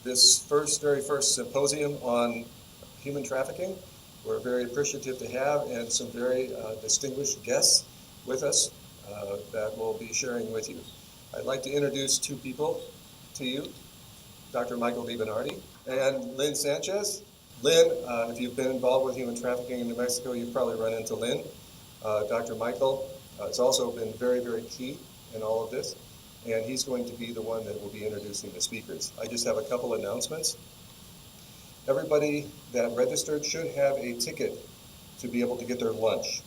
this very first symposium on human trafficking. We're very appreciative to have and some very distinguished guests with us that we'll be sharing with you. I'd like to introduce two people to you, Dr. Michael DiBernardi and Lynn Sanchez. Lynn, if you've been involved with human trafficking in New Mexico, you've probably run into Lynn. Dr. Michael has also been very, very key in all of this, and he's going to be the one that will be introducing the speakers. I just have a couple announcements. Everybody that registered should have a ticket to be able to get their lunch.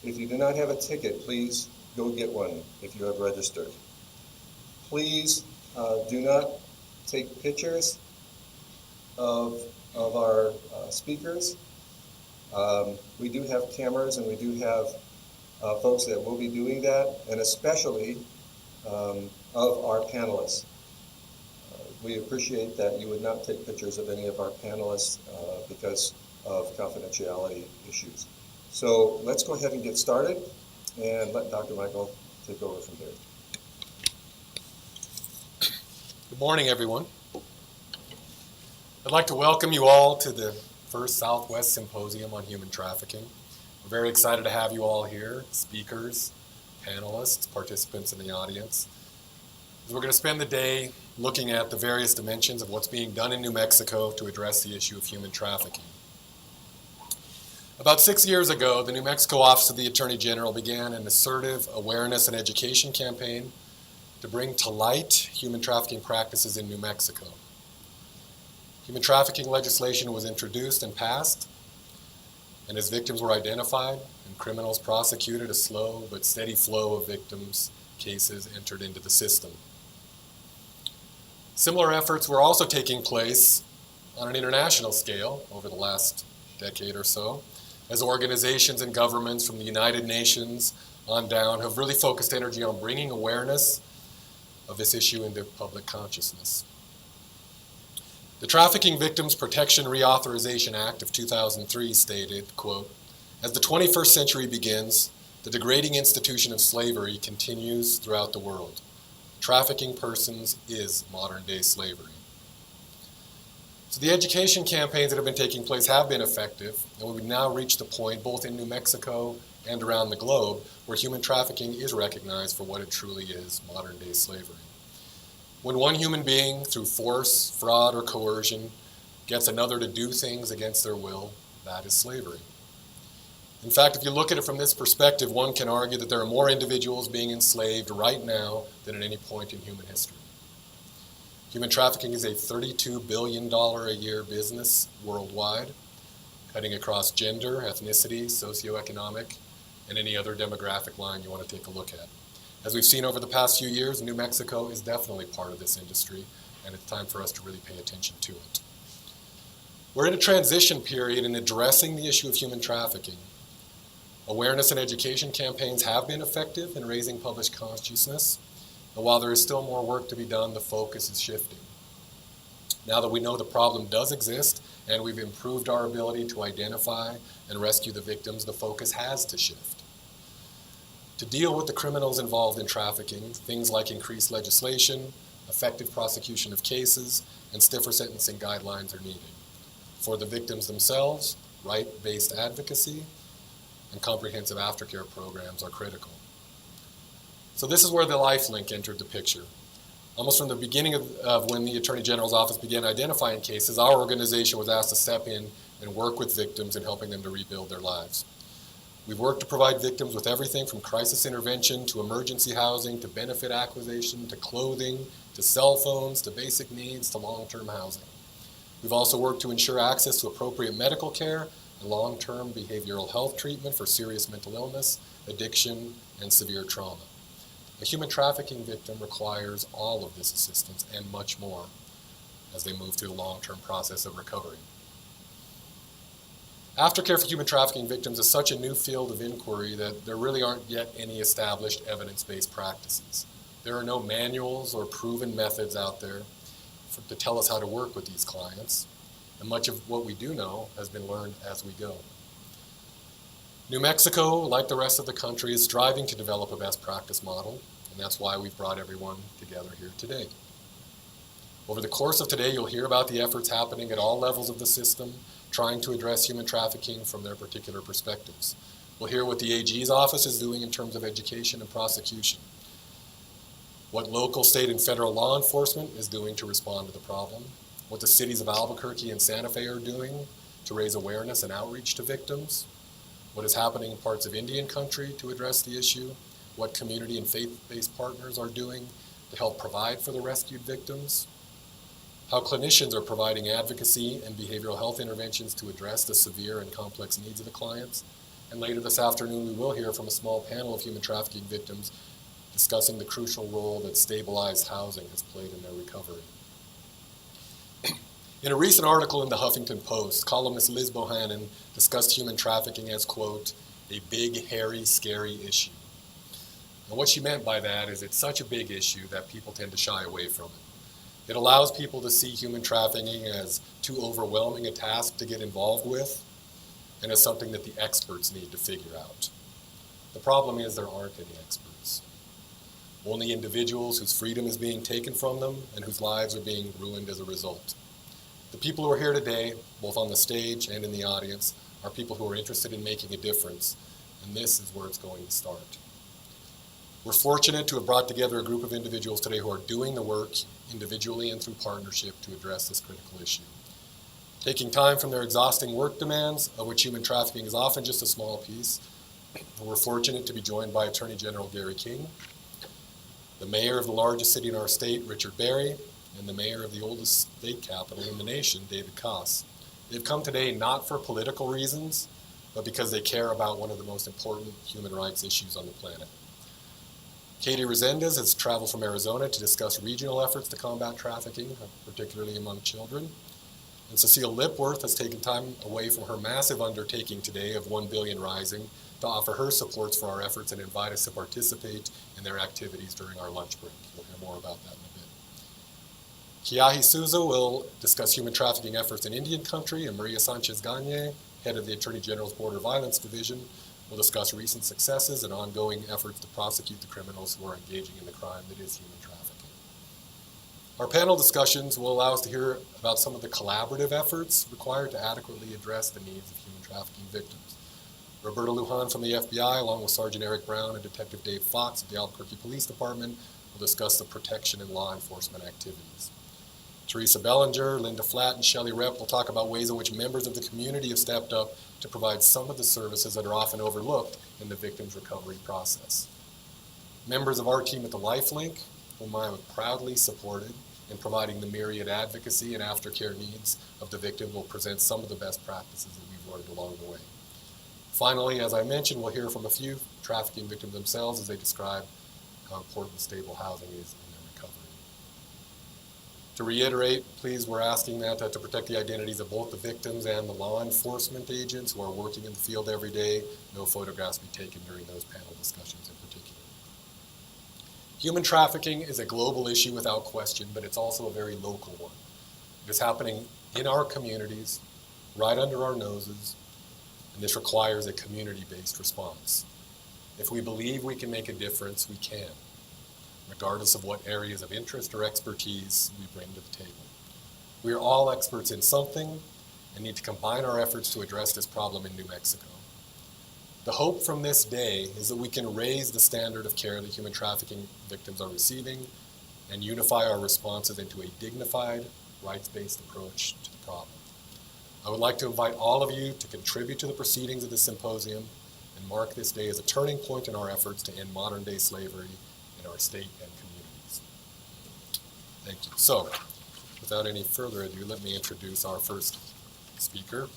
If you do not have a ticket, please go get one if you have registered. Please do not take pictures of our speakers. We do have cameras and we do have folks that will be doing that, and especially of our panelists. We appreciate that you would not take pictures of any of our panelists because of confidentiality issues. So let's go ahead and get started and let Dr. Michael take over from here. Good morning, everyone. I'd like to welcome you all to the first Southwest Symposium on Human Trafficking. We're very excited to have you all here, speakers, panelists, participants in the audience. We're going to spend the day looking at the various dimensions of what's being done in New Mexico to address the issue of human trafficking. About 6 years ago, the New Mexico Office of the Attorney General began an assertive awareness and education campaign to bring to light human trafficking practices in New Mexico. Human trafficking legislation was introduced and passed, and as victims were identified and criminals prosecuted, a slow but steady flow of victims' cases entered into the system. Similar efforts were also taking place on an international scale over the last decade or so, as organizations and governments from the United Nations on down have really focused energy on bringing awareness of this issue into public consciousness. The Trafficking Victims Protection Reauthorization Act of 2003 stated, quote, "As the 21st century begins, the degrading institution of slavery continues throughout the world. Trafficking persons is modern-day slavery." So the education campaigns that have been taking place have been effective, and we've now reached the point, both in New Mexico and around the globe, where human trafficking is recognized for what it truly is, modern-day slavery. When one human being, through force, fraud, or coercion, gets another to do things against their will, that is slavery. In fact, if you look at it from this perspective, one can argue that there are more individuals being enslaved right now than at any point in human history. Human trafficking is a $32 billion a year business worldwide, cutting across gender, ethnicity, socioeconomic, and any other demographic line you want to take a look at. As we've seen over the past few years, New Mexico is definitely part of this industry, and it's time for us to really pay attention to it. We're in a transition period in addressing the issue of human trafficking. Awareness and education campaigns have been effective in raising public consciousness, and while there is still more work to be done, the focus is shifting. Now that we know the problem does exist and we've improved our ability to identify and rescue the victims, the focus has to shift. To deal with the criminals involved in trafficking, things like increased legislation, effective prosecution of cases, and stiffer sentencing guidelines are needed. For the victims themselves, right-based advocacy and comprehensive aftercare programs are critical. So this is where the LifeLink entered the picture. Almost from the beginning of when the Attorney General's office began identifying cases, our organization was asked to step in and work with victims in helping them to rebuild their lives. We've worked to provide victims with everything from crisis intervention to emergency housing to benefit acquisition to clothing to cell phones to basic needs to long-term housing. We've also worked to ensure access to appropriate medical care and long-term behavioral health treatment for serious mental illness, addiction, and severe trauma. A human trafficking victim requires all of this assistance and much more as they move through the long-term process of recovery. Aftercare for human trafficking victims is such a new field of inquiry that there really aren't yet any established evidence-based practices. There are no manuals or proven methods out there to tell us how to work with these clients, and much of what we do know has been learned as we go. New Mexico, like the rest of the country, is striving to develop a best practice model, and that's why we've brought everyone together here today. Over the course of today, you'll hear about the efforts happening at all levels of the system, trying to address human trafficking from their particular perspectives. We'll hear what the AG's office is doing in terms of education and prosecution, what local, state, and federal law enforcement is doing to respond to the problem, what the cities of Albuquerque and Santa Fe are doing to raise awareness and outreach to victims, what is happening in parts of Indian country to address the issue, what community and faith-based partners are doing to help provide for the rescued victims, how clinicians are providing advocacy and behavioral health interventions to address the severe and complex needs of the clients. And later this afternoon, we will hear from a small panel of human trafficking victims discussing the crucial role that stabilized housing has played in their recovery. In a recent article in the Huffington Post, columnist Liz Bohannon discussed human trafficking as, quote, a big, hairy, scary issue. And what she meant by that is it's such a big issue that people tend to shy away from it. It allows people to see human trafficking as too overwhelming a task to get involved with and as something that the experts need to figure out. The problem is there aren't any experts. Only individuals whose freedom is being taken from them and whose lives are being ruined as a result. The people who are here today, both on the stage and in the audience, are people who are interested in making a difference, and this is where it's going to start. We're fortunate to have brought together a group of individuals today who are doing the work individually and through partnership to address this critical issue. Taking time from their exhausting work demands, of which human trafficking is often just a small piece, we're fortunate to be joined by Attorney General Gary King, the mayor of the largest city in our state, Richard Berry, and the mayor of the oldest state capital in the nation, David Koss. They've come today not for political reasons, but because they care about one of the most important human rights issues on the planet. Katie Resendez has traveled from Arizona to discuss regional efforts to combat trafficking, particularly among children. And Cecile Lipworth has taken time away from her massive undertaking today of 1 Billion Rising to offer her supports for our efforts and invite us to participate in their activities during our lunch break. You'll hear more about that in a bit. Kiahi Souza will discuss human trafficking efforts in Indian country, and Maria Sanchez Gagne, head of the Attorney General's Border Violence Division, will discuss recent successes and ongoing efforts to prosecute the criminals who are engaging in the crime that is human trafficking. Our panel discussions will allow us to hear about some of the collaborative efforts required to adequately address the needs of human trafficking victims. Roberta Lujan from the FBI, along with Sergeant Eric Brown and Detective Dave Fox of the Albuquerque Police Department, will discuss the protection and law enforcement activities. Teresa Bellinger, Linda Flatt, and Shelley Repp will talk about ways in which members of the community have stepped up to provide some of the services that are often overlooked in the victim's recovery process. Members of our team at the LifeLink, whom I have proudly supported in providing the myriad advocacy and aftercare needs of the victim, will present some of the best practices that we've learned along the way. Finally, as I mentioned, we'll hear from a few trafficking victims themselves as they describe how important stable housing is in their recovery. To reiterate, please, we're asking that to protect the identities of both the victims and the law enforcement agents who are working in the field every day. No photographs be taken during those panel discussions in particular. Human trafficking is a global issue without question, but it's also a very local one. It is happening in our communities, right under our noses, and this requires a community-based response. If we believe we can make a difference, we can, regardless of what areas of interest or expertise we bring to the table. We are all experts in something and need to combine our efforts to address this problem in New Mexico. The hope from this day is that we can raise the standard of care that human trafficking victims are receiving and unify our responses into a dignified, rights-based approach to the problem. I would like to invite all of you to contribute to the proceedings of this symposium and mark this day as a turning point in our efforts to end modern-day slavery in our state and communities. Thank you. So, without any further ado, let me introduce our first speaker.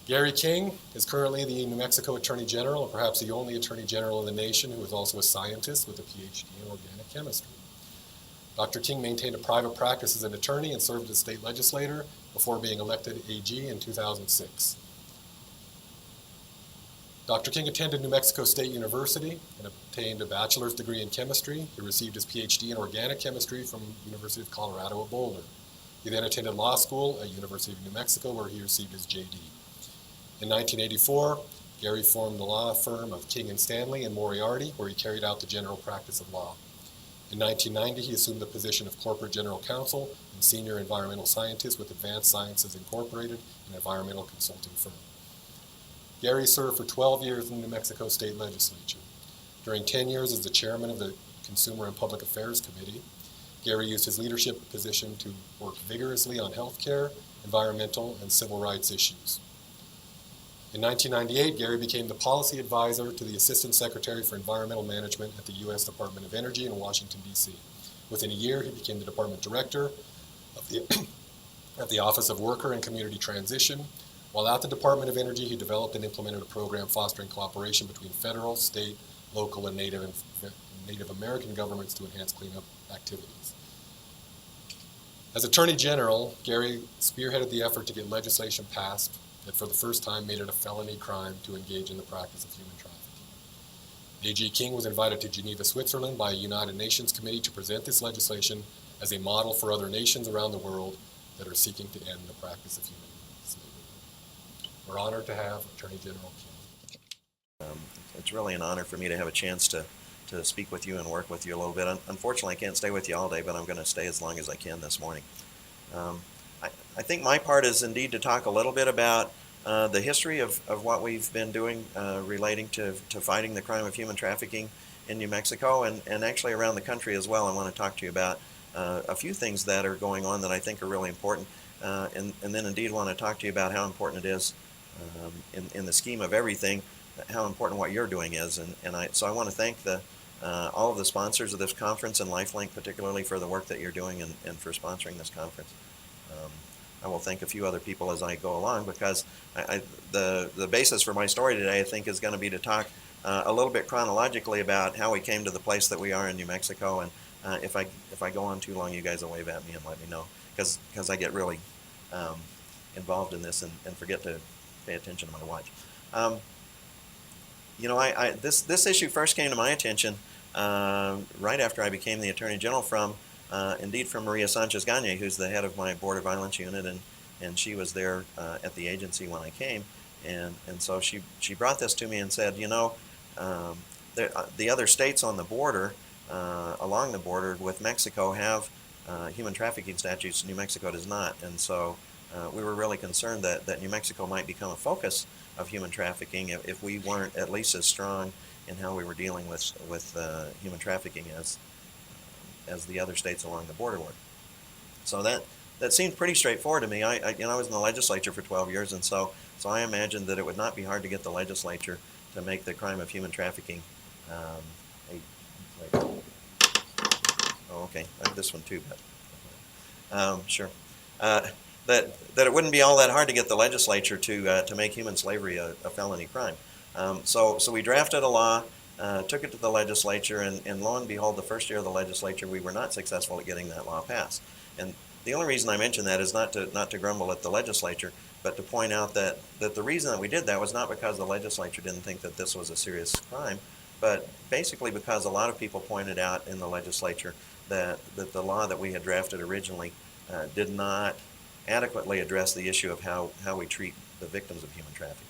Gary King is currently the New Mexico Attorney General, and perhaps the only Attorney General in the nation who is also a scientist with a PhD in organic chemistry. Dr. King maintained a private practice as an attorney and served as state legislator before being elected AG in 2006. Dr. King attended New Mexico State University and obtained a bachelor's degree in chemistry. He received his PhD in organic chemistry from University of Colorado at Boulder. He then attended law school at University of New Mexico, where he received his JD. In 1984, Gary formed the law firm of King & Stanley in Moriarty, where he carried out the general practice of law. In 1990, he assumed the position of Corporate General Counsel and Senior Environmental Scientist with Advanced Sciences Incorporated, an environmental consulting firm. Gary served for 12 years in the New Mexico State Legislature. During 10 years as the chairman of the Consumer and Public Affairs Committee, Gary used his leadership position to work vigorously on health care, environmental, and civil rights issues. In 1998, Gary became the policy advisor to the Assistant Secretary for Environmental Management at the U.S. Department of Energy in Washington, D.C. Within a year, he became the Department Director of the Office of Worker and Community Transition. While at the Department of Energy, he developed and implemented a program fostering cooperation between federal, state, local, and Native American governments to enhance cleanup activities. As Attorney General, Gary spearheaded the effort to get legislation passed that for the first time made it a felony crime to engage in the practice of human trafficking. A.G. King was invited to Geneva, Switzerland by a United Nations committee to present this legislation as a model for other nations around the world that are seeking to end the practice of human slavery. We're honored to have Attorney General King. It's really an honor for me to have a chance to speak with you and work with you a little bit. Unfortunately, I can't stay with you all day, but I'm going to stay as long as I can this morning. I think my part is indeed to talk a little bit about the history of what we've been doing relating to fighting the crime of human trafficking in New Mexico and actually around the country as well. I want to talk to you about a few things that are going on that I think are really important, and then indeed want to talk to you about how important it is in the scheme of everything, how important what you're doing is. So I want to thank all of the sponsors of this conference and LifeLink particularly for the work that you're doing and for sponsoring this conference. I will thank a few other people as I go along because the basis for my story today I think is going to be to talk a little bit chronologically about how we came to the place that we are in New Mexico, and if I go on too long, you guys will wave at me and let me know because I get really involved in this and forget to pay attention to my watch. This issue first came to my attention right after I became the Attorney General indeed from Maria Sanchez-Gagne, who's the head of my Border Violence Unit, and she was there at the agency when I came, and so she brought this to me and said, the other states on the border, along the border with Mexico, have human trafficking statutes. New Mexico does not, and so we were really concerned that New Mexico might become a focus of human trafficking if we weren't at least as strong in how we were dealing with human trafficking as the other states along the border were. So that seemed pretty straightforward to me. I was in the legislature for 12 years, and so I imagined that it would not be hard to get the legislature to make the crime of human trafficking okay, I have this one too, but sure. That it wouldn't be all that hard to get the legislature to make human slavery a felony crime. So we drafted a law, took it to the legislature, and lo and behold, the first year of the legislature, we were not successful at getting that law passed. And the only reason I mention that is not to grumble at the legislature, but to point out that the reason that we did that was not because the legislature didn't think that this was a serious crime, but basically because a lot of people pointed out in the legislature that the law that we had drafted originally did not adequately address the issue of how we treat the victims of human trafficking.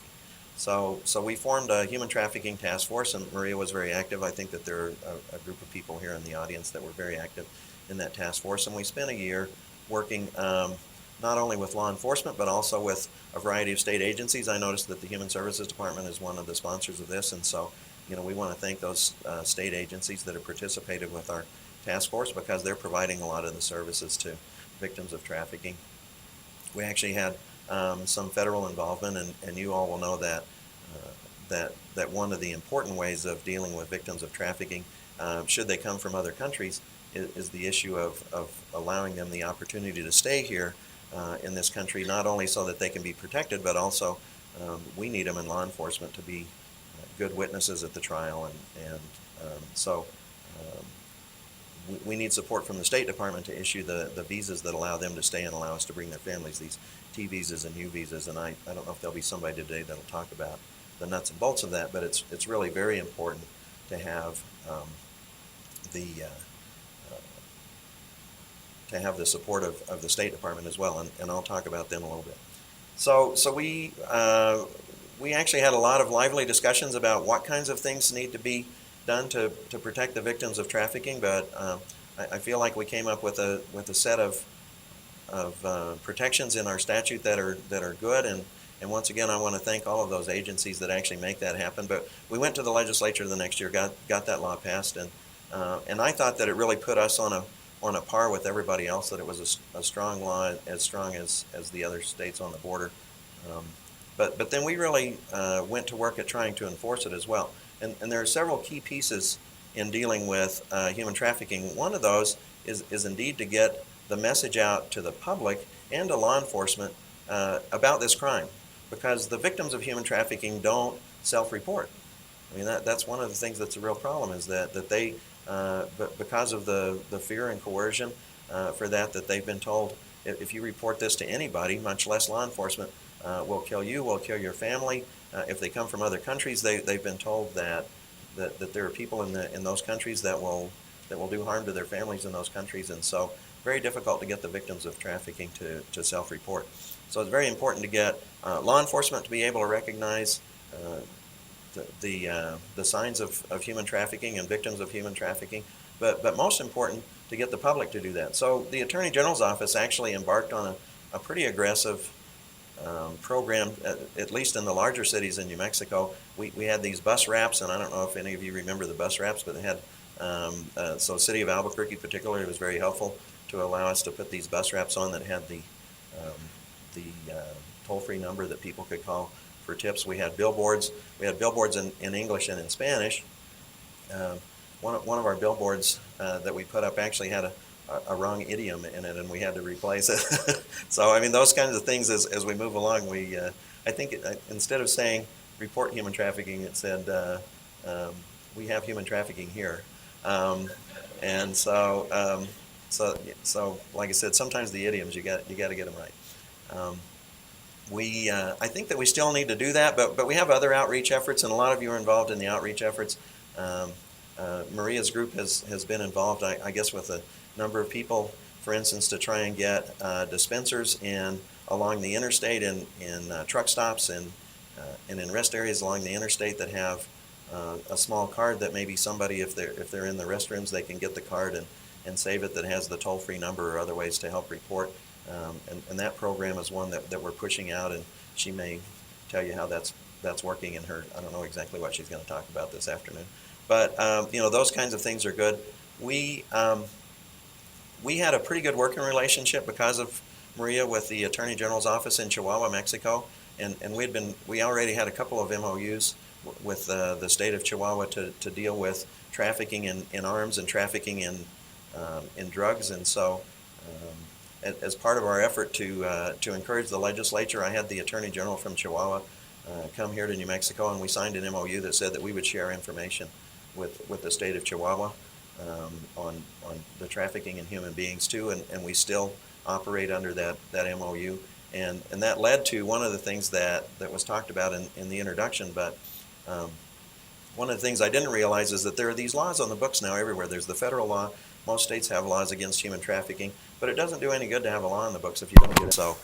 So we formed a human trafficking task force, and Maria was very active. I think that there are a group of people here in the audience that were very active in that task force, and we spent a year working not only with law enforcement but also with a variety of state agencies. I noticed that the Human Services Department is one of the sponsors of this, and so we want to thank those state agencies that have participated with our task force because they're providing a lot of the services to victims of trafficking. We actually had some federal involvement, and you all will know that one of the important ways of dealing with victims of trafficking, should they come from other countries, is the issue of allowing them the opportunity to stay here in this country, not only so that they can be protected, but also we need them in law enforcement to be good witnesses at the trial, and so we need support from the State Department to issue the visas that allow them to stay and allow us to bring their families, these T visas and U visas. And I don't know if there'll be somebody today that'll talk about the nuts and bolts of that, but it's really very important to have the support of the State Department as well, and I'll talk about them a little bit. So we actually had a lot of lively discussions about what kinds of things need to be done to protect the victims of trafficking, but I feel like we came up with a set of protections in our statute that are good, and once again I want to thank all of those agencies that actually make that happen. But we went to the legislature the next year, got that law passed, and I thought that it really put us on a par with everybody else, that it was a strong law, as strong as the other states on the border. But then we really went to work at trying to enforce it as well. And there are several key pieces in dealing with human trafficking. One of those is indeed to get the message out to the public and to law enforcement about this crime, because the victims of human trafficking don't self-report. I mean, that's one of the things that's a real problem, is that they, because of the fear and coercion for that they've been told, if you report this to anybody, much less law enforcement, we'll kill you, we'll kill your family. If they come from other countries, they've been told that there are people in those countries that will do harm to their families in those countries, and so very difficult to get the victims of trafficking to self-report. So it's very important to get law enforcement to be able to recognize the signs of human trafficking and victims of human trafficking, but most important, to get the public to do that. So the Attorney General's office actually embarked on a pretty aggressive program, at least in the larger cities in New Mexico. We had these bus wraps, and I don't know if any of you remember the bus wraps, but they had, so city of Albuquerque particularly was very helpful to allow us to put these bus wraps on that had the toll-free number that people could call for tips. We had billboards. We had billboards in English and in Spanish. One of our billboards that we put up actually had a wrong idiom in it, and we had to replace it. So I mean, those kinds of things as we move along, I think instead of saying report human trafficking, it said we have human trafficking here. And so like I said, sometimes the idioms, you got to get them right. I think that we still need to do that, but we have other outreach efforts, and a lot of you are involved in the outreach efforts. Maria's group has been involved, I guess, with a number of people, for instance, to try and get dispensers along the interstate, in truck stops and in rest areas along the interstate that have a small card that maybe somebody, if they're in the restrooms, they can get the card and save it, that has the toll-free number or other ways to help report. And that program is one that we're pushing out, and she may tell you how that's working in her. I don't know exactly what she's going to talk about this afternoon. But those kinds of things are good. We had a pretty good working relationship because of Maria with the Attorney General's office in Chihuahua, Mexico, and we already had a couple of MOUs with the state of Chihuahua to deal with trafficking in arms and trafficking in drugs. And so as part of our effort to encourage the legislature, I had the Attorney General from Chihuahua come here to New Mexico, and we signed an MOU that said that we would share information with the state of Chihuahua on the trafficking in human beings too, and we still operate under that MOU. And that led to one of the things that was talked about in the introduction, but one of the things I didn't realize is that there are these laws on the books now everywhere. There's the federal law. Most states have laws against human trafficking, but it doesn't do any good to have a law on the books if you don't get it. So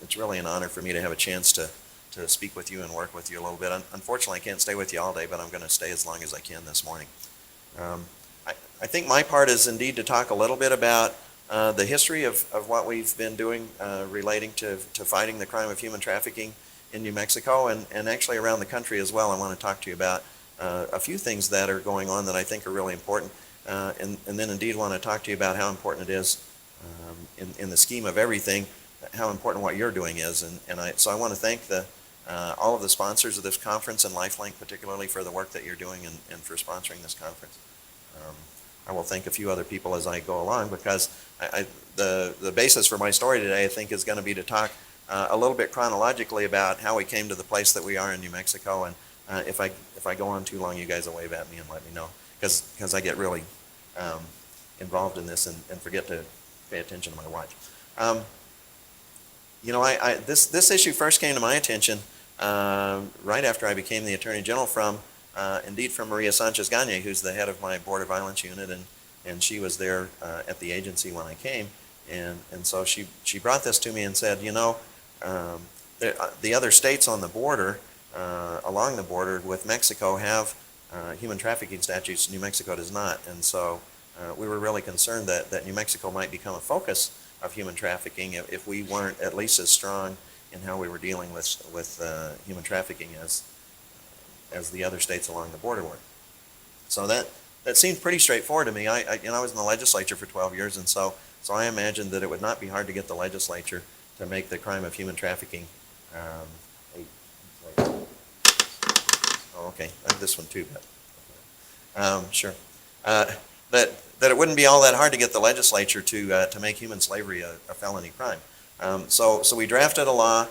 it's really an honor for me to have a chance to speak with you and work with you a little bit. Unfortunately, I can't stay with you all day, but I'm going to stay as long as I can this morning. I think my part is indeed to talk a little bit about the history of what we've been doing relating to fighting the crime of human trafficking in New Mexico and actually around the country as well. I want to talk to you about a few things that are going on that I think are really important, and then indeed want to talk to you about how important it is in the scheme of everything, how important what you're doing is. So I want to thank all of the sponsors of this conference, and LifeLink particularly, for the work that you're doing and for sponsoring this conference. I will thank a few other people as I go along, because the basis for my story today, I think, is going to be to talk a little bit chronologically about how we came to the place that we are in New Mexico. And if I go on too long, you guys will wave at me and let me know, because I get really involved in this and forget to pay attention to my watch. This issue first came to my attention right after I became the Attorney General from Maria Sanchez-Gagne, who's the head of my Border Violence Unit, and she was there at the agency when I came, and so she brought this to me and said, the other states on the border, along the border with Mexico, have human trafficking statutes, New Mexico does not. And so we were really concerned that New Mexico might become a focus of human trafficking if we weren't at least as strong in how we were dealing with human trafficking as the other states along the border were. So that seemed pretty straightforward to me. I was in the legislature for 12 years, and so I imagined that it would not be hard to get the legislature to make the crime of human trafficking. Oh, okay, I have this one too, but sure. That it wouldn't be all that hard to get the legislature to make human slavery a felony crime. So we drafted a law,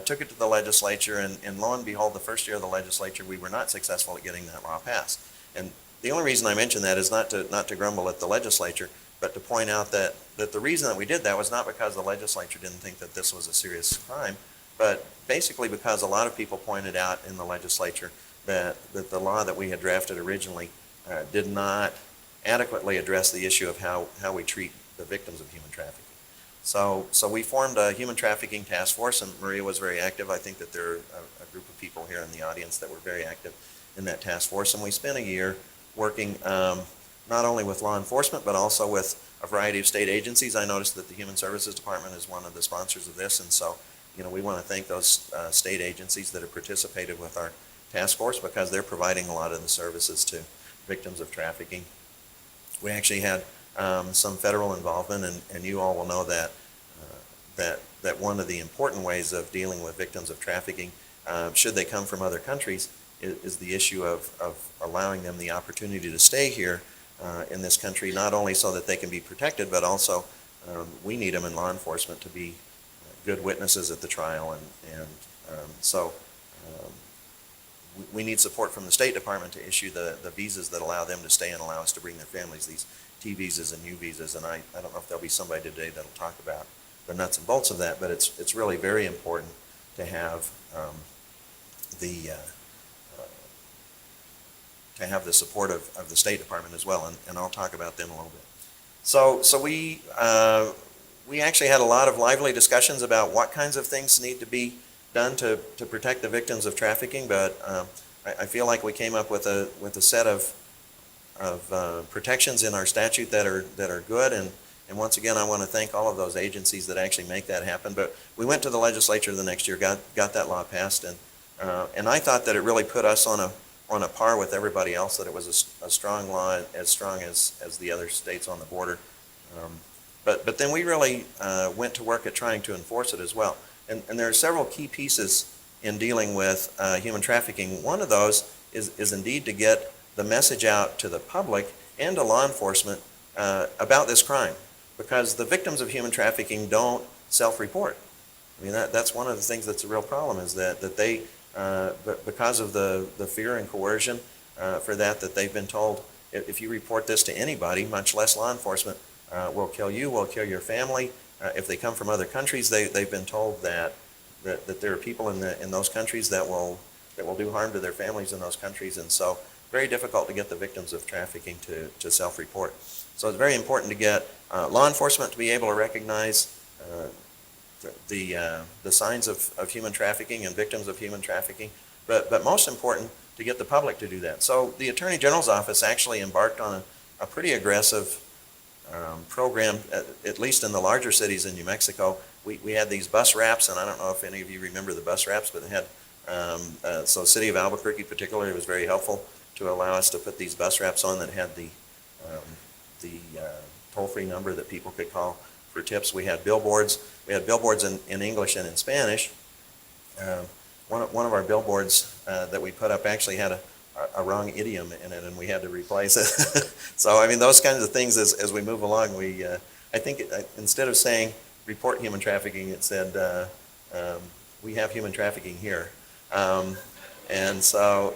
took it to the legislature, and lo and behold, the first year of the legislature, we were not successful at getting that law passed. And the only reason I mention that is not to grumble at the legislature, but to point out that the reason that we did that was not because the legislature didn't think that this was a serious crime, but basically because a lot of people pointed out in the legislature that the law that we had drafted originally did not adequately address the issue of how we treat the victims of human trafficking. So we formed a human trafficking task force, and Maria was very active. I think that there are a group of people here in the audience that were very active in that task force, and we spent a year working not only with law enforcement, but also with a variety of state agencies. I noticed that the Human Services Department is one of the sponsors of this, and so we want to thank those state agencies that have participated with our task force because they're providing a lot of the services to victims of trafficking. We actually had some federal involvement, and you all will know that that one of the important ways of dealing with victims of trafficking, should they come from other countries, is the issue of allowing them the opportunity to stay here in this country, not only so that they can be protected, but also we need them in law enforcement to be good witnesses at the trial, and so we need support from the State Department to issue the visas that allow them to stay and allow us to bring their families, these T visas and U visas, and I don't know if there'll be somebody today that'll talk about the nuts and bolts of that, but it's really very important to have the support of the State Department as well, and I'll talk about them a little bit. So we actually had a lot of lively discussions about what kinds of things need to be done to protect the victims of trafficking, but I feel like we came up with a set of protections in our statute that are good, and once again I want to thank all of those agencies that actually make that happen. But we went to the legislature the next year, got that law passed, and I thought that it really put us on a par with everybody else, that it was a strong law, as strong as the other states on the border. But then we really went to work at trying to enforce it as well. And there are several key pieces in dealing with human trafficking. One of those is indeed to get the message out to the public and to law enforcement about this crime, because the victims of human trafficking don't self-report. I mean, that's one of the things that's a real problem, is that they, because of the fear and coercion for that they've been told, if you report this to anybody, much less law enforcement, we'll kill you, we'll kill your family. If they come from other countries, they've been told that there are people in those countries that will do harm to their families in those countries, and so very difficult to get the victims of trafficking to self-report. So it's very important to get law enforcement to be able to recognize the signs of human trafficking and victims of human trafficking, but most important, to get the public to do that. So the Attorney General's office actually embarked on a pretty aggressive program, at least in the larger cities in New Mexico. We had these bus wraps, and I don't know if any of you remember the bus wraps, but they had, so the city of Albuquerque particularly was very helpful to allow us to put these bus wraps on that had the toll-free number that people could call for tips. We had billboards. We had billboards in English and in Spanish. One of our billboards that we put up actually had a wrong idiom in it, and we had to replace it. So, I mean, those kinds of things as we move along, I think instead of saying report human trafficking, it said we have human trafficking here. And so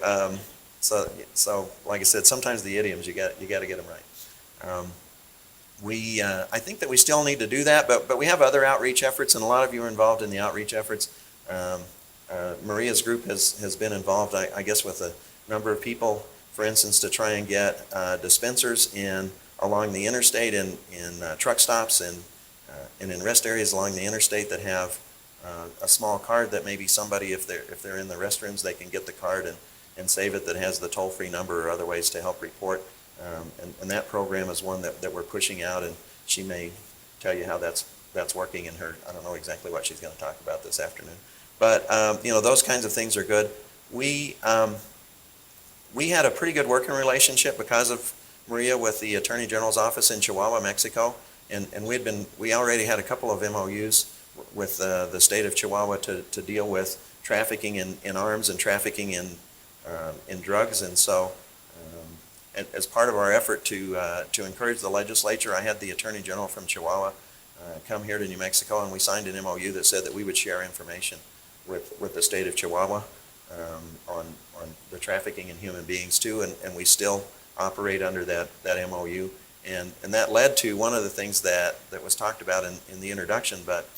like I said, sometimes the idioms, you got to get them right. I think that we still need to do that, but we have other outreach efforts, and a lot of you are involved in the outreach efforts. Maria's group has been involved, I guess, with a number of people, for instance, to try and get dispensers along the interstate, in truck stops and in rest areas along the interstate that have a small card that maybe somebody, if they're in the restrooms, they can get the card Save It that has the toll-free number or other ways to help report. And that program is one that we're pushing out, and she may tell you how that's working in her. I don't know exactly what she's going to talk about this afternoon. But, those kinds of things are good. We had a pretty good working relationship because of Maria with the Attorney General's office in Chihuahua, Mexico. And we already had a couple of MOUs with the state of Chihuahua to deal with trafficking in arms and trafficking in drugs. And so as part of our effort to encourage the legislature, I had the Attorney General from Chihuahua come here to New Mexico, and we signed an MOU that said that we would share information with the state of Chihuahua on the trafficking in human beings too, and we still operate under that MOU. And that led to one of the things that was talked about in the introduction, but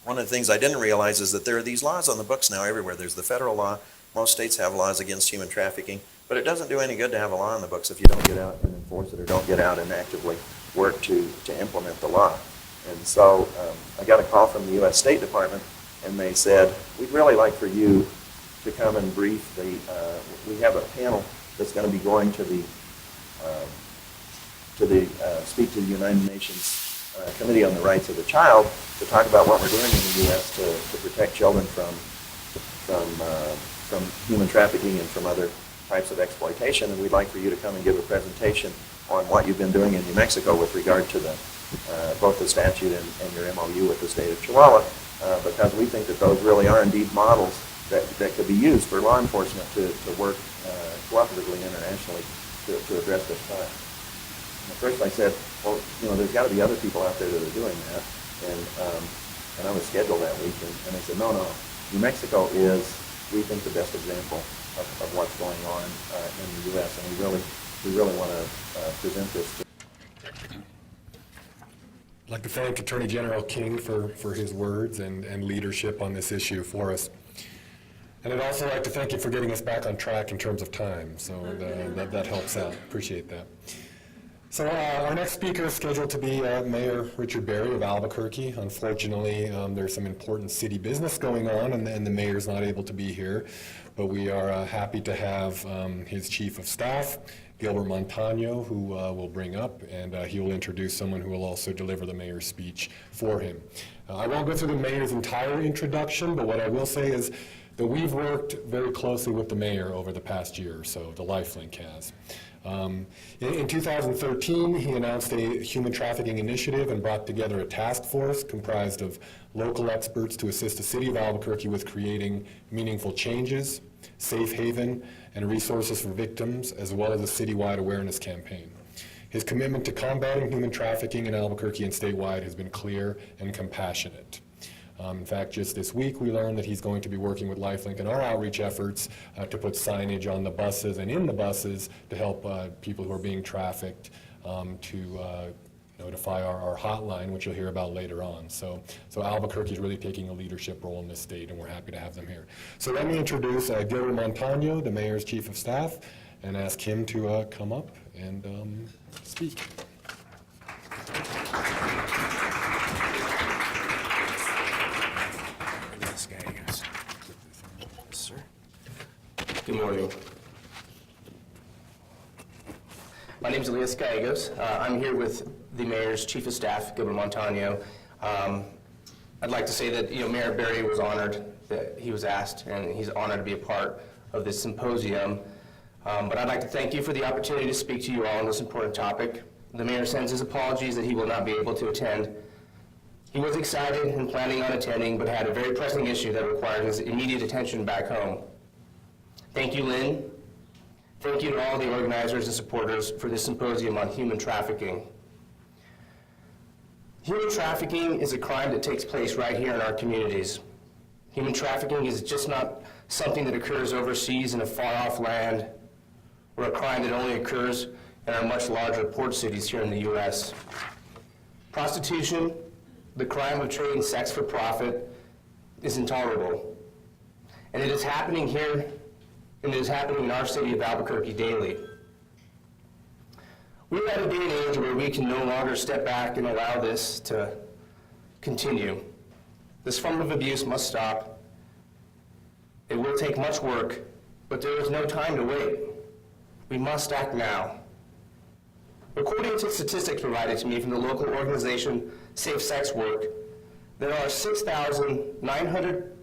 one of the things I didn't realize is that there are these laws on the books now everywhere. There's the federal law. Most states have laws against human trafficking, but it doesn't do any good to have a law on the books if you don't get out and enforce it or don't get out and actively work to implement the law. And so I got a call from the U.S. State Department, and they said, we'd really like for you to come and brief we have a panel that's going to be going to speak to the United Nations Committee on the Rights of the Child to talk about what we're doing in the U.S. to protect children from human trafficking and from other types of exploitation. And we'd like for you to come and give a presentation on what you've been doing in New Mexico with regard to both the statute and your MOU with the state of Chihuahua, because we think that those really are indeed models that could be used for law enforcement to work cooperatively internationally to address this crime. And at first I said, well, there's got to be other people out there that are doing that, and I was scheduled that week, and they said, no, New Mexico is, we think, the best example of what's going on in the U.S., and we really want to present this to. I'd like to thank Attorney General King for his words and leadership on this issue for us. And I'd also like to thank you for getting us back on track in terms of time, so that helps out. Appreciate that. So our next speaker is scheduled to be Mayor Richard Berry of Albuquerque. Unfortunately, there's some important city business going on, and the mayor's not able to be here. But we are happy to have his chief of staff, Gilbert Montano, who will bring up, and he will introduce someone who will also deliver the mayor's speech for him. I won't go through the mayor's entire introduction, but what I will say is that we've worked very closely with the mayor over the past year or so, the LifeLink has. In 2013, he announced a human trafficking initiative and brought together a task force comprised of local experts to assist the city of Albuquerque with creating meaningful changes, safe haven, and resources for victims, as well as a citywide awareness campaign. His commitment to combating human trafficking in Albuquerque and statewide has been clear and compassionate. In fact, just this week, we learned that he's going to be working with LifeLink in our outreach efforts to put signage on the buses and in the buses to help people who are being trafficked to notify our hotline, which you'll hear about later on. So Albuquerque is really taking a leadership role in this state, and we're happy to have them here. So let me introduce Gilbert Montano, the mayor's chief of staff, and ask him to come up and speak. Good morning. My name is Elias Gallegos. I'm here with the mayor's chief of staff, Gilbert Montano. I'd like to say that Mayor Berry was honored that he was asked, and he's honored to be a part of this symposium. But I'd like to thank you for the opportunity to speak to you all on this important topic. The mayor sends his apologies that he will not be able to attend. He was excited and planning on attending, but had a very pressing issue that required his immediate attention back home. Thank you, Lynn. Thank you to all the organizers and supporters for this symposium on human trafficking. Human trafficking is a crime that takes place right here in our communities. Human trafficking is just not something that occurs overseas in a far-off land, or a crime that only occurs in our much larger port cities here in the U.S. Prostitution, the crime of trading sex for profit, is intolerable. And it is happening here, and it is happening in our city of Albuquerque daily. We're at a day and age where we can no longer step back and allow this to continue. This form of abuse must stop. It will take much work, But there is no time to wait. We must act now. According to statistics provided to me from the local organization Safe Sex Work, there are 6,900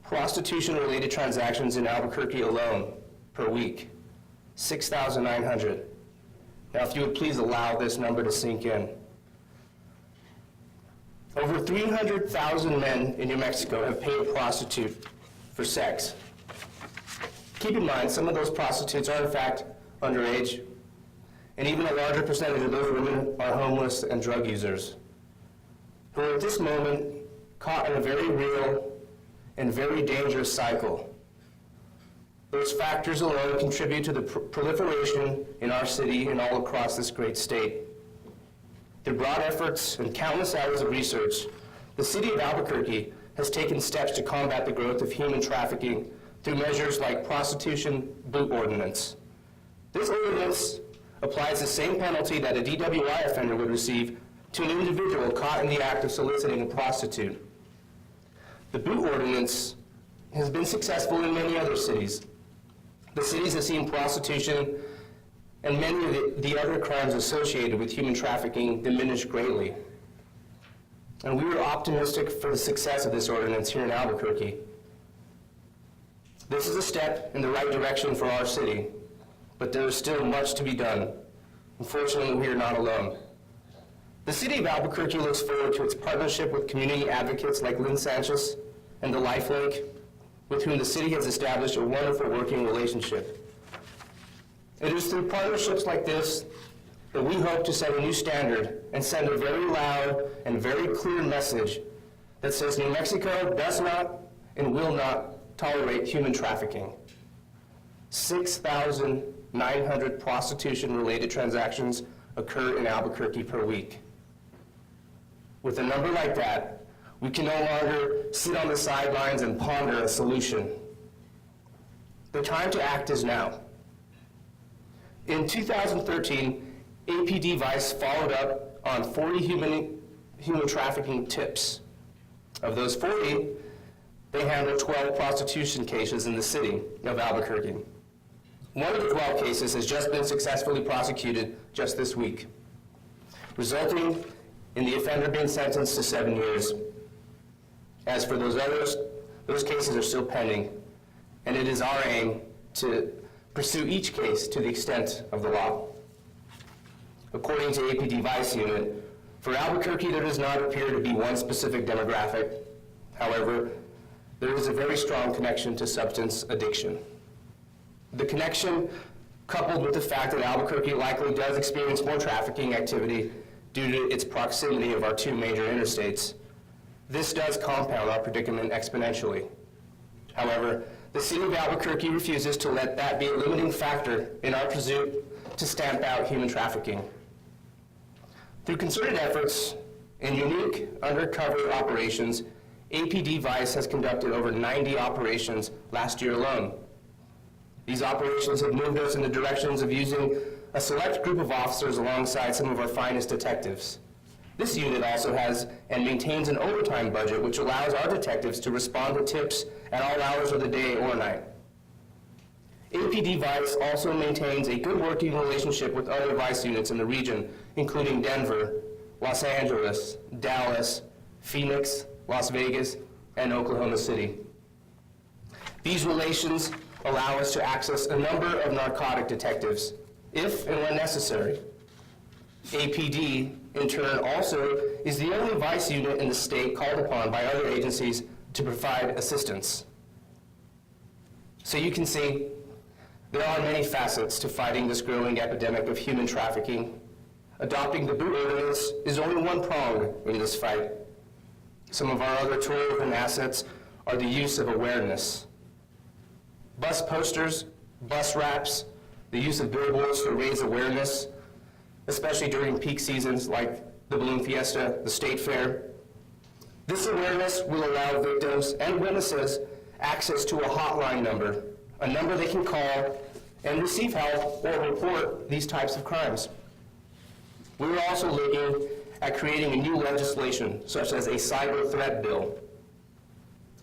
prostitution-related transactions in Albuquerque alone per week. 6,900. Now, if you would please allow this number to sink in. Over 300,000 men in New Mexico have paid a prostitute for sex. Keep in mind, some of those prostitutes are in fact underage, and even a larger percentage of those women are homeless and drug users, who are at this moment caught in a very real and very dangerous cycle. Those factors alone contribute to the proliferation in our city and all across this great state. Through broad efforts and countless hours of research, the city of Albuquerque has taken steps to combat the growth of human trafficking through measures like prostitution boot ordinance. This ordinance applies the same penalty that a DWI offender would receive to an individual caught in the act of soliciting a prostitute. The boot ordinance has been successful in many other cities. The cities have seen prostitution and many of the other crimes associated with human trafficking diminish greatly. And we are optimistic for the success of this ordinance here in Albuquerque. This is a step in the right direction for our city, but there is still much to be done. Unfortunately, we are not alone. The city of Albuquerque looks forward to its partnership with community advocates like Lynn Sanchez and the LifeLink, with whom the city has established a wonderful working relationship. It is through partnerships like this that we hope to set a new standard and send a very loud and very clear message that says New Mexico does not and will not tolerate human trafficking. 6,900 prostitution-related transactions occur in Albuquerque per week. With a number like that, we can no longer sit on the sidelines and ponder a solution. The time to act is now. In 2013, APD Vice followed up on 40 human trafficking tips. Of those 40, they handled 12 prostitution cases in the city of Albuquerque. One of the 12 cases has just been successfully prosecuted just this week, resulting in the offender being sentenced to 7 years. As for those others, those cases are still pending, and it is our aim to pursue each case to the extent of the law. According to APD Vice Unit, for Albuquerque there does not appear to be one specific demographic. However, there is a very strong connection to substance addiction. The connection, coupled with the fact that Albuquerque likely does experience more trafficking activity due to its proximity of our two major interstates, this does compound our predicament exponentially. However, the city of Albuquerque refuses to let that be a limiting factor in our pursuit to stamp out human trafficking. Through concerted efforts and unique undercover operations, APD Vice has conducted over 90 operations last year alone. These operations have moved us in the directions of using a select group of officers alongside some of our finest detectives. This unit also has and maintains an overtime budget which allows our detectives to respond to tips at all hours of the day or night. APD Vice also maintains a good working relationship with other Vice units in the region, including Denver, Los Angeles, Dallas, Phoenix, Las Vegas, and Oklahoma City. These relations allow us to access a number of narcotic detectives, if and when necessary. APD, in turn, also is the only Vice unit in the state called upon by other agencies to provide assistance. So you can see, there are many facets to fighting this growing epidemic of human trafficking. Adopting the boot ordinance is only one prong in this fight. Some of our other tools and assets are the use of awareness. Bus posters, bus wraps, the use of billboards to raise awareness, especially during peak seasons like the Balloon Fiesta, the State Fair. This awareness will allow victims and witnesses access to a hotline number, a number they can call and receive help or report these types of crimes. We are also looking at creating a new legislation, such as a cyber threat bill.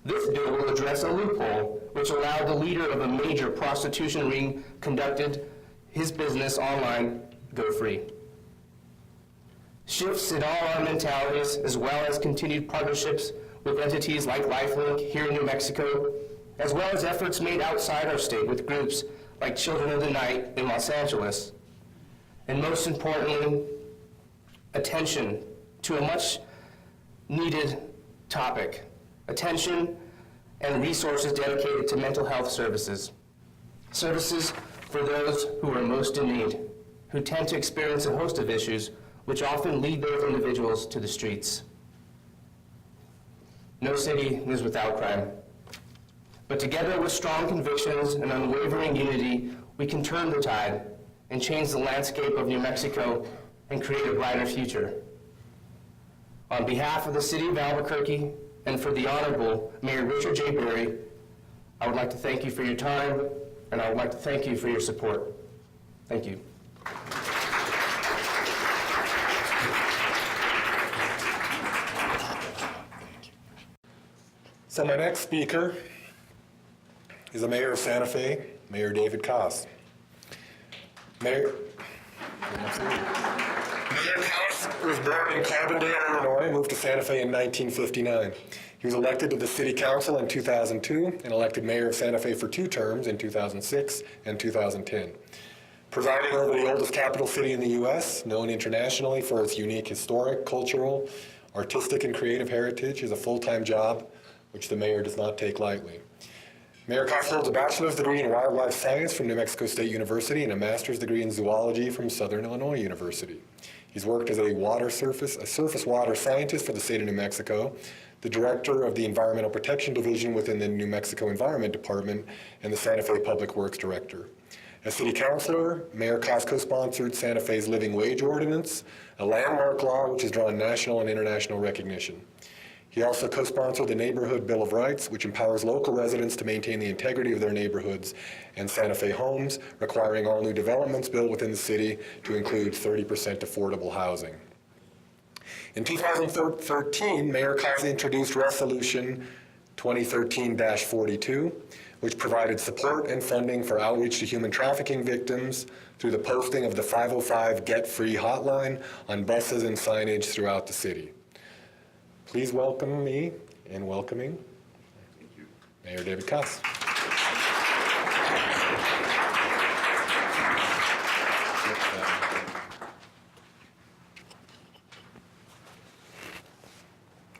This bill will address a loophole which allowed the leader of a major prostitution ring conducted his business online go free. Shifts in all our mentalities, as well as continued partnerships with entities like LifeLink here in New Mexico, as well as efforts made outside our state with groups like Children of the Night in Los Angeles. And most importantly, attention to a much needed topic, attention and resources dedicated to mental health services. Services for those who are most in need, who tend to experience a host of issues which often lead those individuals to the streets. No city is without crime. But together with strong convictions and unwavering unity, we can turn the tide and change the landscape of New Mexico and create a brighter future. On behalf of the City of Albuquerque and for the Honorable Mayor Richard J. Berry, I would like to thank you for your time, and I would like to thank you for your support. Thank you. So my next speaker is the mayor of Santa Fe, Mayor David Koss. Mayor Koss was born in Carbondale, Illinois, moved to Santa Fe in 1959. He was elected to the city council in 2002 and elected mayor of Santa Fe for 2 terms in 2006 and 2010. Presiding over the oldest capital city in the U.S., known internationally for its unique historic, cultural, artistic, and creative heritage, is a full-time job which the mayor does not take lightly. Mayor Koss holds a bachelor's degree in wildlife science from New Mexico State University and a master's degree in zoology from Southern Illinois University. He's worked as a surface water scientist for the state of New Mexico, the director of the Environmental Protection Division within the New Mexico Environment Department, and the Santa Fe Public Works Director. As city councilor, Mayor Koss co-sponsored Santa Fe's Living Wage Ordinance, a landmark law which has drawn national and international recognition. He also co-sponsored the Neighborhood Bill of Rights, which empowers local residents to maintain the integrity of their neighborhoods, and Santa Fe homes, requiring all new developments built within the city to include 30% affordable housing. In 2013, Mayor Koss introduced Resolution 2013-42, which provided support and funding for outreach to human trafficking victims through the posting of the 505 Get Free hotline on buses and signage throughout the city. Please welcome me in welcoming Mayor David Koss.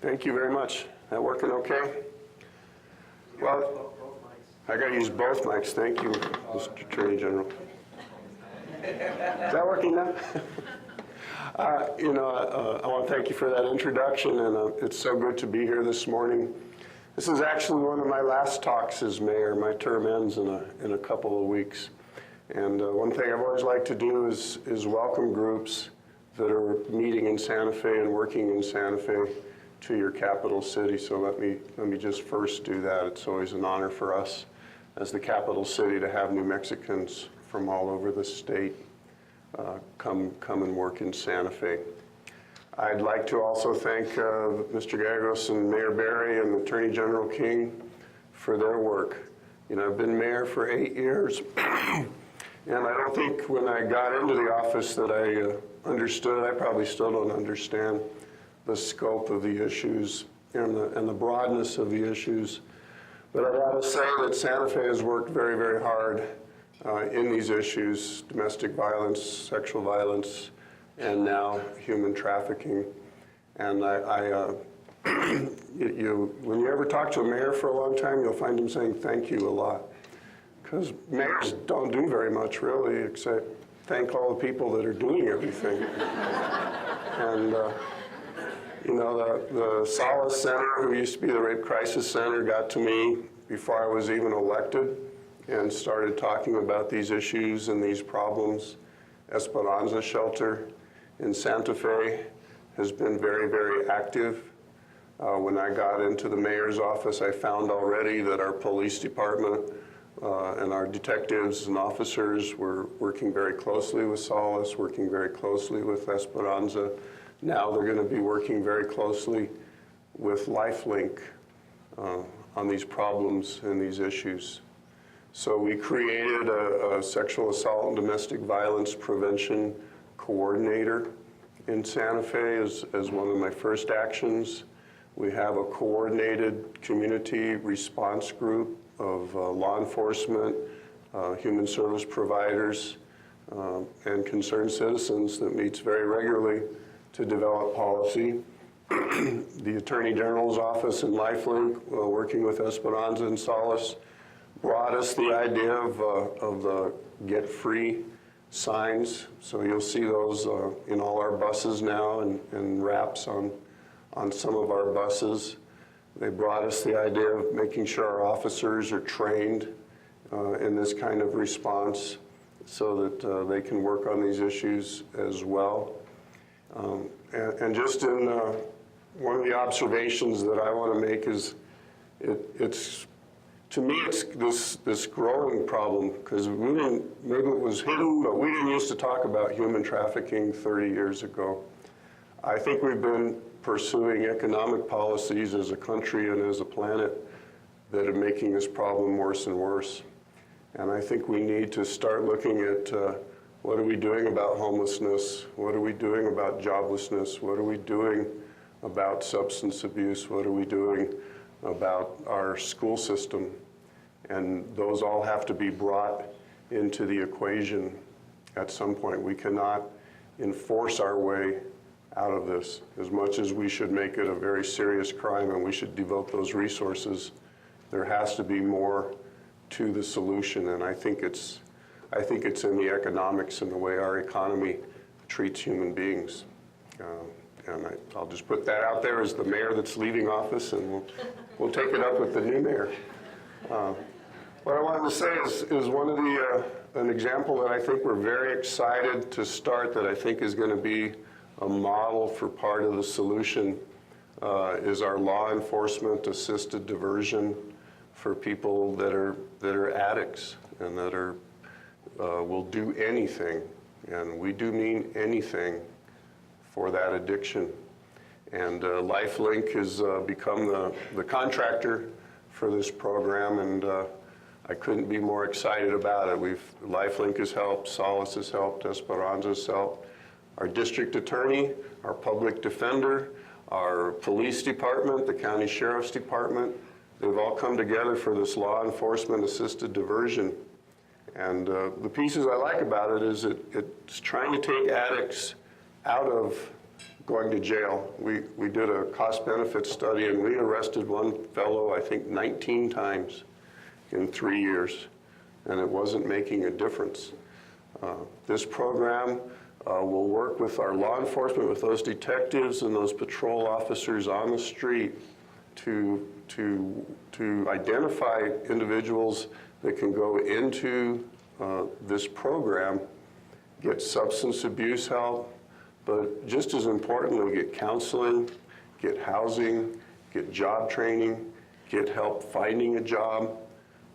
Thank you very much. That working okay? Well, I got to use both mics. Thank you, Mr. Attorney General. Is that working now? I want to thank you for that introduction, and it's so good to be here this morning. This is actually one of my last talks as mayor. My term ends in a couple of weeks. And one thing I've always liked to do is welcome groups that are meeting in Santa Fe and working in Santa Fe to your capital city. So let me just first do that. It's always an honor for us as the capital city to have New Mexicans from all over the state come and work in Santa Fe. I'd like to also thank Mr. Gallegos and Mayor Berry and Attorney General King for their work. You know, I've been mayor for 8 years, and I don't think when I got into the office that I understood, I probably still don't understand the scope of the issues and the broadness of the issues. But I want to say that Santa Fe has worked very, very hard in these issues: domestic violence, sexual violence, and now human trafficking. And when you ever talk to a mayor for a long time, you'll find him saying thank you a lot. Because mayors don't do very much, really, except thank all the people that are doing everything. And the Solace Center, who used to be the Rape Crisis Center, got to me before I was even elected and started talking about these issues and these problems. Esperanza Shelter in Santa Fe has been very, very active. When I got into the mayor's office, I found already that our police department and our detectives and officers were working very closely with Solace, working very closely with Esperanza. Now they're going to be working very closely with LifeLink on these problems and these issues. So we created a sexual assault and domestic violence prevention coordinator in Santa Fe as one of my first actions. We have a coordinated community response group of law enforcement, human service providers, and concerned citizens that meets very regularly to develop policy. The Attorney General's office and LifeLink, working with Esperanza and Solace, brought us the idea of the Get Free signs. So you'll see those in all our buses now and wraps on some of our buses. They brought us the idea of making sure our officers are trained in this kind of response so that they can work on these issues as well. And just in one of the observations that I want to make is to me, it's this growing problem, because maybe it was hidden, but we didn't used to talk about human trafficking 30 years ago. I think we've been pursuing economic policies as a country and as a planet that are making this problem worse and worse. And I think we need to start looking at what are we doing about homelessness? What are we doing about joblessness? What are we doing about substance abuse? What are we doing about our school system? And those all have to be brought into the equation at some point. We cannot enforce our way out of this. As much as we should make it a very serious crime and we should devote those resources, there has to be more to the solution. And I think it's in the economics and the way our economy treats human beings. And I'll just put that out there as the mayor that's leaving office, and we'll take it up with the new mayor. What I wanted to say is one of the, an example that I think we're very excited to start, that I think is going to be a model for part of the solution, is our law enforcement assisted diversion for people that are addicts and that will do anything, and we do mean anything, for that addiction. And LifeLink has become the contractor for this program, and I couldn't be more excited about it. LifeLink has helped, Solace has helped, Esperanza has helped. Our district attorney, our public defender, our police department, the county sheriff's department, they've all come together for this law enforcement assisted diversion. And the pieces I like about it is it's trying to take addicts out of going to jail. We did a cost-benefit study, and we arrested one fellow, I think, 19 times in 3 years, and it wasn't making a difference. This program will work with our law enforcement, with those detectives and those patrol officers on the street to identify individuals that can go into this program, get substance abuse help, but just as importantly, get counseling, get housing, get job training, get help finding a job.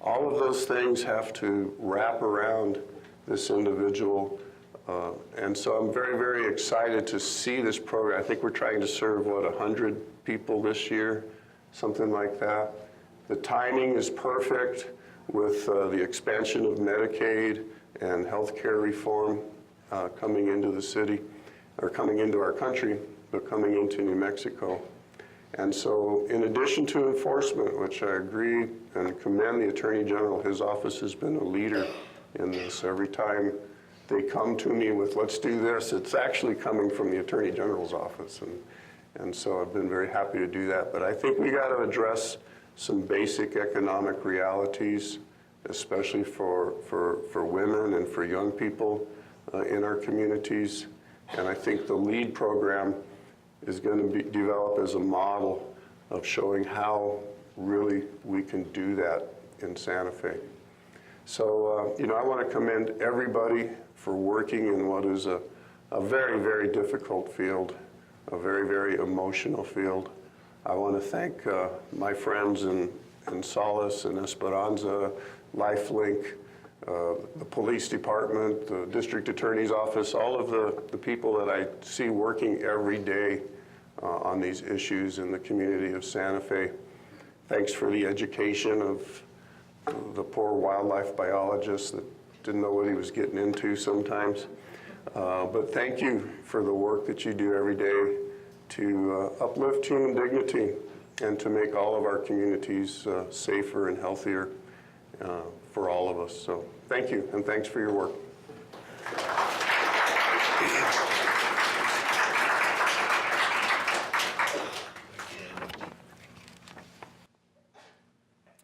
All of those things have to wrap around this individual. And so I'm very, very excited to see this program. I think we're trying to serve, 100 people this year, something like that. The timing is perfect with the expansion of Medicaid and healthcare reform coming into the city, or coming into our country, but coming into New Mexico. And so in addition to enforcement, which I agree and commend the Attorney General, his office has been a leader in this. Every time they come to me with, let's do this, it's actually coming from the Attorney General's office. And so I've been very happy to do that. But I think we got to address some basic economic realities, especially for women and for young people in our communities. And I think the LEAD program is going to be developed as a model of showing how really we can do that in Santa Fe. So, I want to commend everybody for working in what is a very, very difficult field, a very, very emotional field. I want to thank my friends in Solace and Esperanza, LifeLink, the police department, the district attorney's office, all of the people that I see working every day on these issues in the community of Santa Fe. Thanks for the education of the poor wildlife biologist that didn't know what he was getting into sometimes. But thank you for the work that you do every day to uplift human dignity and to make all of our communities safer and healthier for all of us. So thank you, and thanks for your work.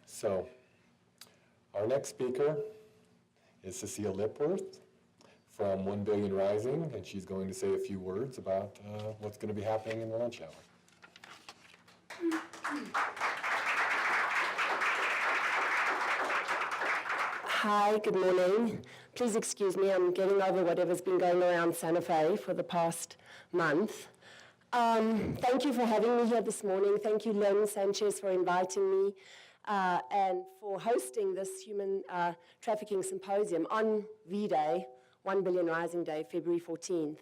So, our next speaker is Cecile Lipworth from 1 Billion Rising, and she's going to say a few words about what's going to be happening in the lunch hour. Hi, good morning. Please excuse me, I'm getting over whatever's been going around Santa Fe for the past month. Thank you for having me here this morning. Thank you, Lynn Sanchez, for inviting me and for hosting this human trafficking symposium on V-Day, 1 Billion Rising Day, February 14th.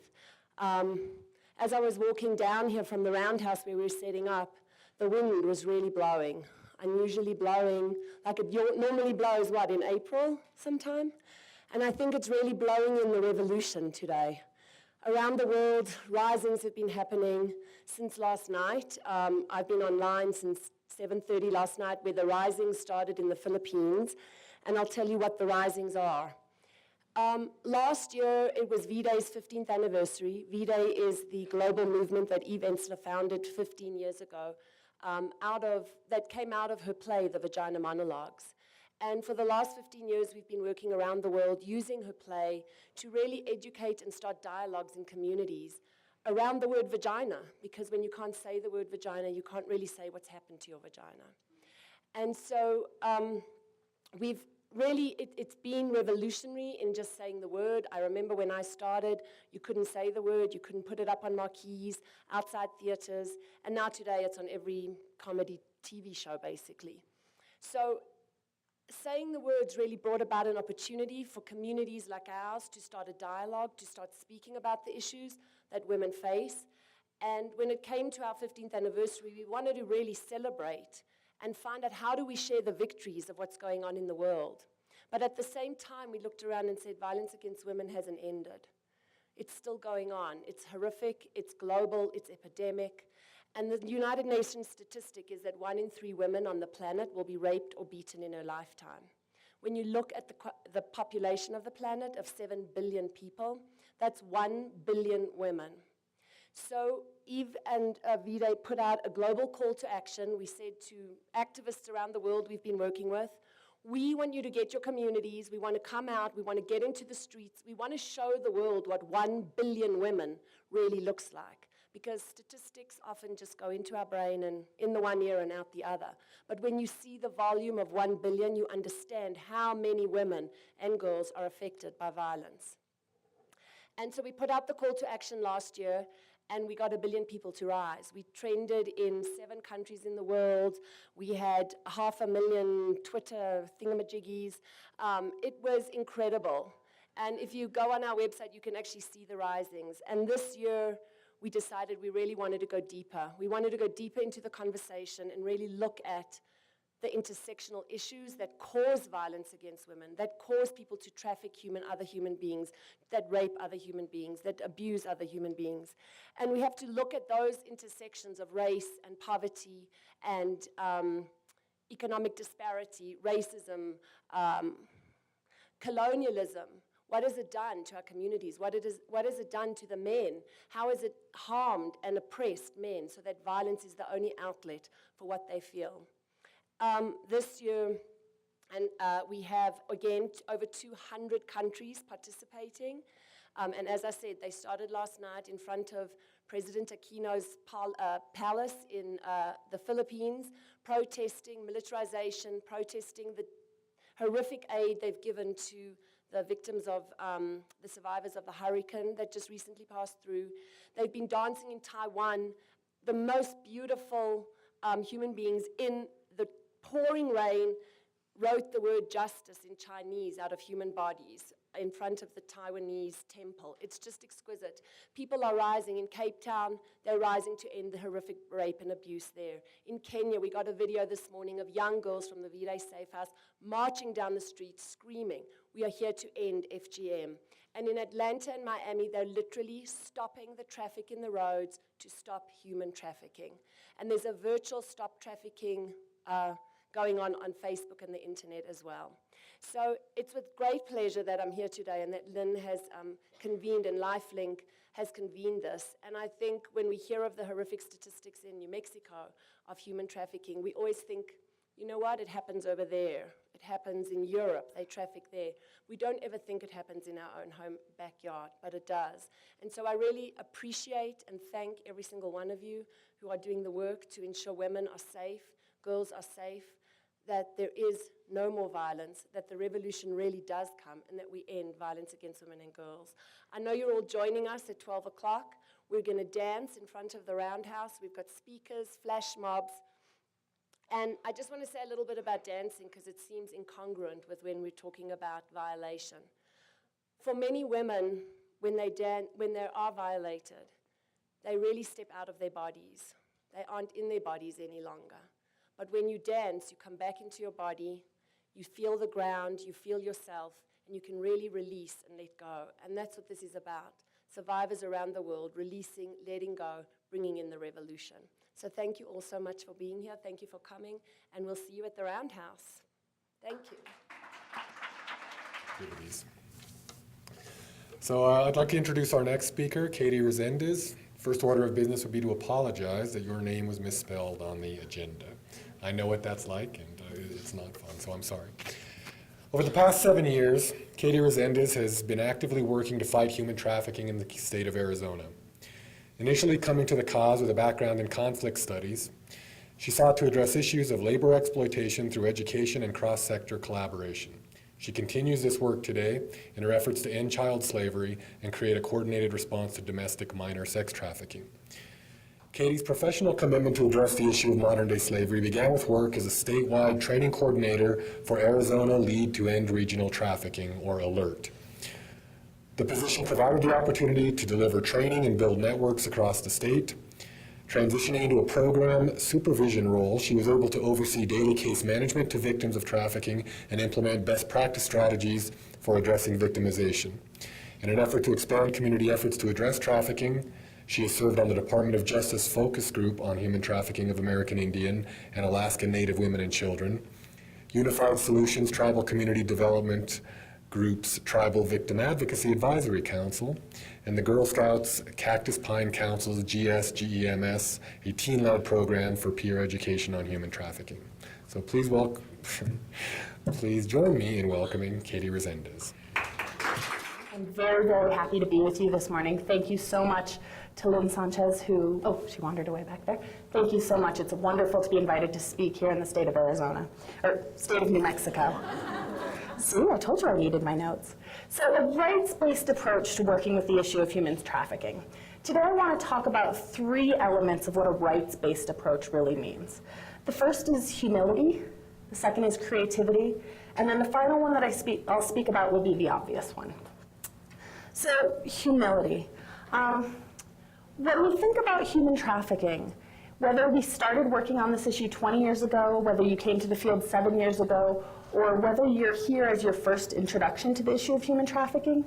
As I was walking down here from the roundhouse where we were setting up, the wind was really blowing. Unusually blowing, like it normally blows, what, in April sometime? And I think it's really blowing in the revolution today. Around the world, risings have been happening since last night. I've been online since 7:30 last night, where the risings started in the Philippines, and I'll tell you what the risings are. Last year, it was V-Day's 15th anniversary. V-Day is the global movement that Eve Ensler founded 15 years ago. That came out of her play, The Vagina Monologues. And for the last 15 years, we've been working around the world using her play to really educate and start dialogues in communities around the word vagina, because when you can't say the word vagina, you can't really say what's happened to your vagina. And so it's been revolutionary in just saying the word. I remember when I started, you couldn't say the word, you couldn't put it up on marquees, outside theaters, and now today it's on every comedy TV show, basically. So saying the words really brought about an opportunity for communities like ours to start a dialogue, to start speaking about the issues that women face. And when it came to our 15th anniversary, we wanted to really celebrate and find out how do we share the victories of what's going on in the world. But at the same time, we looked around and said, violence against women hasn't ended. It's still going on. It's horrific, it's global, it's epidemic. And the United Nations statistic is that 1 in 3 women on the planet will be raped or beaten in her lifetime. When you look at the population of the planet of 7 billion people, that's 1 billion women. So Eve and V-Day put out a global call to action. We said to activists around the world we've been working with, we want you to get your communities, we want to come out, we want to get into the streets, we want to show the world what 1 billion women really looks like. Because statistics often just go into our brain and in the one ear and out the other. But when you see the volume of 1 billion, you understand how many women and girls are affected by violence. And so we put out the call to action last year, and we got 1 billion people to rise. We trended in 7 countries in the world. We had 500,000 Twitter thingamajiggies. It was incredible. And if you go on our website, you can actually see the risings. And this year, we decided we really wanted to go deeper. We wanted to go deeper into the conversation and really look at the intersectional issues that cause violence against women, that cause people to traffic other human beings, that rape other human beings, that abuse other human beings. And we have to look at those intersections of race and poverty and economic disparity, racism, colonialism. What has it done to our communities? What has it done to the men? How has it harmed and oppressed men so that violence is the only outlet for what they feel? This year, and we have, again, over 200 countries participating. And as I said, they started last night in front of President Aquino's palace in the Philippines, protesting militarization, protesting the horrific aid they've given to the victims of the survivors of the hurricane that just recently passed through. They've been dancing in Taiwan, the most beautiful human beings in the pouring rain wrote the word justice in Chinese out of human bodies. in front of the Taiwanese temple. It's just exquisite. People are rising in Cape Town. They're rising to end the horrific rape and abuse there. In Kenya, we got a video this morning of young girls from the V-Day Safe House marching down the street screaming, "We are here to end FGM." And in Atlanta and Miami, they're literally stopping the traffic in the roads to stop human trafficking. And there's a virtual stop trafficking going on Facebook and the internet as well. So it's with great pleasure that I'm here today and that Lynn has convened and LifeLink has convened this. And I think when we hear of the horrific statistics in New Mexico of human trafficking, we always think, you know what, it happens over there. It happens in Europe, they traffic there. We don't ever think it happens in our own home backyard, but it does. And so I really appreciate and thank every single one of you who are doing the work to ensure women are safe, girls are safe, that there is no more violence, that the revolution really does come, and that we end violence against women and girls. I know you're all joining us at 12 o'clock. We're going to dance in front of the Roundhouse. We've got speakers, flash mobs. And I just want to say a little bit about dancing because it seems incongruent with when we're talking about violation. For many women, when they are violated, they really step out of their bodies. They aren't in their bodies any longer. But when you dance, you come back into your body, you feel the ground, you feel yourself, and you can really release and let go. And that's what this is about. Survivors around the world releasing, letting go, bringing in the revolution. So thank you all so much for being here. Thank you for coming, and we'll see you at the Roundhouse. Thank you. So I'd like to introduce our next speaker, Katie Resendez. First order of business would be to apologize that your name was misspelled on the agenda. I know what that's like, and it's not fun, so I'm sorry. Over the past 7 years, Katie Resendez has been actively working to fight human trafficking in the state of Arizona. Initially coming to the cause with a background in conflict studies, she sought to address issues of labor exploitation through education and cross-sector collaboration. She continues this work today in her efforts to end child slavery and create a coordinated response to domestic minor sex trafficking. Katie's professional commitment to address the issue of modern-day slavery began with work as a statewide training coordinator for Arizona Lead to End Regional Trafficking, or ALERT. The position provided the opportunity to deliver training and build networks across the state. Transitioning into a program supervision role, she was able to oversee daily case management to victims of trafficking and implement best practice strategies for addressing victimization. In an effort to expand community efforts to address trafficking, she has served on the Department of Justice Focus Group on Human Trafficking of American Indian and Alaska Native Women and Children, Unified Solutions Tribal Community Development Group's Tribal Victim Advocacy Advisory Council, and the Girl Scouts Cactus Pine Council's GEMS, a teen-led program for peer education on human trafficking. So please join me in welcoming Katie Resendez. I'm very, very happy to be with you this morning. Thank you so much to Lynn Sanchez, she wandered away back there. Thank you so much. It's wonderful to be invited to speak here in the state of Arizona, or state of New Mexico. See, I told you I needed my notes. So a rights-based approach to working with the issue of human trafficking. Today I want to talk about 3 elements of what a rights-based approach really means. The first is humility, the second is creativity, and then the final one that I'll speak about will be the obvious one. So humility. When we think about human trafficking, whether we started working on this issue 20 years ago, whether you came to the field 7 years ago, or whether you're here as your first introduction to the issue of human trafficking,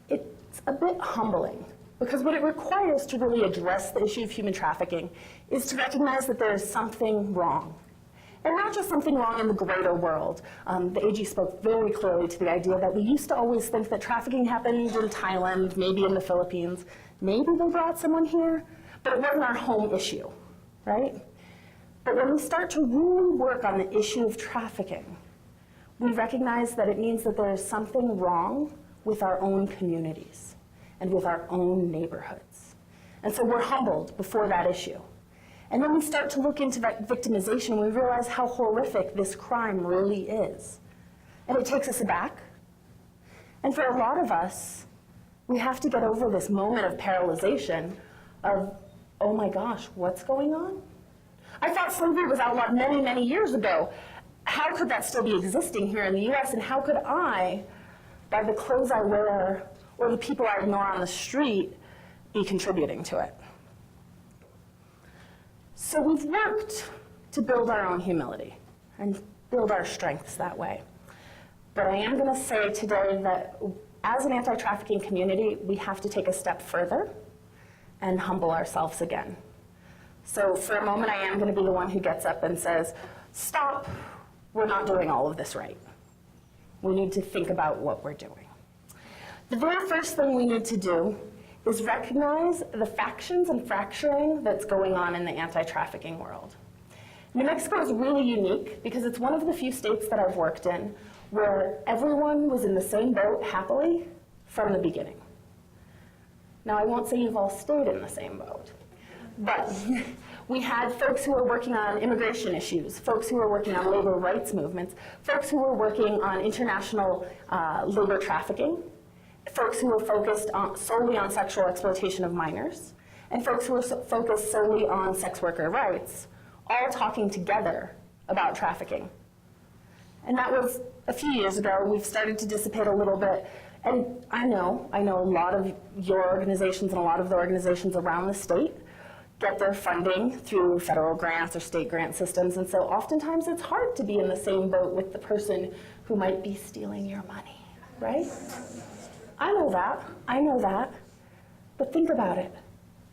it's a bit humbling. Because what it requires to really address the issue of human trafficking is to recognize that there is something wrong. And not just something wrong in the greater world. The AG spoke very clearly to the idea that we used to always think that trafficking happened in Thailand, maybe in the Philippines. Maybe they brought someone here, but it wasn't our home issue, right? But when we start to really work on the issue of trafficking, we recognize that it means that there is something wrong with our own communities and with our own neighborhoods. And so we're humbled before that issue. And then we start to look into that victimization, and we realize how horrific this crime really is. And it takes us aback. And for a lot of us, we have to get over this moment of paralyzation of, oh my gosh, what's going on? I thought slavery was outlawed many, many years ago. How could that still be existing here in the US, and how could I by the clothes I wear or the people I ignore on the street be contributing to it? So we've worked to build our own humility and build our strengths that way. But I am going to say today that as an anti-trafficking community, we have to take a step further and humble ourselves again. So for a moment, I am going to be the one who gets up and says, stop, we're not doing all of this right. We need to think about what we're doing. The very first thing we need to do is recognize the factions and fracturing that's going on in the anti-trafficking world. New Mexico is really unique because it's one of the few states that I've worked in where everyone was in the same boat happily from the beginning. Now, I won't say you've all stayed in the same boat, but we had folks who were working on immigration issues, folks who were working on labor rights movements, folks who were working on international labor trafficking, folks who were focused solely on sexual exploitation of minors, and folks who were focused solely on sex worker rights, all talking together about trafficking. And that was a few years ago. We've started to dissipate a little bit. And I know a lot of your organizations and a lot of the organizations around the state get their funding through federal grants or state grant systems. And so oftentimes it's hard to be in the same boat with the person who might be stealing your money, right? I know that. But think about it.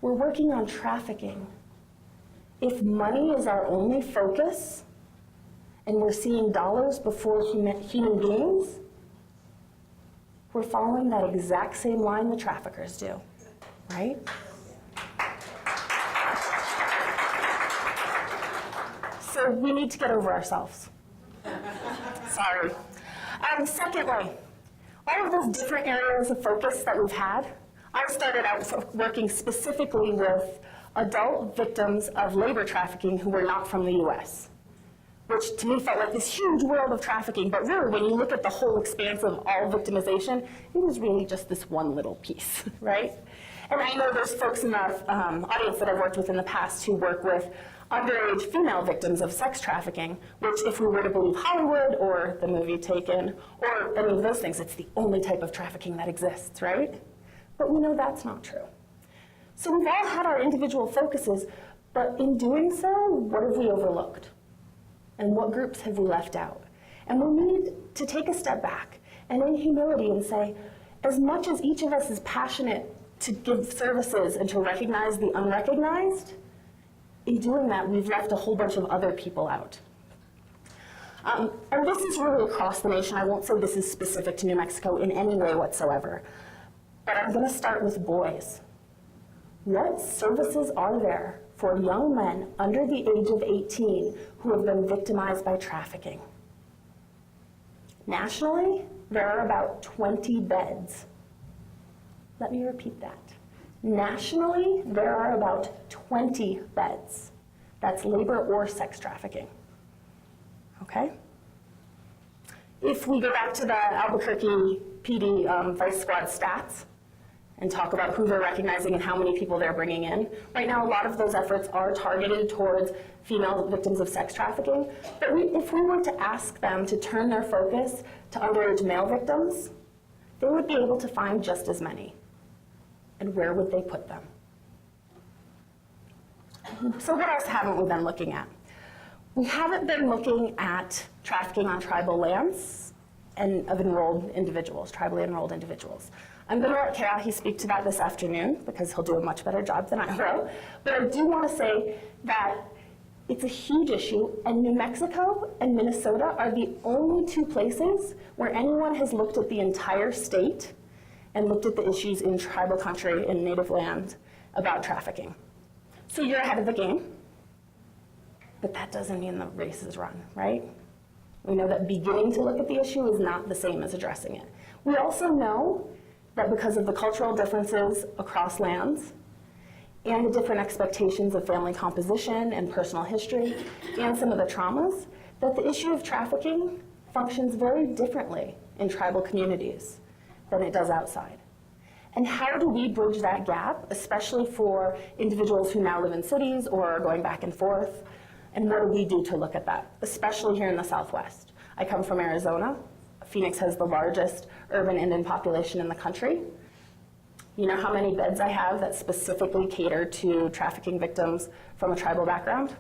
We're working on trafficking. If money is our only focus, and we're seeing dollars before human beings, we're following that exact same line the traffickers do, right? So we need to get over ourselves. Sorry. Secondly, all of those different areas of focus that we've had, I started out working specifically with adult victims of labor trafficking who were not from the US, which to me felt like this huge world of trafficking, but really when you look at the whole expanse of all victimization, it was really just this one little piece, right? And I know there's folks in the audience that I've worked with in the past who work with underage female victims of sex trafficking, which if we were to believe Hollywood or the movie Taken or any of those things, it's the only type of trafficking that exists, right? But we know that's not true. So we've all had our individual focuses, but in doing so, what have we overlooked? And what groups have we left out? And we need to take a step back and in humility and say, as much as each of us is passionate to give services and to recognize the unrecognized, in doing that, we've left a whole bunch of other people out. And this is really across the nation. I won't say this is specific to New Mexico in any way whatsoever, but I'm going to start with boys. What services are there for young men under the age of 18 who have been victimized by trafficking? Nationally, there are about 20 beds. Let me repeat that. Nationally, there are about 20 beds. That's labor or sex trafficking. Okay? If we go back to the Albuquerque PD Vice Squad stats, and talk about who they're recognizing and how many people they're bringing in. Right now, a lot of those efforts are targeted towards female victims of sex trafficking. But if we were to ask them to turn their focus to underage male victims, they would be able to find just as many. And where would they put them? So what else haven't we been looking at? We haven't been looking at trafficking on tribal lands and of enrolled individuals, tribally enrolled individuals. I'm going to let Karahi speak to that this afternoon because he'll do a much better job than I will. But I do want to say that it's a huge issue, and New Mexico and Minnesota are the only two places where anyone has looked at the entire state and looked at the issues in tribal country and native land about trafficking. So you're ahead of the game, but that doesn't mean the race is run, right? We know that beginning to look at the issue is not the same as addressing it. We also know that because of the cultural differences across lands and the different expectations of family composition and personal history and some of the traumas, that the issue of trafficking functions very differently in tribal communities than it does outside. And how do we bridge that gap, especially for individuals who now live in cities or are going back and forth? And what do we do to look at that, especially here in the Southwest? I come from Arizona, Phoenix has the largest urban Indian population in the country. You know how many beds I have that specifically cater to trafficking victims from a tribal background?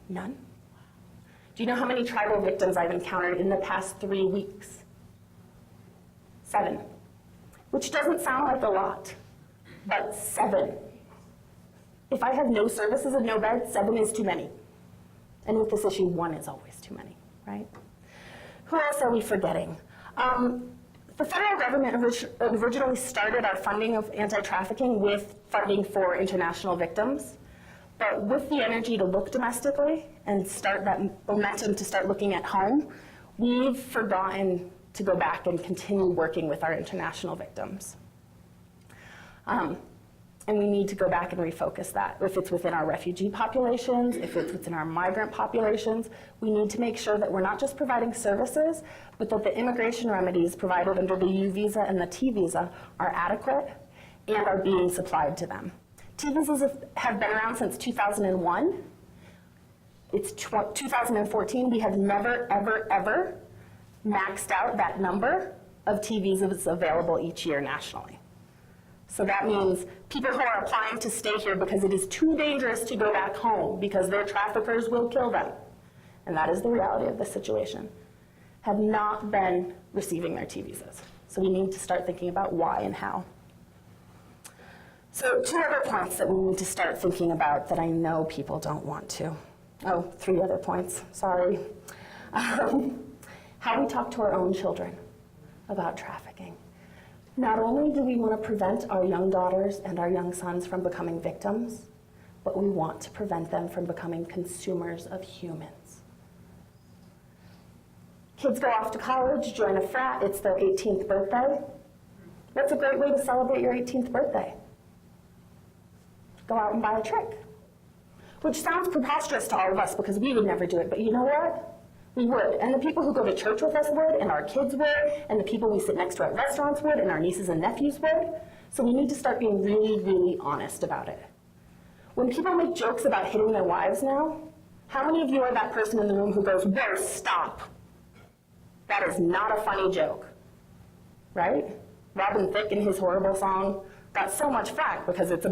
None. Do you know how many tribal victims I've encountered in the past 3 weeks? 7. Which doesn't sound like a lot, but 7. If I have no services and no beds, 7 is too many. And with this issue, 1 is always too many, right? Who else are we forgetting? The federal government originally started our funding of anti-trafficking with funding for international victims. But with the energy to look domestically and start that momentum to start looking at home, we've forgotten to go back and continue working with our international victims. And we need to go back and refocus that. If it's within our refugee populations, if it's within our migrant populations, we need to make sure that we're not just providing services, but that the immigration remedies provided under the U visa and the T visa are adequate and are being supplied to them. T visas have been around since 2001. It's 2014. We have never, ever, ever maxed out that number of T visas available each year nationally. So that means people who are applying to stay here because it is too dangerous to go back home because their traffickers will kill them, and that is the reality of the situation, have not been receiving their T visas. So we need to start thinking about why and how. So 2 other points that we need to start thinking about that I know people don't want to. Oh, 3 other points, sorry. How we talk to our own children about trafficking. Not only do we want to prevent our young daughters and our young sons from becoming victims, but we want to prevent them from becoming consumers of humans. Kids go off to college, join a frat, it's their 18th birthday. What's a great way to celebrate your 18th birthday? Go out and buy a trick. Which sounds preposterous to all of us because we would never do it, but you know what? We would, and the people who go to church with us would, and our kids would, and the people we sit next to at restaurants would, and our nieces and nephews would. So we need to start being really, really honest about it. When people make jokes about hitting their wives now, how many of you are that person in the room who goes, "Whoa, stop. That is not a funny joke," right? Robin Thicke in his horrible song got so much flack because it's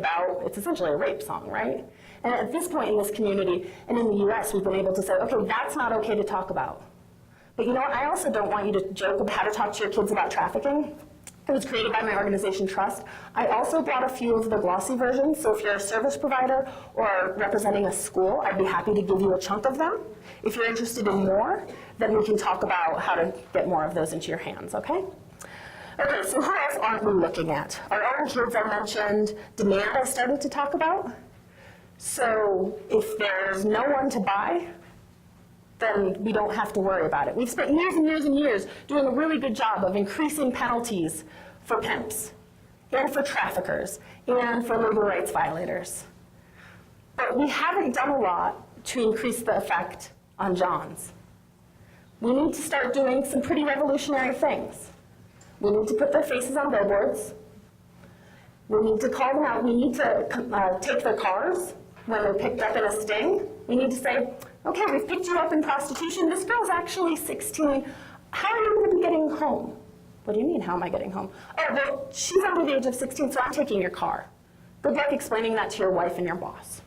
essentially a rape song, right? And at this point in this community and in the US, we've been able to say, okay, that's not okay to talk about. But you know what, I also don't want you to joke about how to talk to your kids about trafficking. It was created by my organization, Trust. I also brought a few of the glossy versions, so if you're a service provider or representing a school, I'd be happy to give you a chunk of them. If you're interested in more, then we can talk about how to get more of those into your hands, okay? Okay, so who else aren't we looking at? Our own kids I mentioned, demand I started to talk about. So if there's no one to buy, then we don't have to worry about it. We've spent years and years and years doing a really good job of increasing penalties for pimps, and for traffickers, and for labor rights violators. But we haven't done a lot to increase the effect on Johns. We need to start doing some pretty revolutionary things. We need to put their faces on billboards. We need to call them out. We need to take their cars when they're picked up in a sting. We need to say, okay, we've picked you up in prostitution. This girl's actually 16. How are you going to be getting home? What do you mean, how am I getting home? Oh, well, she's under the age of 16, so I'm taking your car. Good luck explaining that to your wife and your boss.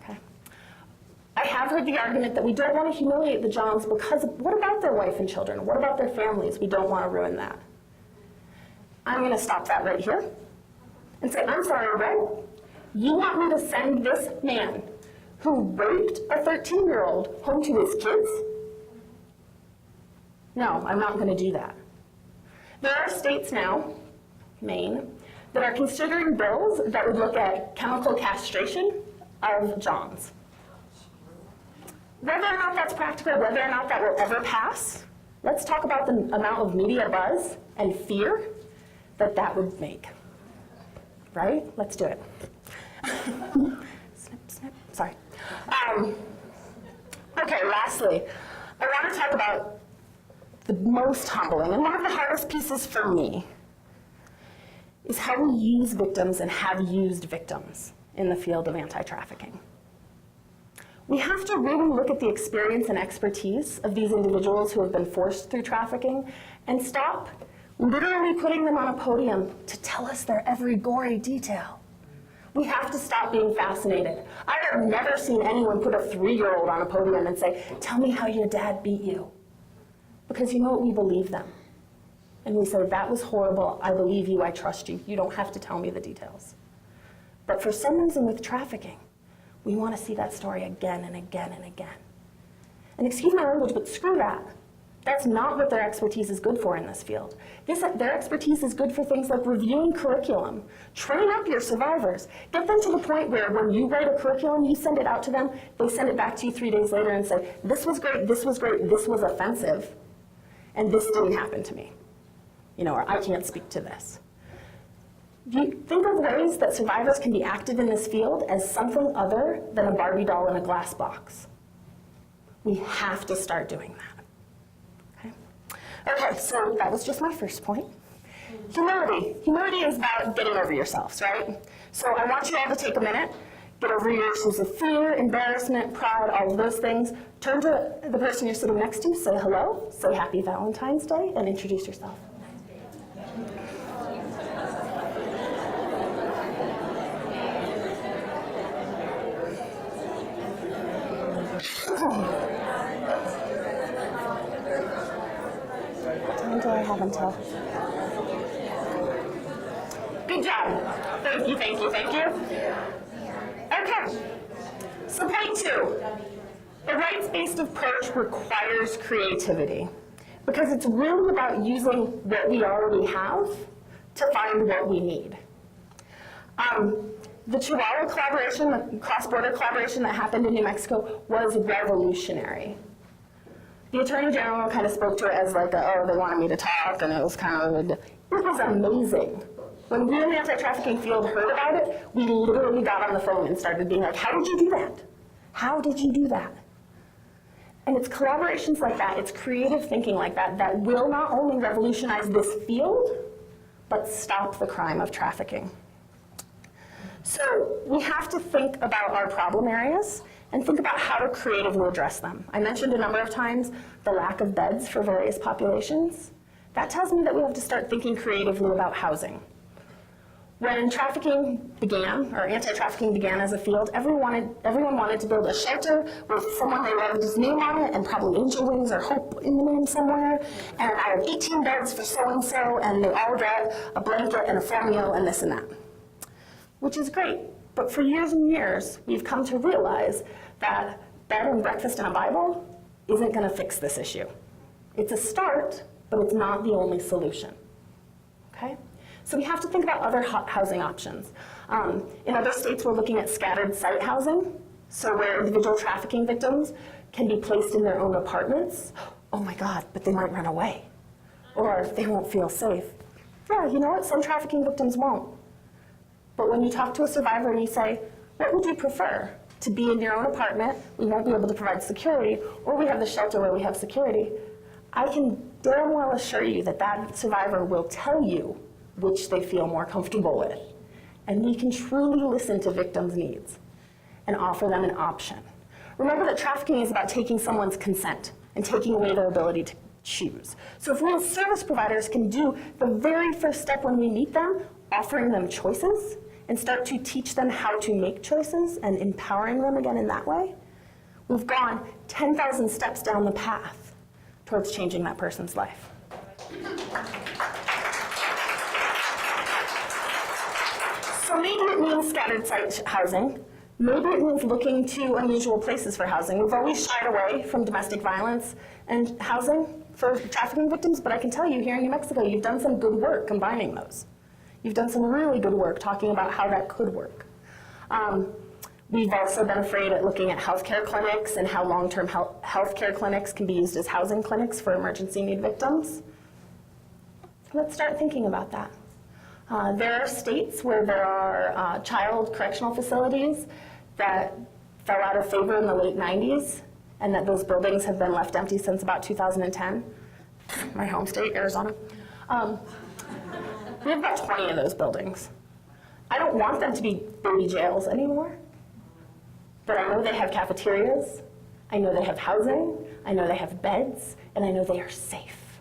Okay. I have heard the argument that we don't want to humiliate the Johns because what about their wife and children? What about their families? We don't want to ruin that. I'm going to stop that right here and say, I'm sorry, Red. You want me to send this man who raped a 13-year-old home to his kids? No, I'm not going to do that. There are states now, Maine, that are considering bills that would look at chemical castration of Johns. Whether or not that's practical, whether or not that will ever pass, let's talk about the amount of media buzz and fear that that would make. Right? Let's do it. Snip, snip, sorry. Okay, lastly, I want to talk about the most humbling and one of the hardest pieces for me is how we use victims and have used victims in the field of anti-trafficking. We have to really look at the experience and expertise of these individuals who have been forced through trafficking and stop literally putting them on a podium to tell us their every gory detail. We have to stop being fascinated. I have never seen anyone put a 3-year-old on a podium and say, tell me how your dad beat you. Because you know what, we believe them. And we say, that was horrible, I believe you, I trust you. You don't have to tell me the details. But for some reason with trafficking, we want to see that story again and again and again. And excuse my language, but screw that. That's not what their expertise is good for in this field. Their expertise is good for things like reviewing curriculum. Train up your survivors. Get them to the point where when you write a curriculum, you send it out to them, they send it back to you 3 days later and say, this was great, this was great, this was offensive, and this didn't happen to me. You know, or I can't speak to this. Think of ways that survivors can be active in this field as something other than a Barbie doll in a glass box. We have to start doing that. Okay, so that was just my first point. Humility. Humility is about getting over yourselves, right? So I want you all to take a minute, get over your issues of fear, embarrassment, pride, all of those things. Turn to the person you're sitting next to, say hello, say Happy Valentine's Day, and introduce yourself. What time do I have until? Good job. Thank you, thank you, thank you. Okay. So point 2. The rights-based approach requires creativity because it's really about using what we already have to find what we need. The Chihuahua collaboration, the cross-border collaboration that happened in New Mexico was revolutionary. The Attorney General kind of spoke to it as like, oh, they wanted me to talk, and it was kind of, it was amazing. When we in the anti-trafficking field heard about it, we literally got on the phone and started being like, how did you do that? How did you do that? And it's collaborations like that, it's creative thinking like that, that will not only revolutionize this field, but stop the crime of trafficking. So we have to think about our problem areas and think about how to creatively address them. I mentioned a number of times the lack of beds for various populations. That tells me that we have to start thinking creatively about housing. When trafficking began, or anti-trafficking began as a field, everyone wanted to build a shelter with someone they loved's name on it, and probably angel wings or hope in the name somewhere. And I have 18 beds for so-and-so, and they all get a blanket and a formula and this and that. Which is great, but for years and years, we've come to realize that bed and breakfast and a Bible isn't gonna fix this issue. It's a start, but it's not the only solution, okay? So we have to think about other housing options. In other states, we're looking at scattered site housing, so where individual trafficking victims can be placed in their own apartments. Oh my God, but they might run away, or they won't feel safe. Yeah, you know what, some trafficking victims won't. But when you talk to a survivor and you say, what would you prefer? To be in your own apartment, we won't be able to provide security, or we have the shelter where we have security, I can damn well assure you that that survivor will tell you which they feel more comfortable with. And we can truly listen to victims' needs and offer them an option. Remember that trafficking is about taking someone's consent and taking away their ability to choose. So if we as service providers can do the very first step when we meet them, offering them choices, and start to teach them how to make choices and empowering them again in that way, we've gone 10,000 steps down the path towards changing that person's life. So maybe it means scattered site housing. Maybe it means looking to unusual places for housing. We've always shied away from domestic violence and housing for trafficking victims, but I can tell you here in New Mexico, you've done some good work combining those. You've done some really good work talking about how that could work. We've also been afraid at looking at healthcare clinics and how long-term healthcare clinics can be used as housing clinics for emergency need victims. Let's start thinking about that. There are states where there are child correctional facilities that fell out of favor in the late 90s, and that those buildings have been left empty since about 2010. My home state, Arizona. We have about 20 of those buildings. I don't want them to be baby jails anymore. but I know they have cafeterias, I know they have housing, I know they have beds, and I know they are safe.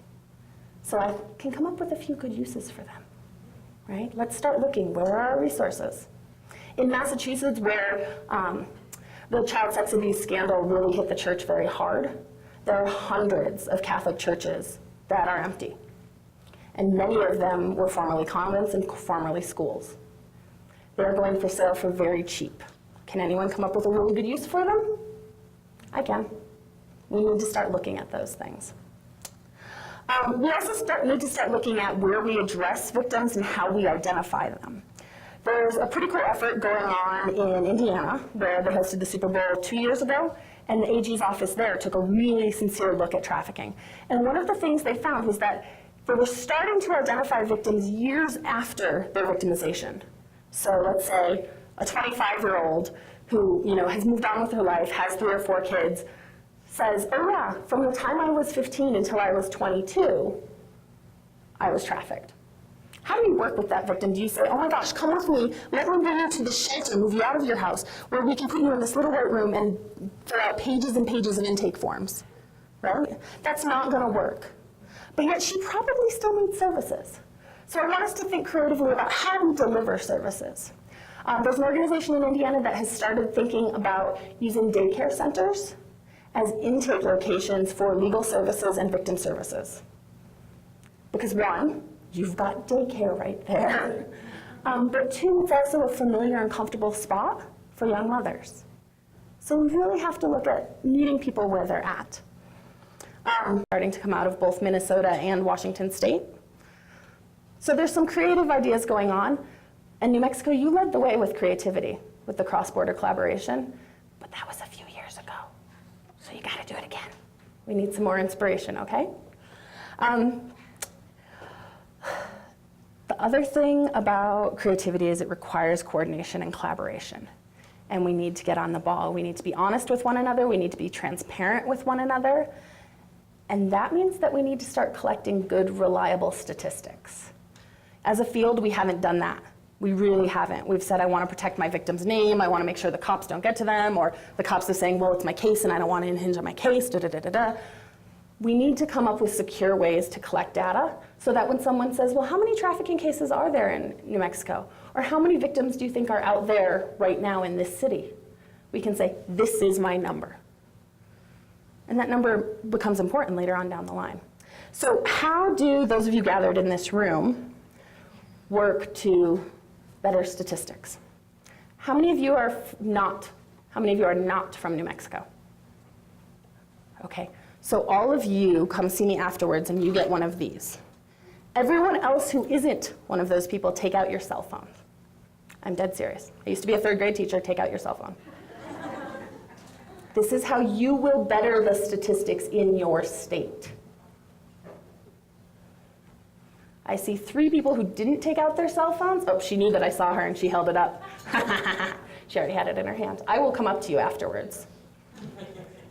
So I can come up with a few good uses for them, right? Let's start looking. Where are our resources? In Massachusetts, where the child sex abuse scandal really hit the church very hard, there are hundreds of Catholic churches that are empty. And many of them were formerly convents and formerly schools. They're going for sale for very cheap. Can anyone come up with a really good use for them? I can. We need to start looking at those things. We also need to start looking at where we address victims and how we identify them. There's a pretty cool effort going on in Indiana, where they hosted the Super Bowl 2 years ago, and the AG's office there took a really sincere look at trafficking. And one of the things they found was that they were starting to identify victims years after their victimization. So let's say a 25-year-old who has moved on with her life, has 3 or 4 kids, says, oh yeah, from the time I was 15 until I was 22, I was trafficked. How do you work with that victim? Do you say, oh my gosh, come with me, let me bring you to the shelter, move you out of your house, where we can put you in this little white room and fill out pages and pages of intake forms, right? That's not gonna work. But yet she probably still needs services. So I want us to think creatively about how we deliver services. There's an organization in Indiana that has started thinking about using daycare centers as intake locations for legal services and victim services. Because 1, you've got daycare right there. But 2, it's also a familiar and comfortable spot for young mothers. So we really have to look at meeting people where they're at. Starting to come out of both Minnesota and Washington State. So there's some creative ideas going on. And New Mexico, you led the way with creativity, with the cross-border collaboration, but that was a few years ago. So you gotta do it again. We need some more inspiration, okay? The other thing about creativity is it requires coordination and collaboration. And we need to get on the ball. We need to be honest with one another. We need to be transparent with one another. And that means that we need to start collecting good, reliable statistics. As a field, we haven't done that. We really haven't. We've said, I want to protect my victim's name. I want to make sure the cops don't get to them. Or the cops are saying, well, it's my case and I don't want to impinge on my case, da-da-da-da-da. We need to come up with secure ways to collect data so that when someone says, well, how many trafficking cases are there in New Mexico? Or how many victims do you think are out there right now in this city? We can say, this is my number. And that number becomes important later on down the line. So how do those of you gathered in this room work to better statistics? How many of you are not from New Mexico? Okay, so all of you come see me afterwards and you get one of these. Everyone else who isn't one of those people, take out your cell phone. I'm dead serious. I used to be a 3rd grade teacher, take out your cell phone. This is how you will better the statistics in your state. I see 3 people who didn't take out their cell phones. Oh, she knew that I saw her and she held it up. She already had it in her hand. I will come up to you afterwards.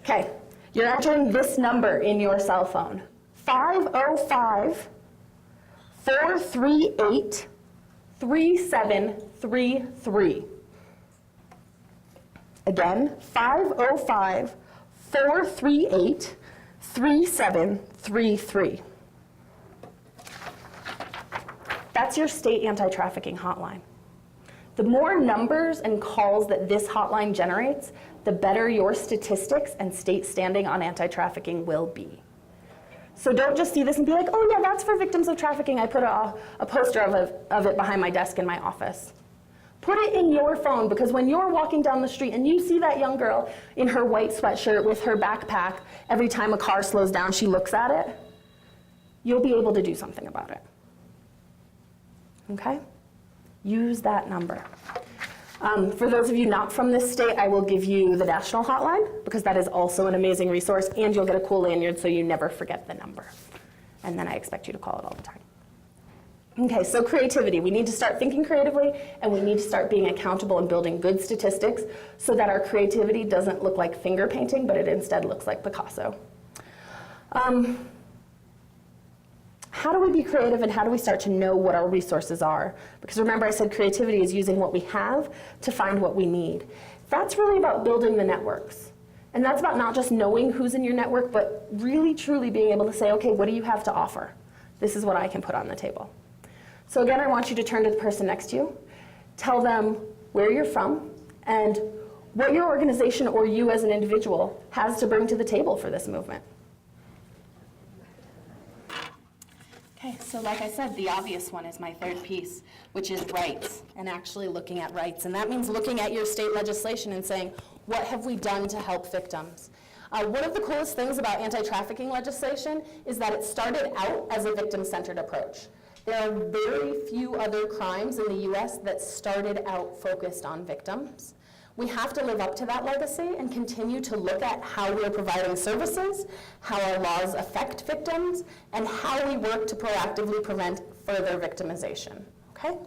Okay, you're entering this number in your cell phone. 505-438-3733. Again, 505-438-3733. That's your state anti-trafficking hotline. The more numbers and calls that this hotline generates, the better your statistics and state standing on anti-trafficking will be. So don't just see this and be like, oh yeah, that's for victims of trafficking. I put a poster of it behind my desk in my office. Put it in your phone, because when you're walking down the street and you see that young girl in her white sweatshirt with her backpack, every time a car slows down, she looks at it, you'll be able to do something about it. Okay? Use that number. For those of you not from this state, I will give you the national hotline, because that is also an amazing resource, and you'll get a cool lanyard so you never forget the number. And then I expect you to call it all the time. Okay, so creativity. We need to start thinking creatively, and we need to start being accountable and building good statistics so that our creativity doesn't look like finger painting, but it instead looks like Picasso. How do we be creative, and how do we start to know what our resources are? Because remember, I said creativity is using what we have to find what we need. That's really about building the networks. And that's about not just knowing who's in your network, but really, truly being able to say, okay, what do you have to offer? This is what I can put on the table. So again, I want you to turn to the person next to you, tell them where you're from, and what your organization or you as an individual has to bring to the table for this movement. Okay, so like I said, the obvious one is my third piece, which is rights, and actually looking at rights. And that means looking at your state legislation and saying, what have we done to help victims? One of the coolest things about anti-trafficking legislation is that it started out as a victim-centered approach. There are very few other crimes in the US that started out focused on victims. We have to live up to that legacy and continue to look at how we're providing services, how our laws affect victims, and how we work to proactively prevent further victimization, okay?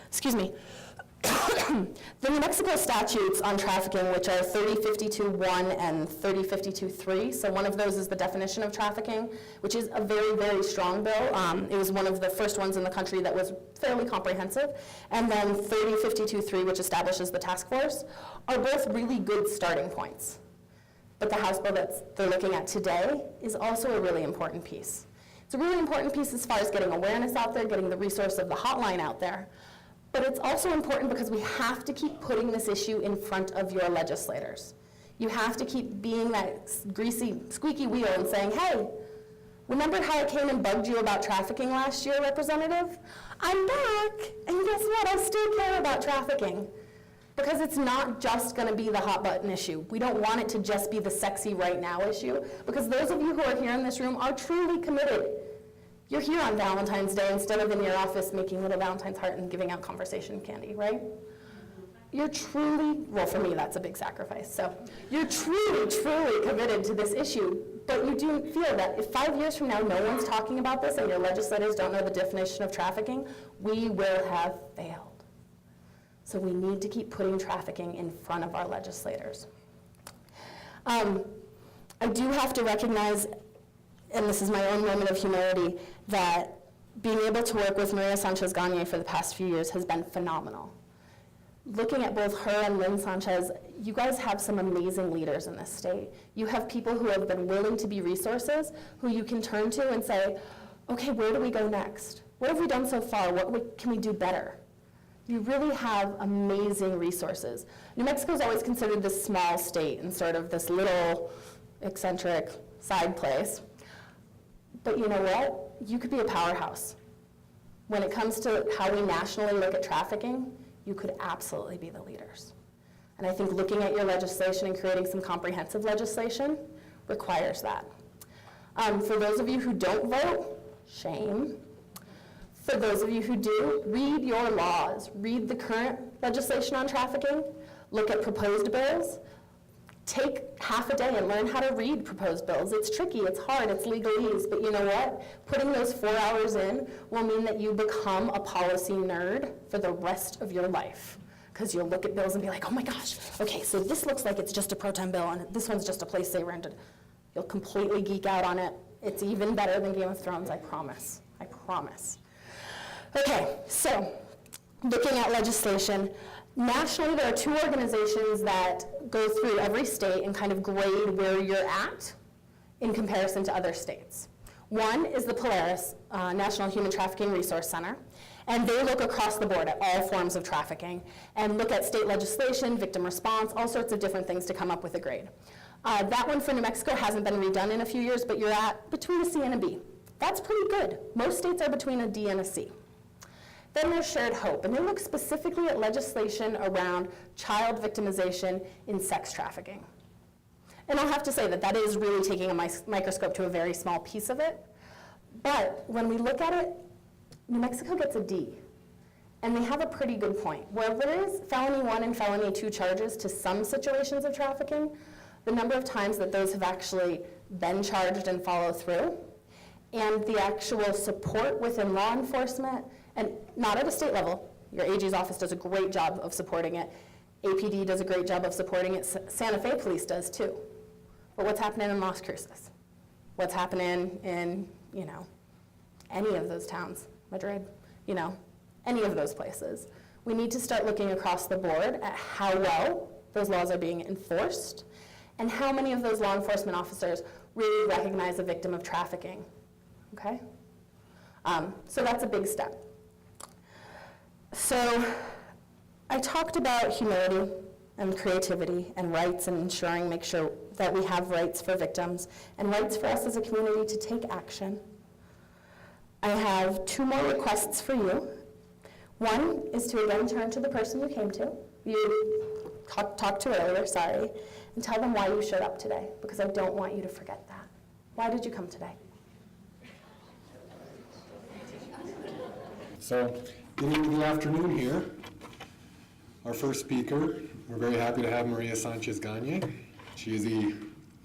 Excuse me. The New Mexico statutes on trafficking, which are 3052-1 and 3052-3, so one of those is the definition of trafficking, which is a very, very strong bill. It was one of the first ones in the country that was fairly comprehensive. And then 3052-3, which establishes the task force, are both really good starting points. But the House bill that they're looking at today is also a really important piece. It's a really important piece as far as getting awareness out there, getting the resource of the hotline out there. But it's also important because we have to keep putting this issue in front of your legislators. You have to keep being that greasy, squeaky wheel and saying, hey, remember how I came and bugged you about trafficking last year, Representative? I'm back, and guess what? I still care about trafficking. Because it's not just going to be the hot button issue. We don't want it to just be the sexy right now issue, because those of you who are here in this room are truly committed. You're here on Valentine's Day instead of in your office making little Valentine's heart and giving out conversation candy, right? You're truly, well, for me, that's a big sacrifice. So you're truly, truly committed to this issue, but you do feel that if 5 years from now no one's talking about this and your legislators don't know the definition of trafficking, we will have failed. So we need to keep putting trafficking in front of our legislators. I do have to recognize, and this is my own moment of humility, that being able to work with Maria Sanchez-Gagne for the past few years has been phenomenal. Looking at both her and Lynn Sanchez, you guys have some amazing leaders in this state. You have people who have been willing to be resources, who you can turn to and say, okay, where do we go next? What have we done so far? What can we do better? You really have amazing resources. New Mexico is always considered this small state and sort of this little eccentric side place. But you know what? You could be a powerhouse. When it comes to how we nationally look at trafficking, you could absolutely be the leaders. And I think looking at your legislation and creating some comprehensive legislation requires that. For those of you who don't vote, shame. For those of you who do, read your laws. Read the current legislation on trafficking. Look at proposed bills. Take half a day and learn how to read proposed bills. It's tricky, it's hard, it's legalese, but you know what? Putting those 4 hours in will mean that you become a policy nerd for the rest of your life. Because you'll look at bills and be like, oh my gosh, okay, so this looks like it's just a pro tem bill, and this one's just a place saver. And you'll completely geek out on it. It's even better than Game of Thrones, I promise. I promise. Okay, so looking at legislation, nationally, there are two organizations that go through every state and kind of grade where you're at in comparison to other states. One is the Polaris National Human Trafficking Resource Center, and they look across the board at all forms of trafficking and look at state legislation, victim response, all sorts of different things to come up with a grade. That one for New Mexico hasn't been redone in a few years, but you're at between a C and a B. That's pretty good. Most states are between a D and a C. Then there's Shared Hope, and they look specifically at legislation around child victimization in sex trafficking. And I'll have to say that that is really taking a microscope to a very small piece of it. But when we look at it, New Mexico gets a D. And they have a pretty good point. Where there is felony 1 and felony 2 charges to some situations of trafficking, the number of times that those have actually been charged and followed through, and the actual support within law enforcement, and not at a state level. Your AG's office does a great job of supporting it. APD does a great job of supporting it. Santa Fe Police does too. But what's happening in Las Cruces? What's happening in, any of those towns, Madrid, any of those places? We need to start looking across the board at how well those laws are being enforced and how many of those law enforcement officers really recognize a victim of trafficking, okay? So that's a big step. So I talked about humility and creativity and rights and make sure that we have rights for victims and rights for us as a community to take action. I have 2 more requests for you. One is to again turn to the person you came to, you talked to earlier, sorry, and tell them why you showed up today, because I don't want you to forget that. Why did you come today? So, getting into the afternoon here, our first speaker, we're very happy to have Maria Sanchez-Gagne. She is the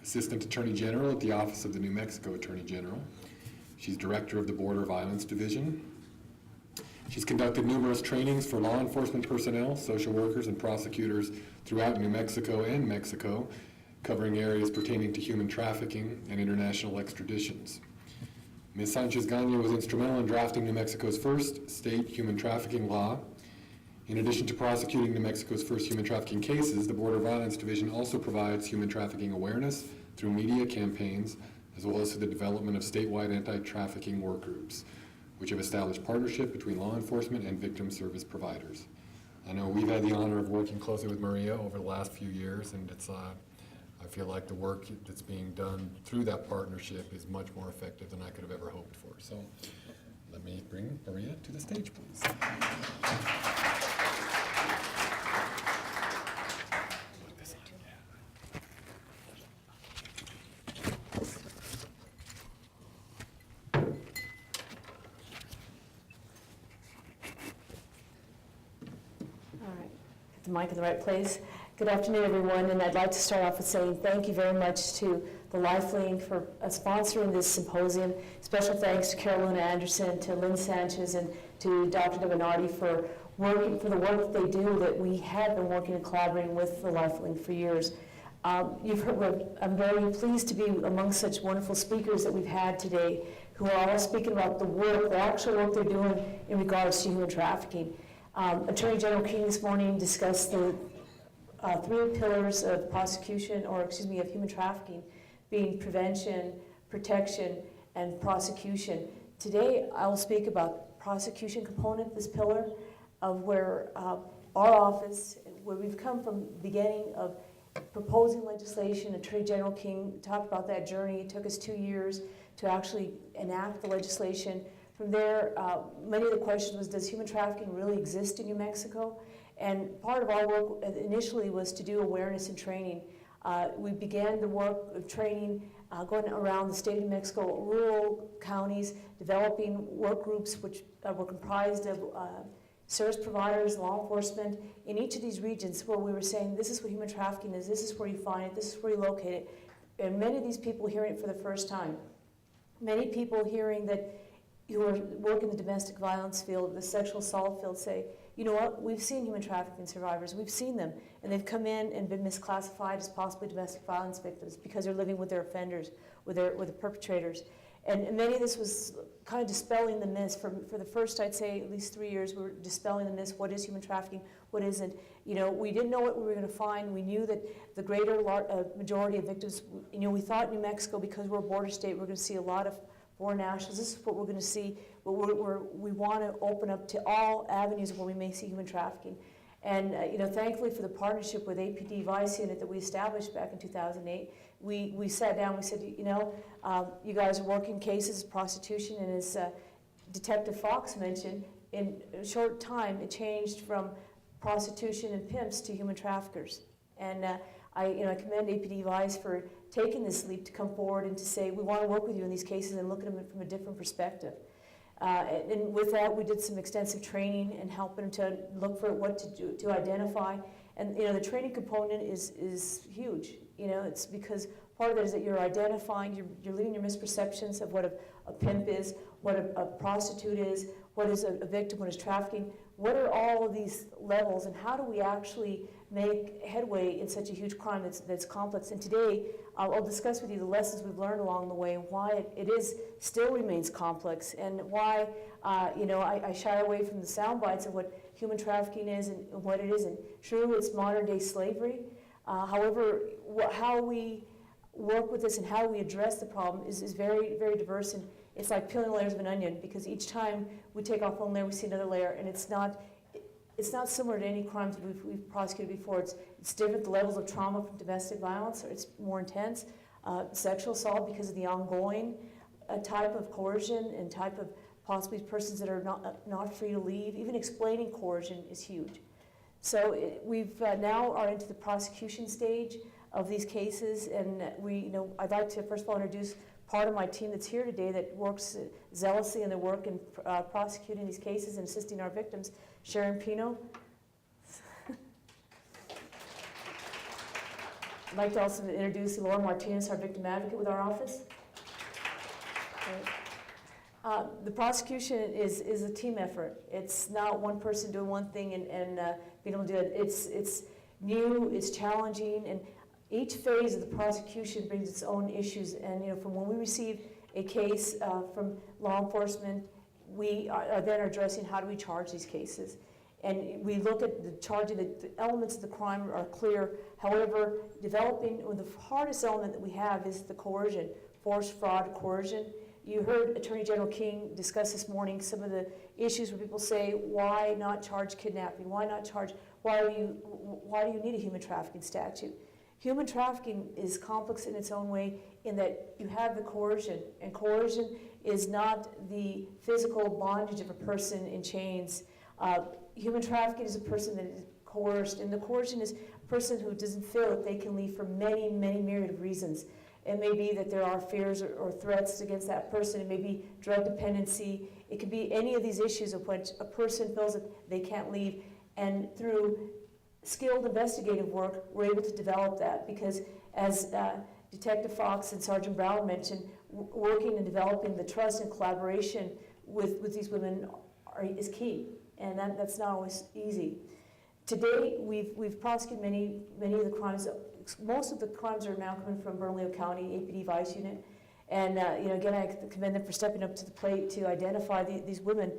Assistant Attorney General at the Office of the New Mexico Attorney General. She's Director of the Border Violence Division. She's conducted numerous trainings for law enforcement personnel, social workers, and prosecutors throughout New Mexico and Mexico, covering areas pertaining to human trafficking and international extraditions. Ms. Sanchez-Gagne was instrumental in drafting New Mexico's first state human trafficking law. In addition to prosecuting New Mexico's first human trafficking cases, the Border Violence Division also provides human trafficking awareness through media campaigns, as well as through the development of statewide anti-trafficking work groups, which have established partnership between law enforcement and victim service providers. I know we've had the honor of working closely with Maria over the last few years, and I feel like the work that's being done through that partnership is much more effective than I could have ever hoped for. So let me bring Maria to the stage, please. The mic in the right place. Good afternoon, everyone, and I'd like to start off with saying thank you very much to the Lifelink for sponsoring this symposium. Special thanks to Carolina Anderson, to Lynn Sanchez, and to Dr. Devenardi for the work that they do, that we have been working and collaborating with the Lifelink for years. You've heard, I'm very pleased to be among such wonderful speakers that we've had today who are all speaking about the actual work they're doing in regards to human trafficking. Attorney General King this morning discussed the 3 pillars of of human trafficking, being prevention, protection, and prosecution. Today, I will speak about prosecution component, this pillar of where our office, where we've come from the beginning of proposing legislation. Attorney General King talked about that journey. It took us 2 years to actually enact the legislation. From there, many of the questions was, does human trafficking really exist in New Mexico? And part of our work initially was to do awareness and training. We began the work of training, going around the state of New Mexico, rural counties, developing work groups which were comprised of service providers, law enforcement, in each of these regions where we were saying, this is what human trafficking is, this is where you find it, this is where you locate it. And many of these people hearing it for the first time. Many people hearing that, who are working in the domestic violence field, the sexual assault field, say, you know what, we've seen human trafficking survivors, we've seen them, and they've come in and been misclassified as possibly domestic violence victims because they're living with their offenders, with the perpetrators. And many of this was kind of dispelling the myths. For the first, I'd say, at least 3 years, we were dispelling the myths. What is human trafficking? What isn't? You know, we didn't know what we were going to find. We knew that the greater majority of victims, you know, we thought New Mexico, because we're a border state, we're going to see a lot of foreign nationals. This is what we're going to see, but we want to open up to all avenues where we may see human trafficking. And you know, thankfully for the partnership with APD Vice Unit that we established back in 2008, we sat down, we said, you know, you guys are working cases of prostitution, and as Detective Fox mentioned, in a short time it changed from prostitution and pimps to human traffickers. And I commend APD Vice for taking this leap to come forward and to say, we want to work with you in these cases and look at them from a different perspective. And with that, we did some extensive training and helping them to look for what to do, to identify. And you know, the training component is huge. You know, it's because part of it is that you're identifying, you're leaving your misperceptions of what a pimp is, what a prostitute is, what is a victim, what is trafficking. What are all of these levels, and how do we actually make headway in such a huge crime that's complex? And today, I'll discuss with you the lessons we've learned along the way and why it still remains complex, and why I shy away from the sound bites of what human trafficking is and what it isn't. True, it's modern day slavery. However, how we work with this and how we address the problem is very, very diverse, and it's like peeling layers of an onion, because each time we take off one layer, we see another layer, and it's not similar to any crimes that we've prosecuted before. It's different. The levels of trauma from domestic violence, it's more intense. Sexual assault, because of the ongoing type of coercion and type of possibly persons that are not free to leave. Even explaining coercion is huge. So we've now are into the prosecution stage of these cases, and I'd like to first of all introduce part of my team that's here today that works zealously in their work in prosecuting these cases and assisting our victims. Sharon Pino. I'd like to also introduce Laura Martinez, our victim advocate with our office. The prosecution is a team effort. It's not one person doing one thing and being able to do it. It's new, it's challenging, and each phase of the prosecution brings its own issues. And from when we receive a case from law enforcement, we are then addressing how do we charge these cases. And we look at the charging, the elements of the crime are clear. However, developing, the hardest element that we have is the coercion, force, fraud, coercion. You heard Attorney General King discuss this morning some of the issues where people say, why not charge kidnapping? Why not charge, why do you need a human trafficking statute? Human trafficking is complex in its own way in that you have the coercion, and coercion is not the physical bondage of a person in chains. Human trafficking is a person that is coerced, and the coercion is a person who doesn't feel that they can leave for many, many myriad of reasons. It may be that there are fears or threats against that person. It may be drug dependency. It could be any of these issues of which a person feels that they can't leave. And through skilled investigative work, we're able to develop that, because as Detective Fox and Sergeant Brown mentioned, working and developing the trust and collaboration with these women is key, and that's not always easy. Today, we've prosecuted many of the crimes. Most of the crimes are now coming from Bernalillo County APD Vice Unit, and again, I commend them for stepping up to the plate to identify these women.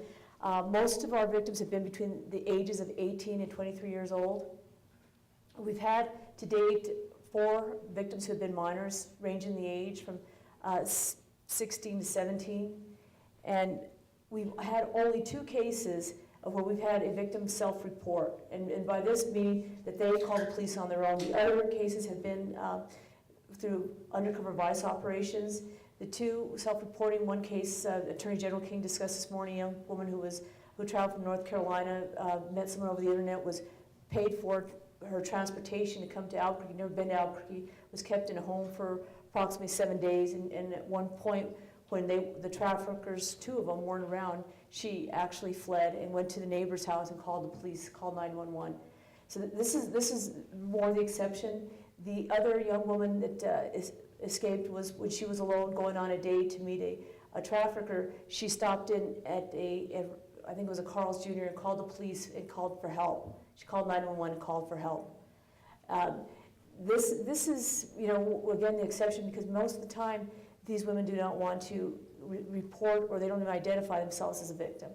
Most of our victims have been between the ages of 18 and 23 years old. We've had to date 4 victims who have been minors, ranging the age from 16 to 17, and we've had only 2 cases of where we've had a victim self-report, and by this meaning that they call the police on their own. The other cases have been through undercover vice operations. The 2 self-reporting, one case Attorney General King discussed this morning, a young woman who traveled from North Carolina, met someone over the internet, was paid for her transportation to come to Albuquerque, never been to Albuquerque, was kept in a home for approximately 7 days, and at one point when the traffickers, 2 of them, weren't around, she actually fled and went to the neighbor's house and called the police, called 911. So this is more the exception. The other young woman that escaped was when she was alone going on a date to meet a trafficker. She stopped in at I think it was a Carl's Jr. and called the police and called for help. She called 911 and called for help. This is, again, the exception, because most of the time these women do not want to report, or they don't even identify themselves as a victim.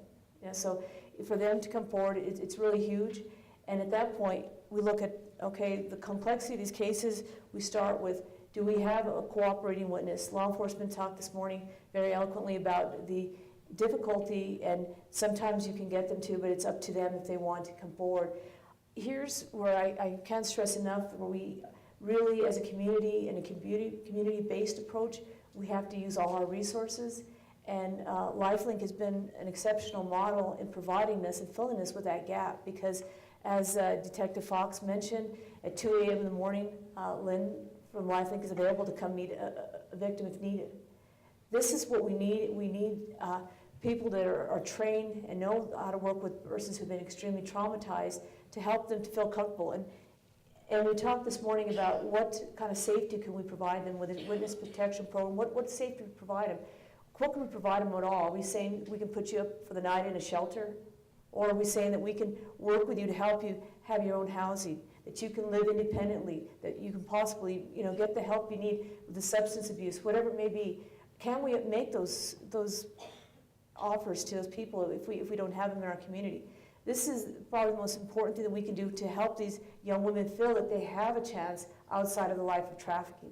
So for them to come forward, it's really huge. And at that point, we look at, okay, the complexity of these cases. We start with, do we have a cooperating witness? Law enforcement talked this morning very eloquently about the difficulty, and sometimes you can get them to, but it's up to them if they want to come forward. Here's where I can't stress enough, where we really, as a community and a community-based approach, we have to use all our resources, and LifeLink has been an exceptional model in providing this and filling us with that gap, because as Detective Fox mentioned, at 2 a.m. in the morning, Lynn from LifeLink is available to come meet a victim if needed. This is what we need. We need people that are trained and know how to work with persons who've been extremely traumatized to help them to feel comfortable. And we talked this morning about what kind of safety can we provide them with a witness protection program. What safety we provide them? What can we provide them at all? Are we saying we can put you up for the night in a shelter? Or are we saying that we can work with you to help you have your own housing? that you can live independently, that you can possibly, get the help you need with the substance abuse, whatever it may be. Can we make those offers to those people if we don't have them in our community? This is probably the most important thing that we can do to help these young women feel that they have a chance outside of the life of trafficking.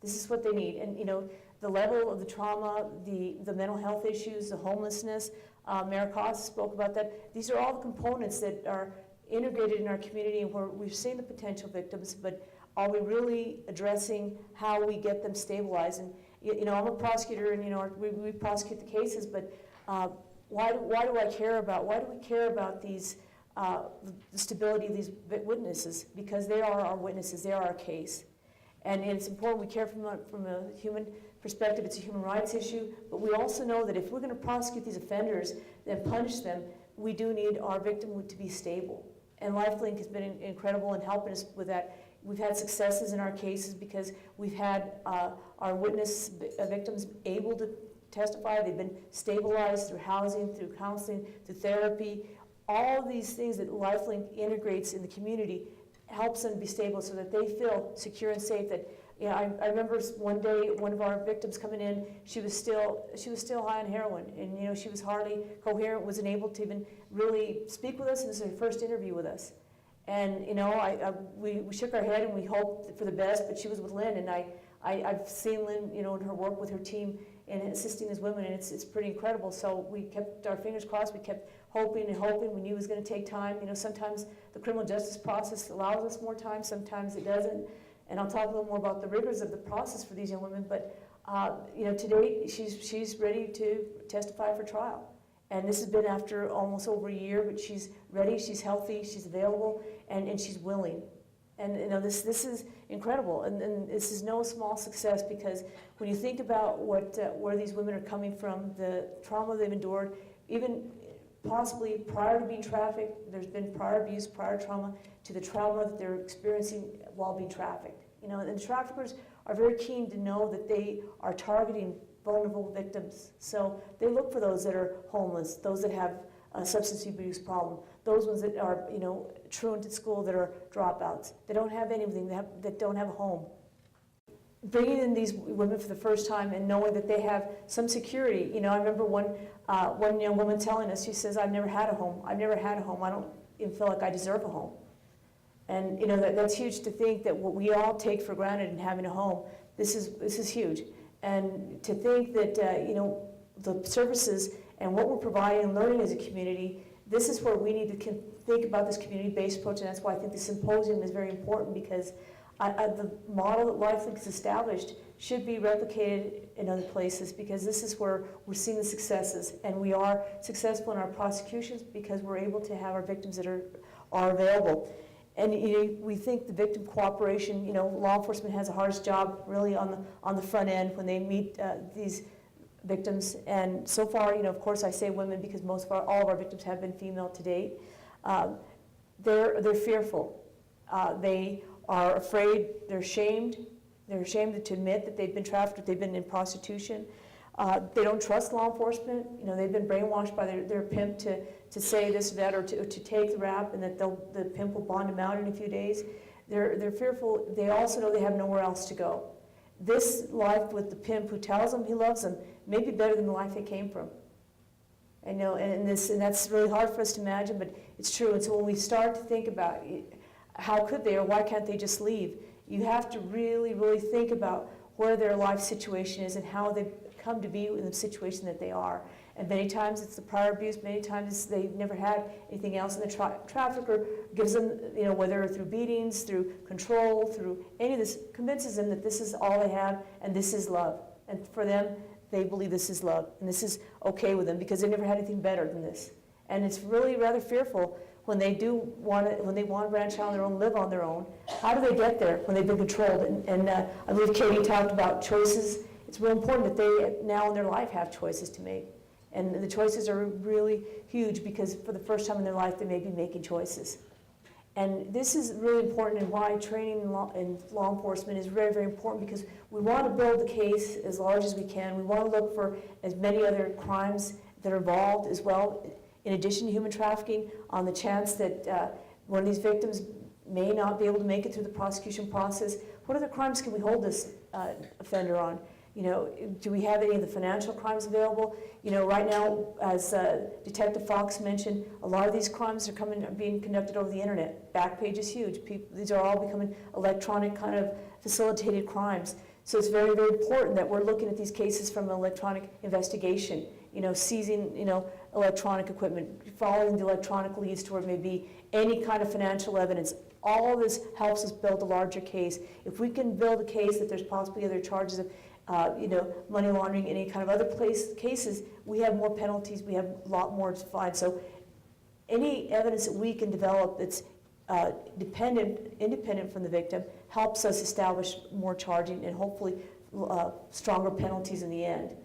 This is what they need. And, the level of the trauma, the mental health issues, the homelessness, Mayor Costa spoke about that. These are all the components that are integrated in our community and where we've seen the potential victims, but are we really addressing how we get them stabilized? And, I'm a prosecutor and, we prosecute the cases, but why do we care about these, the stability of these witnesses? Because they are our witnesses, they are our case. And it's important we care from a human perspective. It's a human rights issue, but we also know that if we're going to prosecute these offenders and punish them, we do need our victim to be stable. And LifeLink has been incredible in helping us with that. We've had successes in our cases because we've had our witness victims able to testify. They've been stabilized through housing, through counseling, through therapy. All of these things that LifeLink integrates in the community helps them be stable so that they feel secure and safe. That, I remember one day one of our victims coming in, she was still high on heroin, and she was hardly coherent, wasn't able to even really speak with us, and this is her first interview with us. And we shook our head and we hoped for the best, but she was with Lynn, and I've seen Lynn, in her work with her team in assisting these women, and it's pretty incredible. So we kept our fingers crossed. We kept hoping and hoping. We knew it was going to take time. Sometimes the criminal justice process allows us more time. Sometimes it doesn't. And I'll talk a little more about the rigors of the process for these young women. But today she's ready to testify for trial. And this has been after almost over a year. But she's ready. She's healthy. She's available, and she's willing. And this is incredible, and this is no small success, because when you think about where these women are coming from, the trauma they've endured, even possibly prior to being trafficked, there's been prior abuse, prior trauma, to the trauma that they're experiencing while being trafficked. And the traffickers are very keen to know that they are targeting vulnerable victims. So they look for those that are homeless, those that have a substance abuse problem, those ones that are, truant at school, that are dropouts, that don't have anything, that don't have a home. Bringing in these women for the first time and knowing that they have some security. I remember one young woman telling us, she says, I've never had a home. I don't even feel like I deserve a home. And that's huge to think that what we all take for granted in having a home, this is huge. And to think that, the services and what we're providing and learning as a community, this is where we need to think about this community-based approach, and that's why I think the symposium is very important, because the model that LifeLink has established should be replicated in other places, because this is where we're seeing the successes, and we are successful in our prosecutions because we're able to have our victims that are available. And we think the victim cooperation, law enforcement has the hardest job really on the front end when they meet these victims. And so far, of course I say women because all of our victims have been female to date. They're fearful. They are afraid. They're ashamed. They're ashamed to admit that they've been trafficked, that they've been in prostitution. They don't trust law enforcement. They've been brainwashed by their pimp to say this or that, or to take the rap, and that the pimp will bond them out in a few days. They're fearful. They also know they have nowhere else to go. This life with the pimp who tells them he loves them may be better than the life they came from. And that's really hard for us to imagine, but it's true. And so when we start to think about how could they, or why can't they just leave, you have to really, really think about where their life situation is and how they've come to be in the situation that they are. And many times it's the prior abuse, many times they've never had anything else, and the trafficker gives them, whether through beatings, through control, through any of this, convinces them that this is all they have and this is love. And for them, they believe this is love and this is okay with them because they never had anything better than this. And it's really rather fearful when they want to branch out on their own, live on their own. How do they get there when they've been controlled? And I believe Katie talked about choices. It's real important that they now in their life have choices to make. And the choices are really huge because for the first time in their life, they may be making choices. And this is really important, and why training in law enforcement is very, very important, because we want to build the case as large as we can. We want to look for as many other crimes that are involved as well, in addition to human trafficking, on the chance that one of these victims may not be able to make it through the prosecution process. What other crimes can we hold this offender on? You know, do we have any of the financial crimes available? You know, right now, as Detective Fox mentioned, a lot of these crimes are being conducted over the internet. Backpage is huge. These are all becoming electronic kind of facilitated crimes. So it's very, very important that we're looking at these cases from an electronic investigation, you know, seizing, you know, electronic equipment, following the electronic leads to where it may be any kind of financial evidence. All of this helps us build a larger case. If we can build a case that there's possibly other charges of you know, money laundering, any kind of other cases, we have more penalties, we have a lot more to find. So any evidence that we can develop that's independent from the victim helps us establish more charging and hopefully stronger penalties in the end.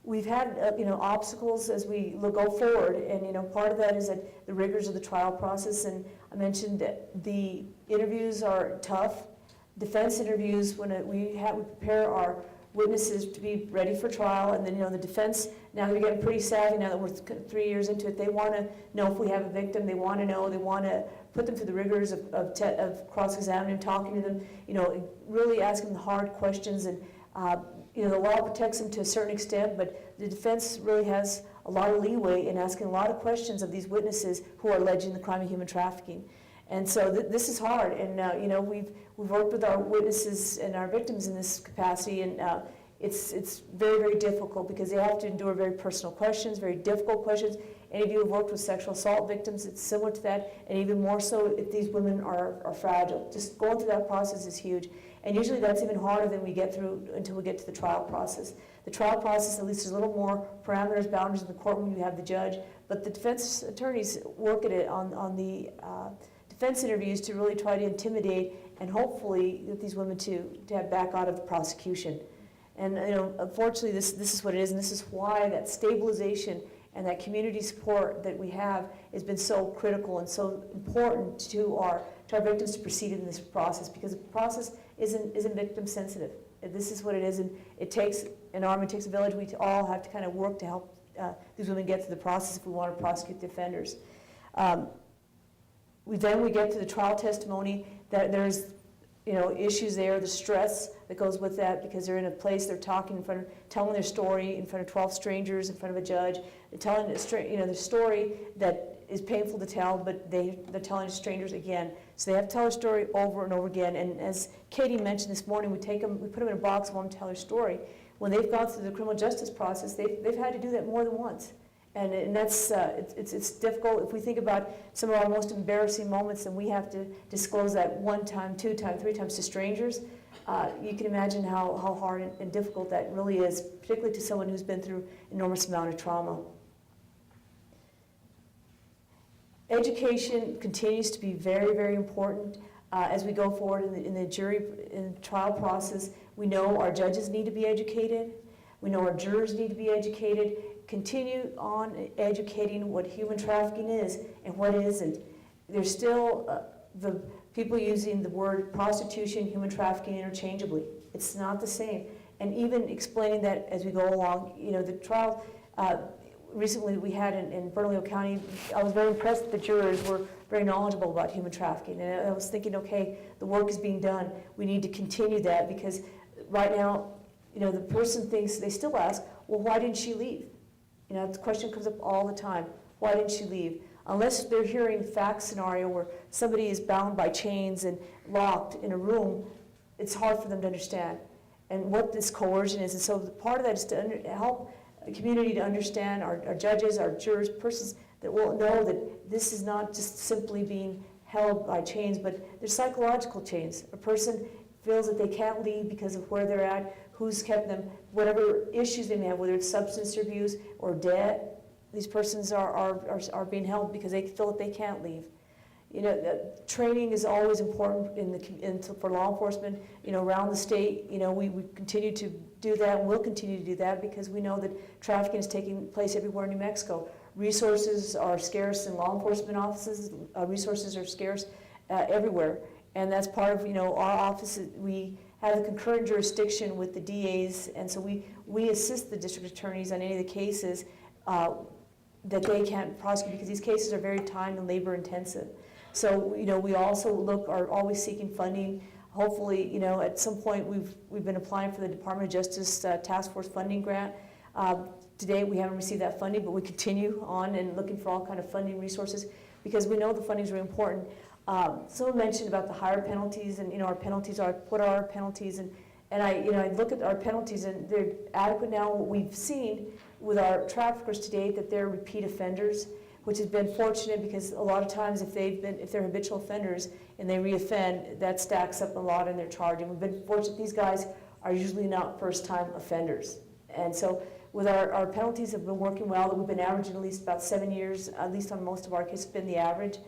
We've had you know, obstacles as we go forward, and you know, part of that is that the rigors of the trial process. And I mentioned that the interviews are tough. Defense interviews, when we prepare our witnesses to be ready for trial, and then you know, the defense, now they're getting pretty savvy now that we're 3 years into it. They want to know if we have a victim. They want to know. They want to put them through the rigors of cross-examining, talking to them. You know, really asking the hard questions. And you know, the law protects them to a certain extent, but the defense really has a lot of leeway in asking a lot of questions of these witnesses who are alleging the crime of human trafficking. And so this is hard, and you know, we've worked with our witnesses and our victims in this capacity, and it's very, very difficult because they have to endure very personal questions, very difficult questions. Any of you who have worked with sexual assault victims, it's similar to that, and even more so if these women are fragile. Just going through that process is huge. And usually that's even harder than we get through until we get to the trial process. The trial process, at least there's a little more parameters, boundaries in the courtroom. You have the judge, but the defense attorneys work at it on the defense interviews to really try to intimidate and hopefully get these women to have back out of the prosecution. And you know, unfortunately, this is what it is, and this is why that stabilization and that community support that we have has been so critical and so important to our victims to proceed in this process, because the process isn't victim sensitive. This is what it is, and it takes an army, it takes a village. We all have to kind of work to help these women get through the process if we want to prosecute the offenders. We get to the trial testimony. That there's you know, issues there, the stress that goes with that, because they're in a place, they're talking in front of, telling their story in front of 12 strangers, in front of a judge. They're telling you know, the story that is painful to tell, but they're telling strangers again. So they have to tell their story over and over again. And as Katie mentioned this morning, we put them in a box and want them to tell their story. When they've gone through the criminal justice process, they've had to do that more than once. And that's, it's difficult. If we think about some of our most embarrassing moments and we have to disclose that 1 time, 2 times, 3 times to strangers, you can imagine how hard and difficult that really is, particularly to someone who's been through an enormous amount of trauma. Education continues to be very, very important as we go forward in the trial process. We know our judges need to be educated. We know our jurors need to be educated. Continue on educating what human trafficking is and what it isn't. There's still the people using the word prostitution, human trafficking interchangeably. It's not the same. And even explaining that as we go along, you know, the trial recently we had in Bernalillo County, I was very impressed that the jurors were very knowledgeable about human trafficking. And I was thinking, okay, the work is being done. We need to continue that, because right now, you know, the person thinks, they still ask, well, why didn't she leave? You know, the question comes up all the time. Why didn't she leave? Unless they're hearing fact scenario where somebody is bound by chains and locked in a room, it's hard for them to understand and what this coercion is. And so part of that is to help the community to understand, our judges, our jurors, persons that will know that this is not just simply being held by chains, but there's psychological chains. A person feels that they can't leave because of where they're at, who's kept them, whatever issues they may have, whether it's substance abuse or debt. These persons are being held because they feel that they can't leave. You know, training is always important for law enforcement, you know, around the state. You know, we continue to do that, and we'll continue to do that, because we know that trafficking is taking place everywhere in New Mexico. Resources are scarce in law enforcement offices. Resources are scarce everywhere. And that's part of, you know, our office. We have a concurrent jurisdiction with the DAs, and so we assist the district attorneys on any of the cases that they can't prosecute because these cases are very time and labor intensive. So, we also are always seeking funding. Hopefully, at some point we've been applying for the Department of Justice Task Force funding grant. Today we haven't received that funding, but we continue on and looking for all kind of funding resources because we know the funding is really important. Someone mentioned about the higher penalties, and our penalties are, what are our penalties? And I look at our penalties, and they're adequate now. What we've seen with our traffickers to date, that they're repeat offenders, which has been fortunate because a lot of times if they're habitual offenders and they reoffend, that stacks up a lot in their charging. We've been fortunate; these guys are usually not first-time offenders, and so. With our penalties have been working well. We've been averaging at least about 7 years, at least on most of our cases, been the average.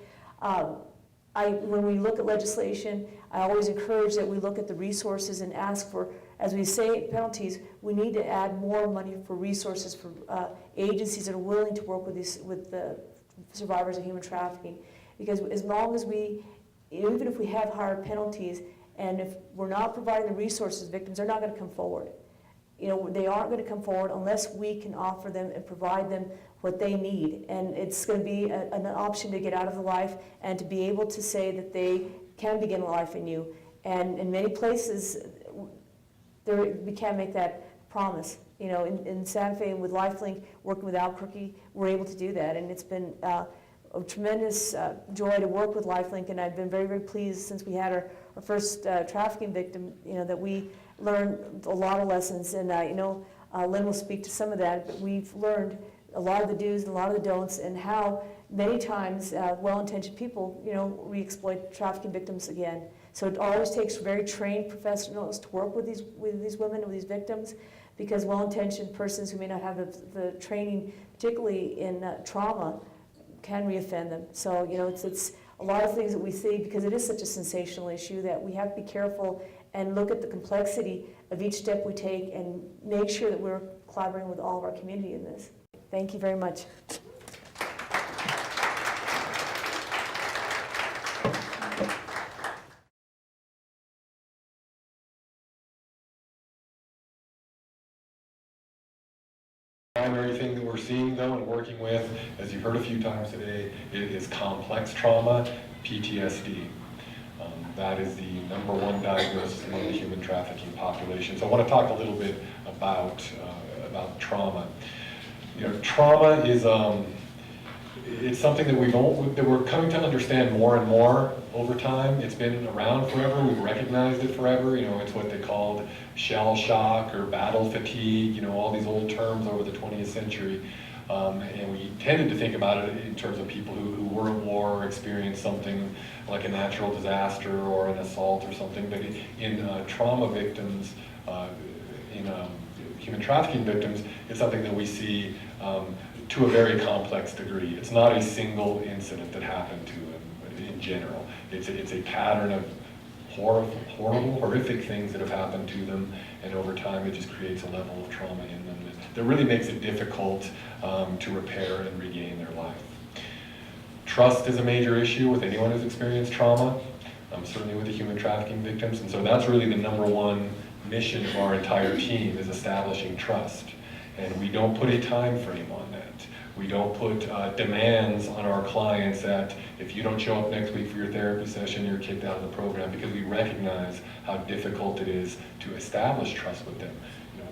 When we look at legislation, I always encourage that we look at the resources and ask for, as we say penalties, we need to add more money for resources for agencies that are willing to work with the survivors of human trafficking. Because as long as even if we have higher penalties, and if we're not providing the resources, victims are not going to come forward. They aren't going to come forward unless we can offer them and provide them what they need. And it's going to be an option to get out of the life and to be able to say that they can begin life anew. And in many places, we can't make that promise. In Santa Fe and with LifeLink, working with Albuquerque, we're able to do that. And it's been a tremendous joy to work with LifeLink, and I've been very, very pleased since we had our first trafficking victim, that we learned a lot of lessons, and Lynn will speak to some of that, but we've learned a lot of the do's and a lot of the don'ts, and how many times well-intentioned people, re-exploit trafficking victims again. So it always takes very trained professionals to work with these women, with these victims, because well-intentioned persons who may not have the training, particularly in trauma, can reoffend them. So, it's a lot of things that we see, because it is such a sensational issue, that we have to be careful and look at the complexity of each step we take and make sure that we're collaborating with all of our community in this. Thank you very much. The primary thing that we're seeing, though, and working with, as you've heard a few times today, is complex trauma, PTSD. That is the #1 diagnosis among the human trafficking population. So I want to talk a little bit about trauma. Trauma is it's something that we're coming to understand more and more over time. It's been around forever. We've recognized it forever. It's what they called shell shock or battle fatigue. All these old terms over the 20th century. And we tended to think about it in terms of people who were at war or experienced something like a natural disaster or an assault or something. But in trauma victims, in human trafficking victims, it's something that we see to a very complex degree. It's not a single incident that happened to them in general. It's a pattern of horrible, horrific things that have happened to them, and over time it just creates a level of trauma in them that really makes it difficult to repair and regain their life. Trust is a major issue with anyone who's experienced trauma, certainly with the human trafficking victims, and so that's really the #1 mission of our entire team, is establishing trust. And we don't put a time frame on that. We don't put demands on our clients that if you don't show up next week for your therapy session, you're kicked out of the program, because we recognize how difficult it is to establish trust with them.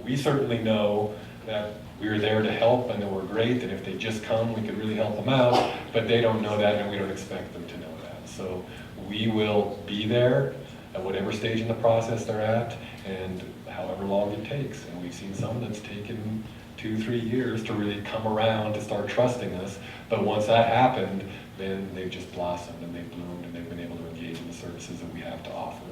We certainly know that we're there to help and that we're great, and if they just come, we can really help them out, but they don't know that, and we don't expect them to know that. So we will be there at whatever stage in the process they're at, and however long it takes. And we've seen some that's taken 2-3 years to really come around to start trusting us, but once that happened, then they've just blossomed and they've bloomed and they've been able to engage in the services that we have to offer.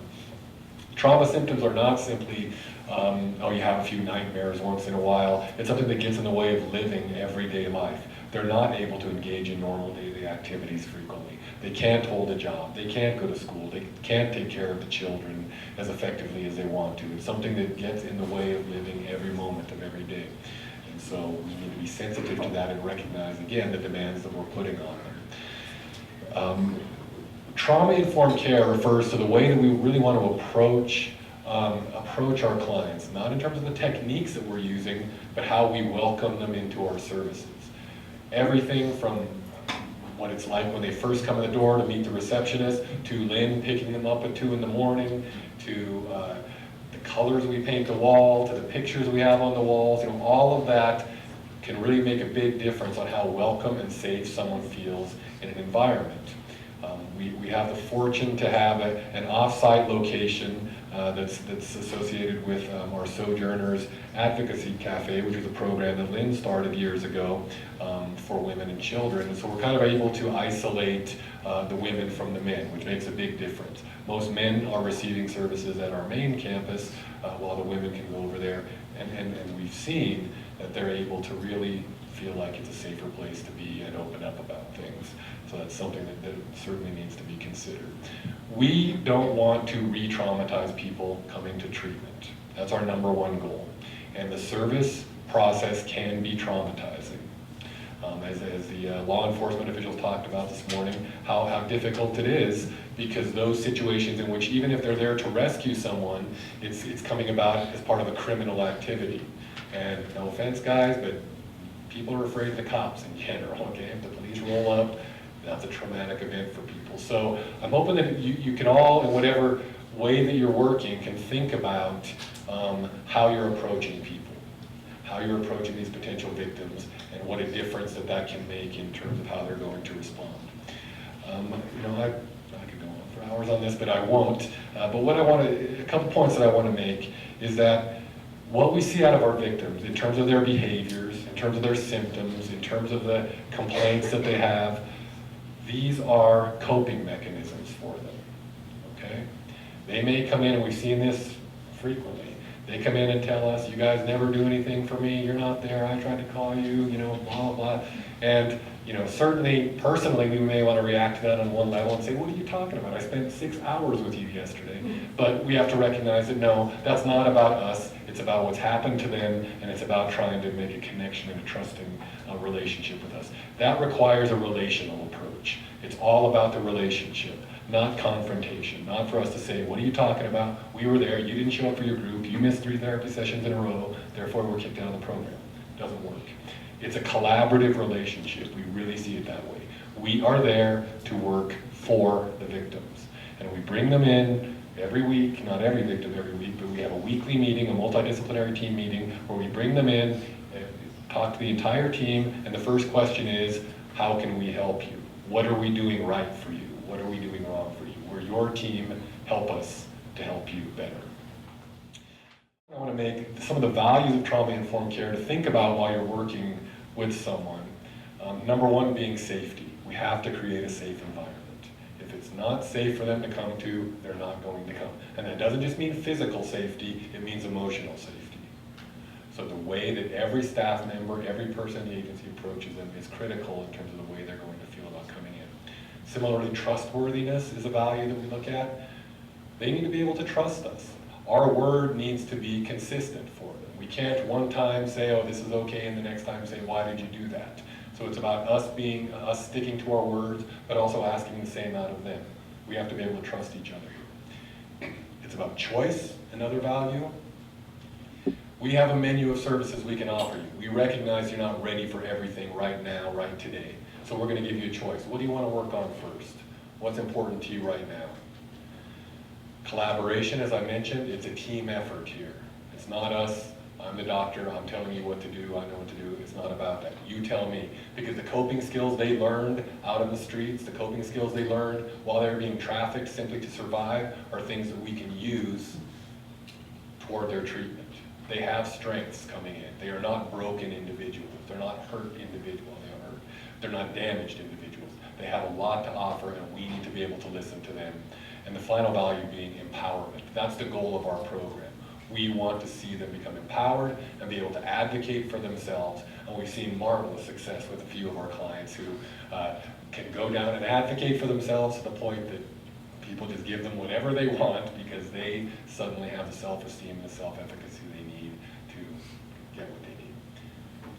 Trauma symptoms are not simply, you have a few nightmares once in a while. It's something that gets in the way of living everyday life. They're not able to engage in normal daily activities frequently. They can't hold a job. They can't go to school. They can't take care of the children as effectively as they want to. It's something that gets in the way of living every moment of every day. And so we need to be sensitive to that and recognize, again, the demands that we're putting on them. Trauma-informed care refers to the way that we really want to approach our clients, not in terms of the techniques that we're using, but how we welcome them into our services. Everything from what it's like when they first come in the door to meet the receptionist, to Lynn picking them up at 2 in the morning, to the colors we paint the wall, to the pictures we have on the walls, you know, all of that can really make a big difference on how welcome and safe someone feels in an environment. We have the fortune to have an off-site location that's associated with our Sojourners Advocacy Cafe, which is a program that Lynn started years ago for women and children. And so we're kind of able to isolate the women from the men, which makes a big difference. Most men are receiving services at our main campus, while the women can go over there. And we've seen that they're able to really feel like it's a safer place to be and open up about things. So that's something that certainly needs to be considered. We don't want to re-traumatize people coming to treatment. That's our #1 goal. And the service process can be traumatizing. As the law enforcement officials talked about this morning, how difficult it is, because those situations in which even if they're there to rescue someone, it's coming about as part of a criminal activity. And no offense, guys, but people are afraid of the cops in general, okay? If the police roll up, that's a traumatic event for people. So I'm hoping that you can all, in whatever way that you're working, can think about how you're approaching people, how you're approaching these potential victims, and what a difference that can make in terms of how they're going to respond. You know, I could go on for hours on this, but I won't. But what a couple points that I want to make is that what we see out of our victims in terms of their behaviors, in terms of their symptoms, in terms of the complaints that they have, these are coping mechanisms for them, okay? They may come in, and we've seen this frequently, they come in and tell us, you guys never do anything for me, you're not there, I tried to call you, you know, blah, blah, blah. And, you know, certainly, personally, we may want to react to that on one level and say, what are you talking about? I spent 6 hours with you yesterday. But we have to recognize that, no, that's not about us. It's about what's happened to them, and it's about trying to make a connection and a trusting relationship with us. That requires a relational approach. It's all about the relationship, not confrontation, not for us to say, what are you talking about? We were there, you didn't show up for your group, you missed 3 therapy sessions in a row, therefore we're kicked out of the program. It doesn't work. It's a collaborative relationship. We really see it that way. We are there to work for the victims. And we bring them in every week, not every victim every week, but we have a weekly meeting, a multidisciplinary team meeting, where we bring them in, talk to the entire team, and the first question is, how can we help you? What are we doing right for you? What are we doing wrong for you? We're your team, help us to help you better. I want to make some of the values of trauma-informed care to think about while you're working with someone. #1 being safety. We have to create a safe environment. If it's not safe for them to come to, they're not going to come. And that doesn't just mean physical safety, it means emotional safety. So the way that every staff member, every person in the agency approaches them is critical in terms of the way they're going to feel about coming in. Similarly, trustworthiness is a value that we look at. They need to be able to trust us. Our word needs to be consistent for them. We can't one time say, oh, this is okay, and the next time say, why did you do that? So it's about us sticking to our words, but also asking the same out of them. We have to be able to trust each other here. It's about choice, another value. We have a menu of services we can offer you. We recognize you're not ready for everything right now, right today. So we're going to give you a choice. What do you want to work on first? What's important to you right now? Collaboration, as I mentioned, it's a team effort here. It's not us, I'm the doctor, I'm telling you what to do, I know what to do. It's not about that. You tell me. Because the coping skills they learned out in the streets, the coping skills they learned while they were being trafficked simply to survive, are things that we can use toward their treatment. They have strengths coming in. They are not broken individuals. They're not hurt individuals. They're not damaged individuals. They have a lot to offer, and we need to be able to listen to them. And the final value being empowerment. That's the goal of our program. We want to see them become empowered and be able to advocate for themselves. And we've seen marvelous success with a few of our clients who can go down and advocate for themselves to the point that people just give them whatever they want because they suddenly have the self-esteem and the self-efficacy they need to get what they need.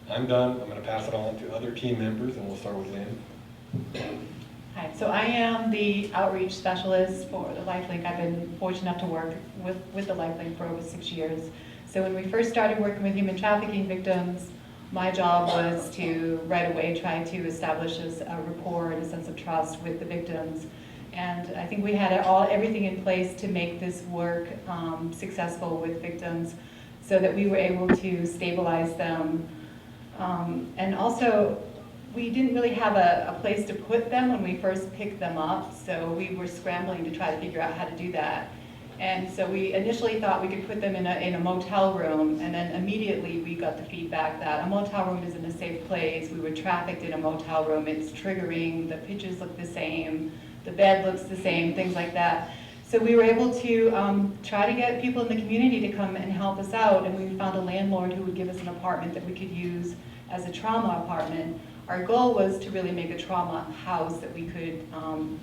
I'm done. I'm going to pass it on to other team members, and we'll start with Lynn. Hi, so I am the outreach specialist for the LifeLink. I've been fortunate enough to work with the LifeLink for over 6 years. So when we first started working with human trafficking victims, My job was to right away try to establish a rapport and a sense of trust with the victims. And I think we had everything in place to make this work successful with victims so that we were able to stabilize them. And also, we didn't really have a place to put them when we first picked them up, so we were scrambling to try to figure out how to do that. And so we initially thought we could put them in a motel room, and then immediately we got the feedback that a motel room isn't a safe place. We were trafficked in a motel room. It's triggering. The pictures look the same. The bed looks the same, things like that. So we were able to try to get people in the community to come and help us out, and we found a landlord who would give us an apartment that we could use as a trauma apartment. Our goal was to really make a trauma house that we could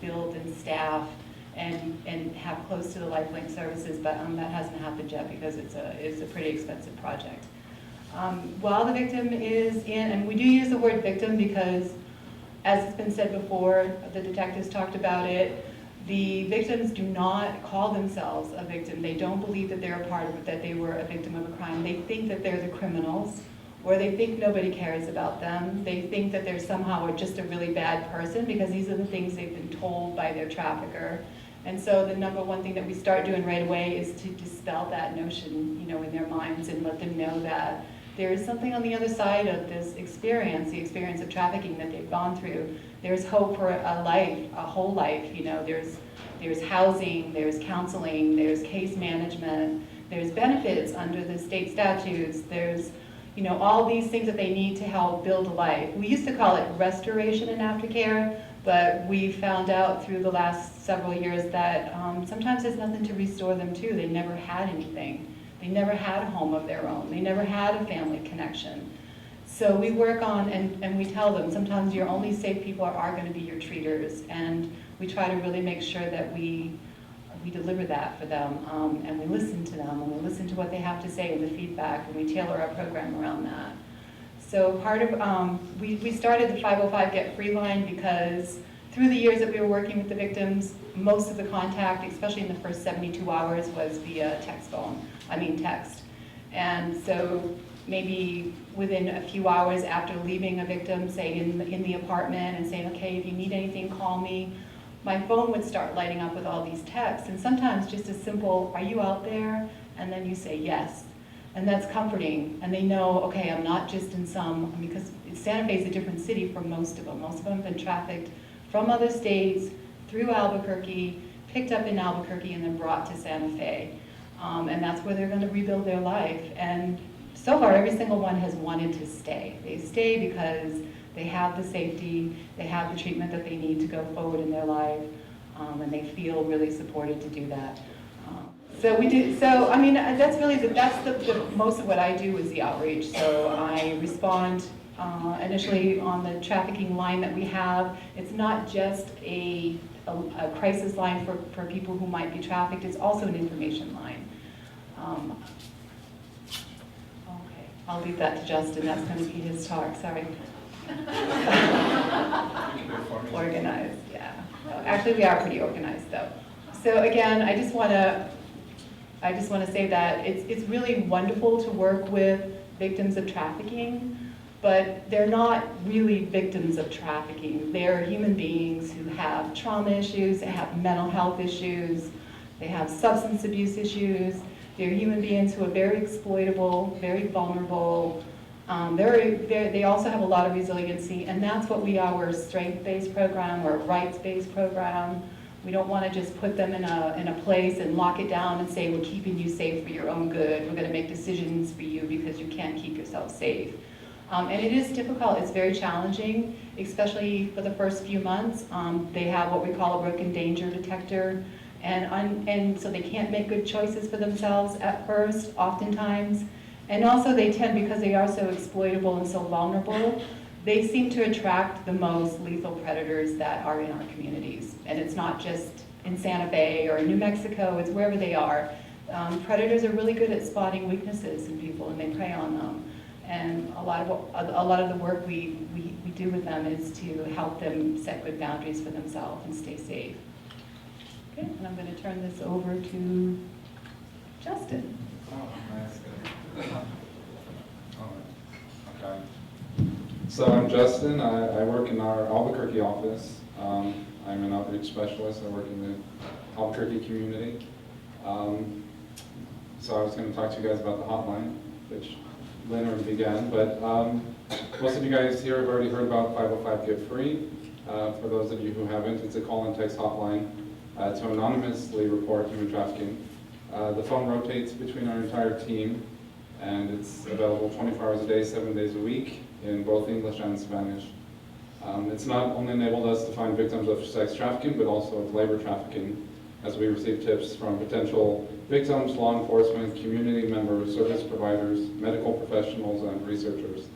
build and staff and have close to the LifeLink services, but that hasn't happened yet because it's a pretty expensive project. While the victim is in, and we do use the word victim because, as it's been said before, the detectives talked about it, the victims do not call themselves a victim. They don't believe that they're a part of it, that they were a victim of a crime. They think that they're the criminals, or they think nobody cares about them. They think that they're somehow just a really bad person because these are the things they've been told by their trafficker. And so the number one thing that we start doing right away is to dispel that notion, in their minds, and let them know that there is something on the other side of this experience, the experience of trafficking that they've gone through. There's hope for a life, a whole life. There's housing, there's counseling, there's case management, there's benefits under the state statutes, there's all these things that they need to help build a life. We used to call it restoration and aftercare, but we found out through the last several years that sometimes there's nothing to restore them to. They never had anything. They never had a home of their own. They never had a family connection. So we work on, and we tell them, sometimes your only safe people are going to be your treaters, and we try to really make sure that we deliver that for them, and we listen to them, and we listen to what they have to say and the feedback, and we tailor our program around that. So part of, we started the 505 Get Free line because through the years that we were working with the victims, most of the contact, especially in the first 72 hours, was via text. And so maybe within a few hours after leaving a victim, say in the apartment, and saying, okay, if you need anything, call me, my phone would start lighting up with all these texts, and sometimes just a simple, are you out there? And then you say yes. And that's comforting, and they know, okay, I'm not just in because Santa Fe is a different city for most of them. Most of them have been trafficked from other states, through Albuquerque, picked up in Albuquerque, and then brought to Santa Fe. And that's where they're going to rebuild their life. And so far, every single one has wanted to stay. They stay because they have the safety, they have the treatment that they need to go forward in their life, and they feel really supported to do that. So we do. So I mean, that's really the most of what I do is the outreach. So I respond initially on the trafficking line that we have. It's not just a crisis line for people who might be trafficked. It's also an information line. Okay, I'll leave that to Justin. That's going to be his talk. Sorry. Organized, yeah. Actually, we are pretty organized, though. So again, I just want to say that it's really wonderful to work with victims of trafficking, but they're not really victims of trafficking. They're human beings who have trauma issues, they have mental health issues, they have substance abuse issues. They're human beings who are very exploitable, very vulnerable. They also have a lot of resiliency, and that's what we are. We're a strength-based program, we're a rights-based program. We don't want to just put them in a place and lock it down and say, we're keeping you safe for your own good. We're going to make decisions for you because you can't keep yourself safe. And it is difficult, it's very challenging, especially for the first few months. They have what we call a broken danger detector, and so they can't make good choices for themselves at first, oftentimes. And also they tend, because they are so exploitable and so vulnerable, they seem to attract the most lethal predators that are in our communities. And it's not just in Santa Fe or in New Mexico, it's wherever they are. Predators are really good at spotting weaknesses in people, and they prey on them. And a lot of the work we do with them is to help them set good boundaries for themselves and stay safe. Okay, and I'm going to turn this over to Justin. Oh, nice. Okay. Okay. So I'm Justin. I work in our Albuquerque office. I'm an outreach specialist. I work in the Albuquerque community. So I was going to talk to you guys about the hotline, which Lynn already began, but most of you guys here have already heard about 505 Get Free. For those of you who haven't, it's a call and text hotline to anonymously report human trafficking. The phone rotates between our entire team, and it's available 24 hours a day, 7 days a week, in both English and Spanish. It's not only enabled us to find victims of sex trafficking, but also of labor trafficking, as we receive tips from potential victims, law enforcement, community members, service providers, medical professionals, and researchers.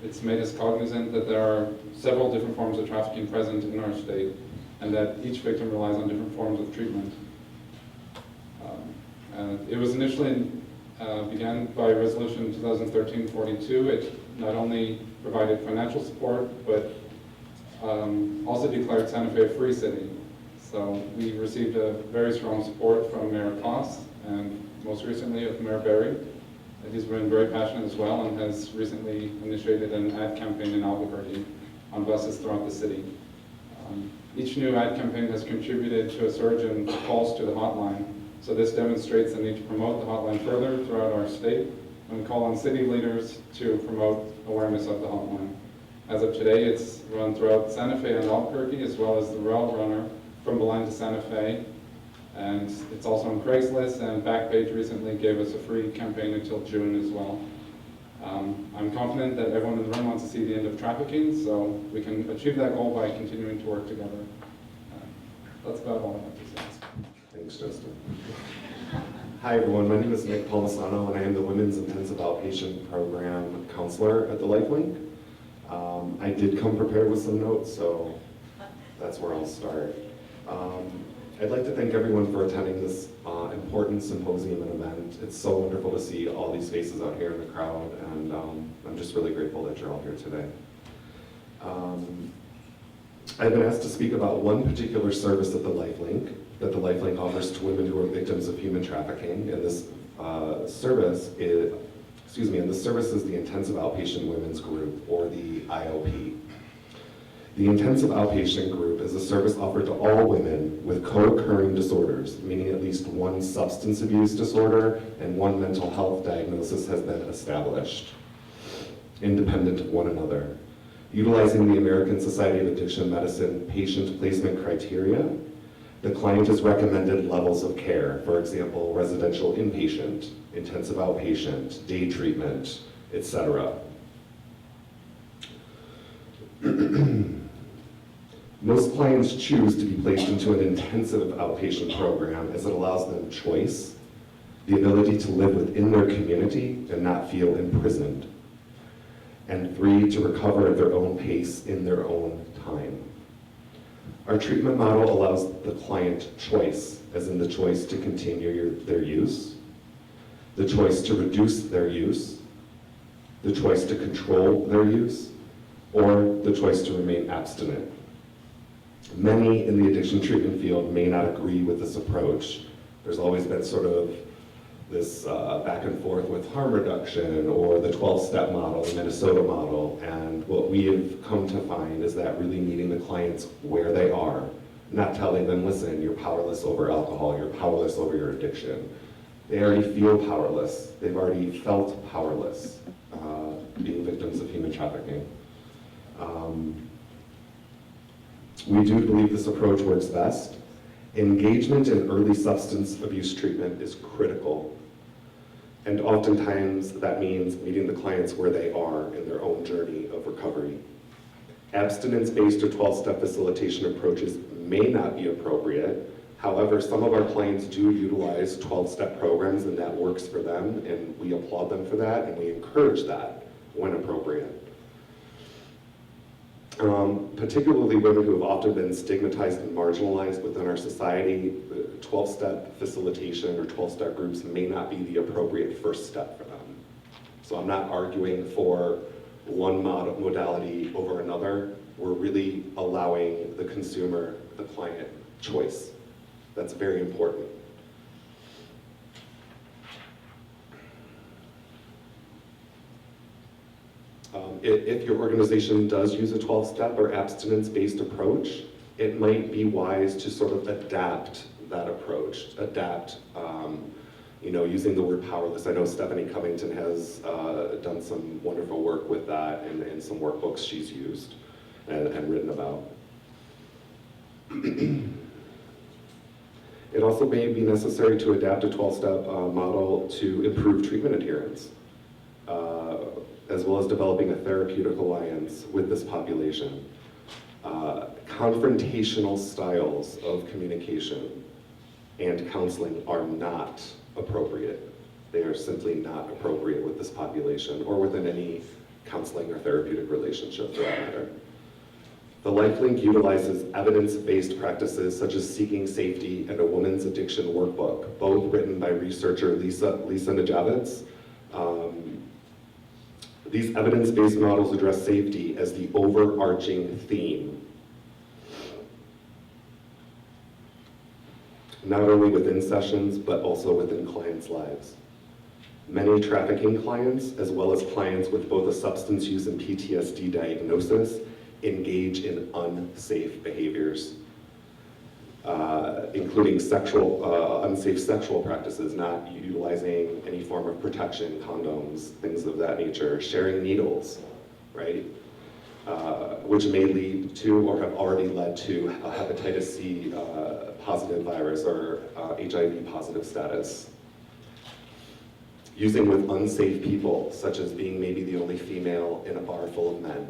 It's made us cognizant that there are several different forms of trafficking present in our state, and that each victim relies on different forms of treatment. It was initially began by Resolution 2013-42. It not only provided financial support, but also declared Santa Fe a free city. So we received a very strong support from Mayor Koss, and most recently of Mayor Berry. He's been very passionate as well, and has recently initiated an ad campaign in Albuquerque on buses throughout the city. Each new ad campaign has contributed to a surge in calls to the hotline. So this demonstrates the need to promote the hotline further throughout our state, and we call on city leaders to promote awareness of the hotline. As of today, it's run throughout Santa Fe and Albuquerque, as well as the rail runner from Belen to Santa Fe. And it's also on Craigslist, and Backpage recently gave us a free campaign until June as well. I'm confident that everyone in the room wants to see the end of trafficking, so we can achieve that goal by continuing to work together. That's about all I have to say. Thanks, Justin. Hi, everyone. My name is Nick Palmisano, and I am the Women's Intensive Outpatient Program Counselor at the LifeLink. I did come prepared with some notes, so that's where I'll start. I'd like to thank everyone for attending this important symposium and event. It's so wonderful to see all these faces out here in the crowd, and I'm just really grateful that you're all here today. I've been asked to speak about one particular service at the LifeLink that the LifeLink offers to women who are victims of human trafficking, and this service is the Intensive Outpatient Women's Group, or the IOP. The Intensive Outpatient Group is a service offered to all women with co-occurring disorders, meaning at least one substance abuse disorder and one mental health diagnosis has been established, independent of one another. Utilizing the American Society of Addiction Medicine patient placement criteria, the client is recommended levels of care, for example, residential inpatient, intensive outpatient, day treatment, etc. Most clients choose to be placed into an intensive outpatient program as it allows them choice, the ability to live within their community and not feel imprisoned, and 3, to recover at their own pace in their own time. Our treatment model allows the client choice, as in the choice to continue their use, the choice to reduce their use, the choice to control their use, or the choice to remain abstinent. Many in the addiction treatment field may not agree with this approach. There's always been sort of this back and forth with harm reduction or the 12-step model, the Minnesota model, and what we have come to find is that really meeting the clients where they are, not telling them, listen, you're powerless over alcohol, you're powerless over your addiction. They already feel powerless. They've already felt powerless being victims of human trafficking. We do believe this approach works best. Engagement in early substance abuse treatment is critical. And oftentimes that means meeting the clients where they are in their own journey of recovery. Abstinence-based or 12-step facilitation approaches may not be appropriate. However, some of our clients do utilize 12-step programs and that works for them, and we applaud them for that and we encourage that when appropriate. Particularly women who have often been stigmatized and marginalized within our society, 12-step facilitation or 12-step groups may not be the appropriate first step for them. So I'm not arguing for one modality over another. We're really allowing the consumer, the client, choice. That's very important. If your organization does use a 12-step or abstinence-based approach, it might be wise to sort of adapt that approach, using the word powerless. I know Stephanie Covington has done some wonderful work with that in some workbooks she's used and written about. It also may be necessary to adapt a 12-step model to improve treatment adherence, as well as developing a therapeutic alliance with this population. Confrontational styles of communication and counseling are not appropriate. They are simply not appropriate with this population or within any counseling or therapeutic relationship for that matter. The LifeLink utilizes evidence-based practices such as Seeking Safety and a Woman's Addiction Workbook, both written by researcher Lisa Najavitz. These evidence-based models address safety as the overarching theme, not only within sessions, but also within clients' lives. Many trafficking clients, as well as clients with both a substance use and PTSD diagnosis, engage in unsafe behaviors, including unsafe sexual practices, not utilizing any form of protection, condoms, things of that nature, sharing needles, right? Which may lead to or have already led to a hepatitis C positive virus or HIV positive status. Using with unsafe people, such as being maybe the only female in a bar full of men.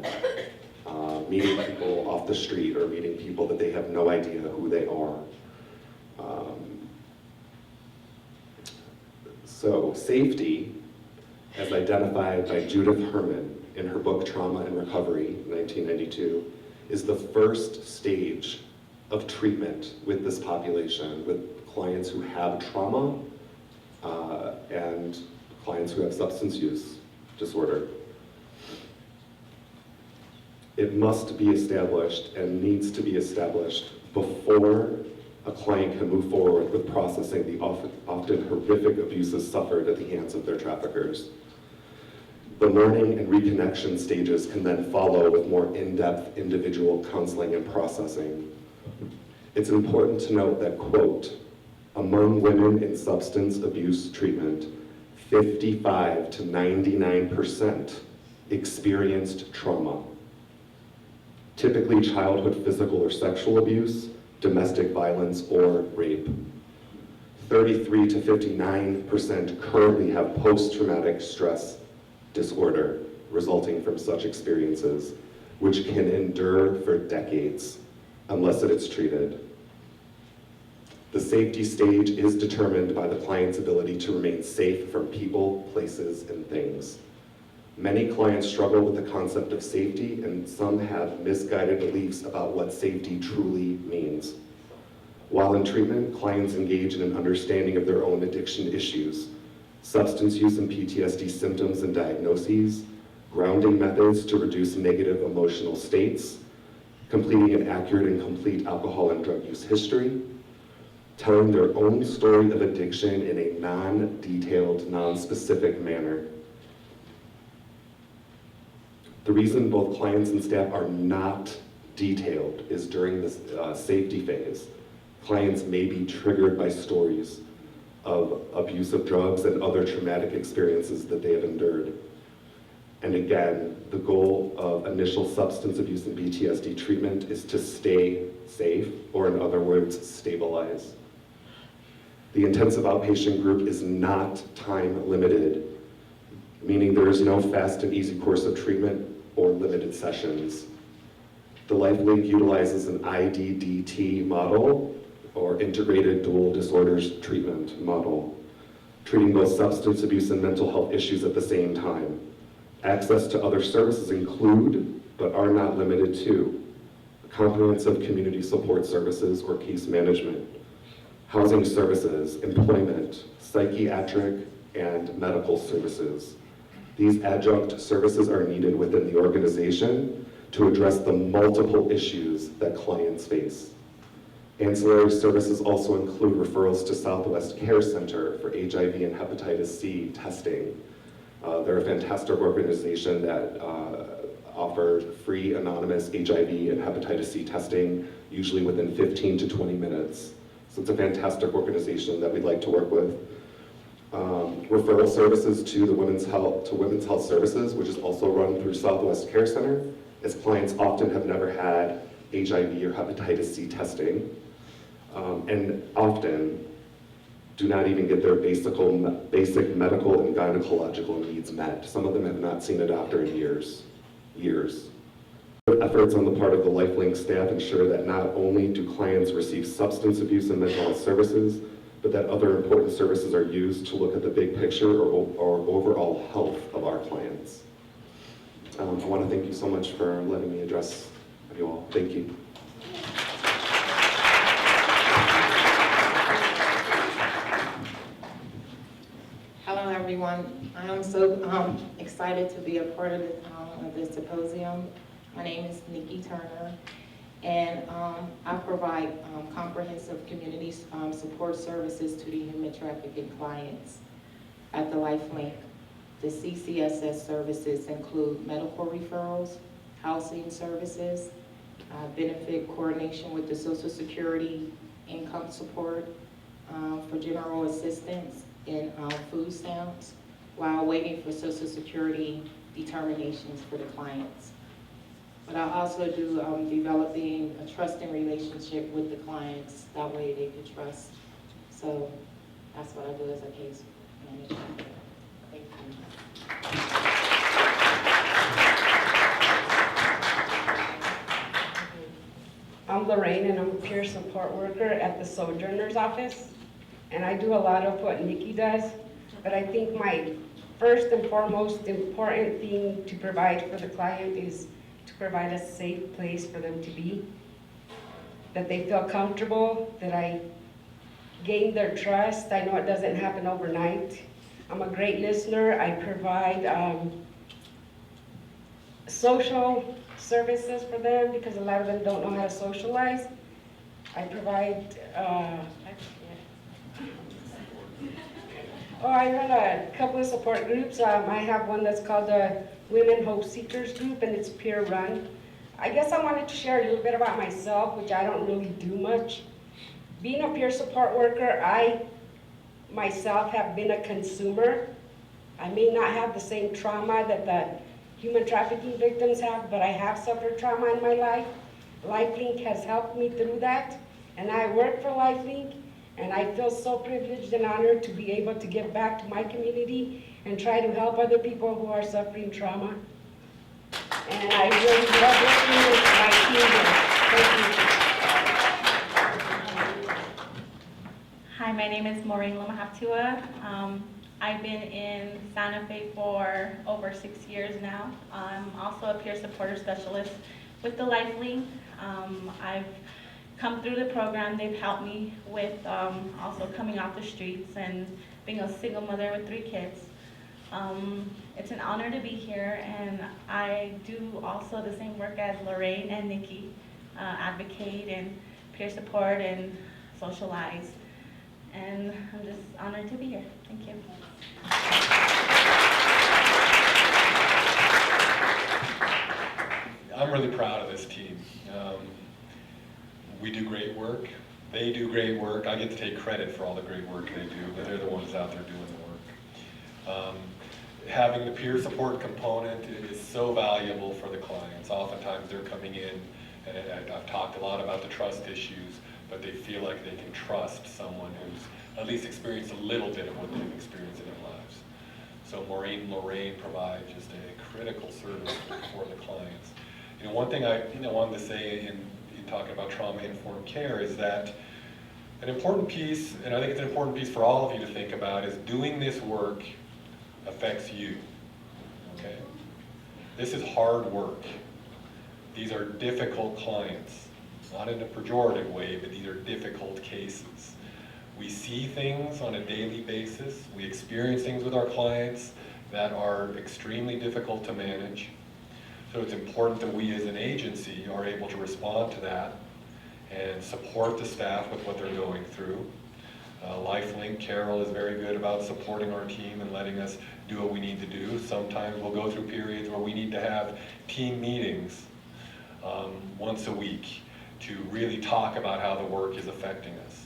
Meeting people off the street or meeting people that they have no idea who they are. So safety, as identified by Judith Herman in her book Trauma and Recovery, 1992, is the first stage of treatment with this population, with clients who have trauma and clients who have substance use disorder. It must be established and needs to be established before a client can move forward with processing the often horrific abuses suffered at the hands of their traffickers. The mourning and reconnection stages can then follow with more in-depth individual counseling and processing. It's important to note that, quote, among women in substance abuse treatment, 55 to 99% experienced trauma. Typically childhood physical or sexual abuse, domestic violence, or rape. 33 to 59% currently have post-traumatic stress disorder resulting from such experiences, which can endure for decades unless it is treated. The safety stage is determined by the client's ability to remain safe from people, places, and things. Many clients struggle with the concept of safety, and some have misguided beliefs about what safety truly means. While in treatment, clients engage in an understanding of their own addiction issues, substance use and PTSD symptoms and diagnoses, grounding methods to reduce negative emotional states, completing an accurate and complete alcohol and drug use history, telling their own story of addiction in a non-detailed, non-specific manner. The reason both clients and staff are not detailed is during this safety phase. Clients may be triggered by stories of abuse of drugs and other traumatic experiences that they have endured. And again, the goal of initial substance abuse and PTSD treatment is to stay safe, or in other words, stabilize. The intensive outpatient group is not time limited, meaning there is no fast and easy course of treatment or limited sessions. The LifeLink utilizes an IDDT model, or integrated dual disorders treatment model, treating both substance abuse and mental health issues at the same time. Access to other services include, but are not limited to, comprehensive community support services or case management, housing services, employment, psychiatric, and medical services. These adjunct services are needed within the organization to address the multiple issues that clients face. Ancillary services also include referrals to Southwest Care Center for HIV and hepatitis C testing, They're a fantastic organization that offers free anonymous HIV and hepatitis C testing, usually within 15 to 20 minutes. So it's a fantastic organization that we'd like to work with. Referral services to the Women's Health Services, which is also run through Southwest Care Center, as clients often have never had HIV or hepatitis C testing, and often do not even get their basic medical and gynecological needs met. Some of them have not seen a doctor in years. Efforts on the part of the LifeLink staff ensure that not only do clients receive substance abuse and mental health services, but that other important services are used to look at the big picture or overall health of our clients. I want to thank you so much for letting me address you all. Thank you. Hello, everyone. I am so excited to be a part of this symposium. My name is Nikki Turner, and I provide comprehensive community support services to the human trafficking clients at the LifeLink. The CCSS services include medical referrals, housing services, benefit coordination with the Social Security income support for general assistance in food stamps while waiting for Social Security determinations for the clients. But I also do developing a trusting relationship with the clients, that way they can trust. So that's what I do as a case manager. Thank you. I'm Lorraine, and I'm a peer support worker at the Sojourner's office, and I do a lot of what Nikki does, but I think my first and foremost important thing to provide for the client is to provide a safe place for them to be, that they feel comfortable, that I gain their trust. I know it doesn't happen overnight. I'm a great listener. I provide social services for them because a lot of them don't know how to socialize. I provide, I run a couple of support groups. I have one that's called the Women Hope Seekers Group, and it's peer run. I guess I wanted to share a little bit about myself, which I don't really do much. Being a peer support worker, I myself have been a consumer. I may not have the same trauma that the human trafficking victims have, but I have suffered trauma in my life. LifeLink has helped me through that, and I work for LifeLink, and I feel so privileged and honored to be able to give back to my community and try to help other people who are suffering trauma. And I really love working with my team here. Thank you. Hi, my name is Maureen Lamahaptua. I've been in Santa Fe for over 6 years now. I'm also a peer supporter specialist with the LifeLink. I've come through the program. They've helped me with also coming off the streets and being a single mother with 3 kids. It's an honor to be here, and I do also the same work as Lorraine and Nikki, advocate and peer support and socialize. And I'm just honored to be here. Thank you. I'm really proud of this team. We do great work. They do great work. I get to take credit for all the great work they do, but they're the ones out there doing the work. Having the peer support component is so valuable for the clients. Oftentimes they're coming in, and I've talked a lot about the trust issues, but they feel like they can trust someone who's at least experienced a little bit of what they've experienced in their lives. So Maureen and Lorraine provide just a critical service for the clients. You know, one thing I wanted to say in talking about trauma-informed care is that an important piece, and I think it's an important piece for all of you to think about, is doing this work affects you, okay? This is hard work. These are difficult clients, not in a pejorative way, but these are difficult cases. We see things on a daily basis. We experience things with our clients that are extremely difficult to manage. So it's important that we as an agency are able to respond to that and support the staff with what they're going through. LifeLink, Carol is very good about supporting our team and letting us do what we need to do. Sometimes we'll go through periods where we need to have team meetings once a week to really talk about how the work is affecting us.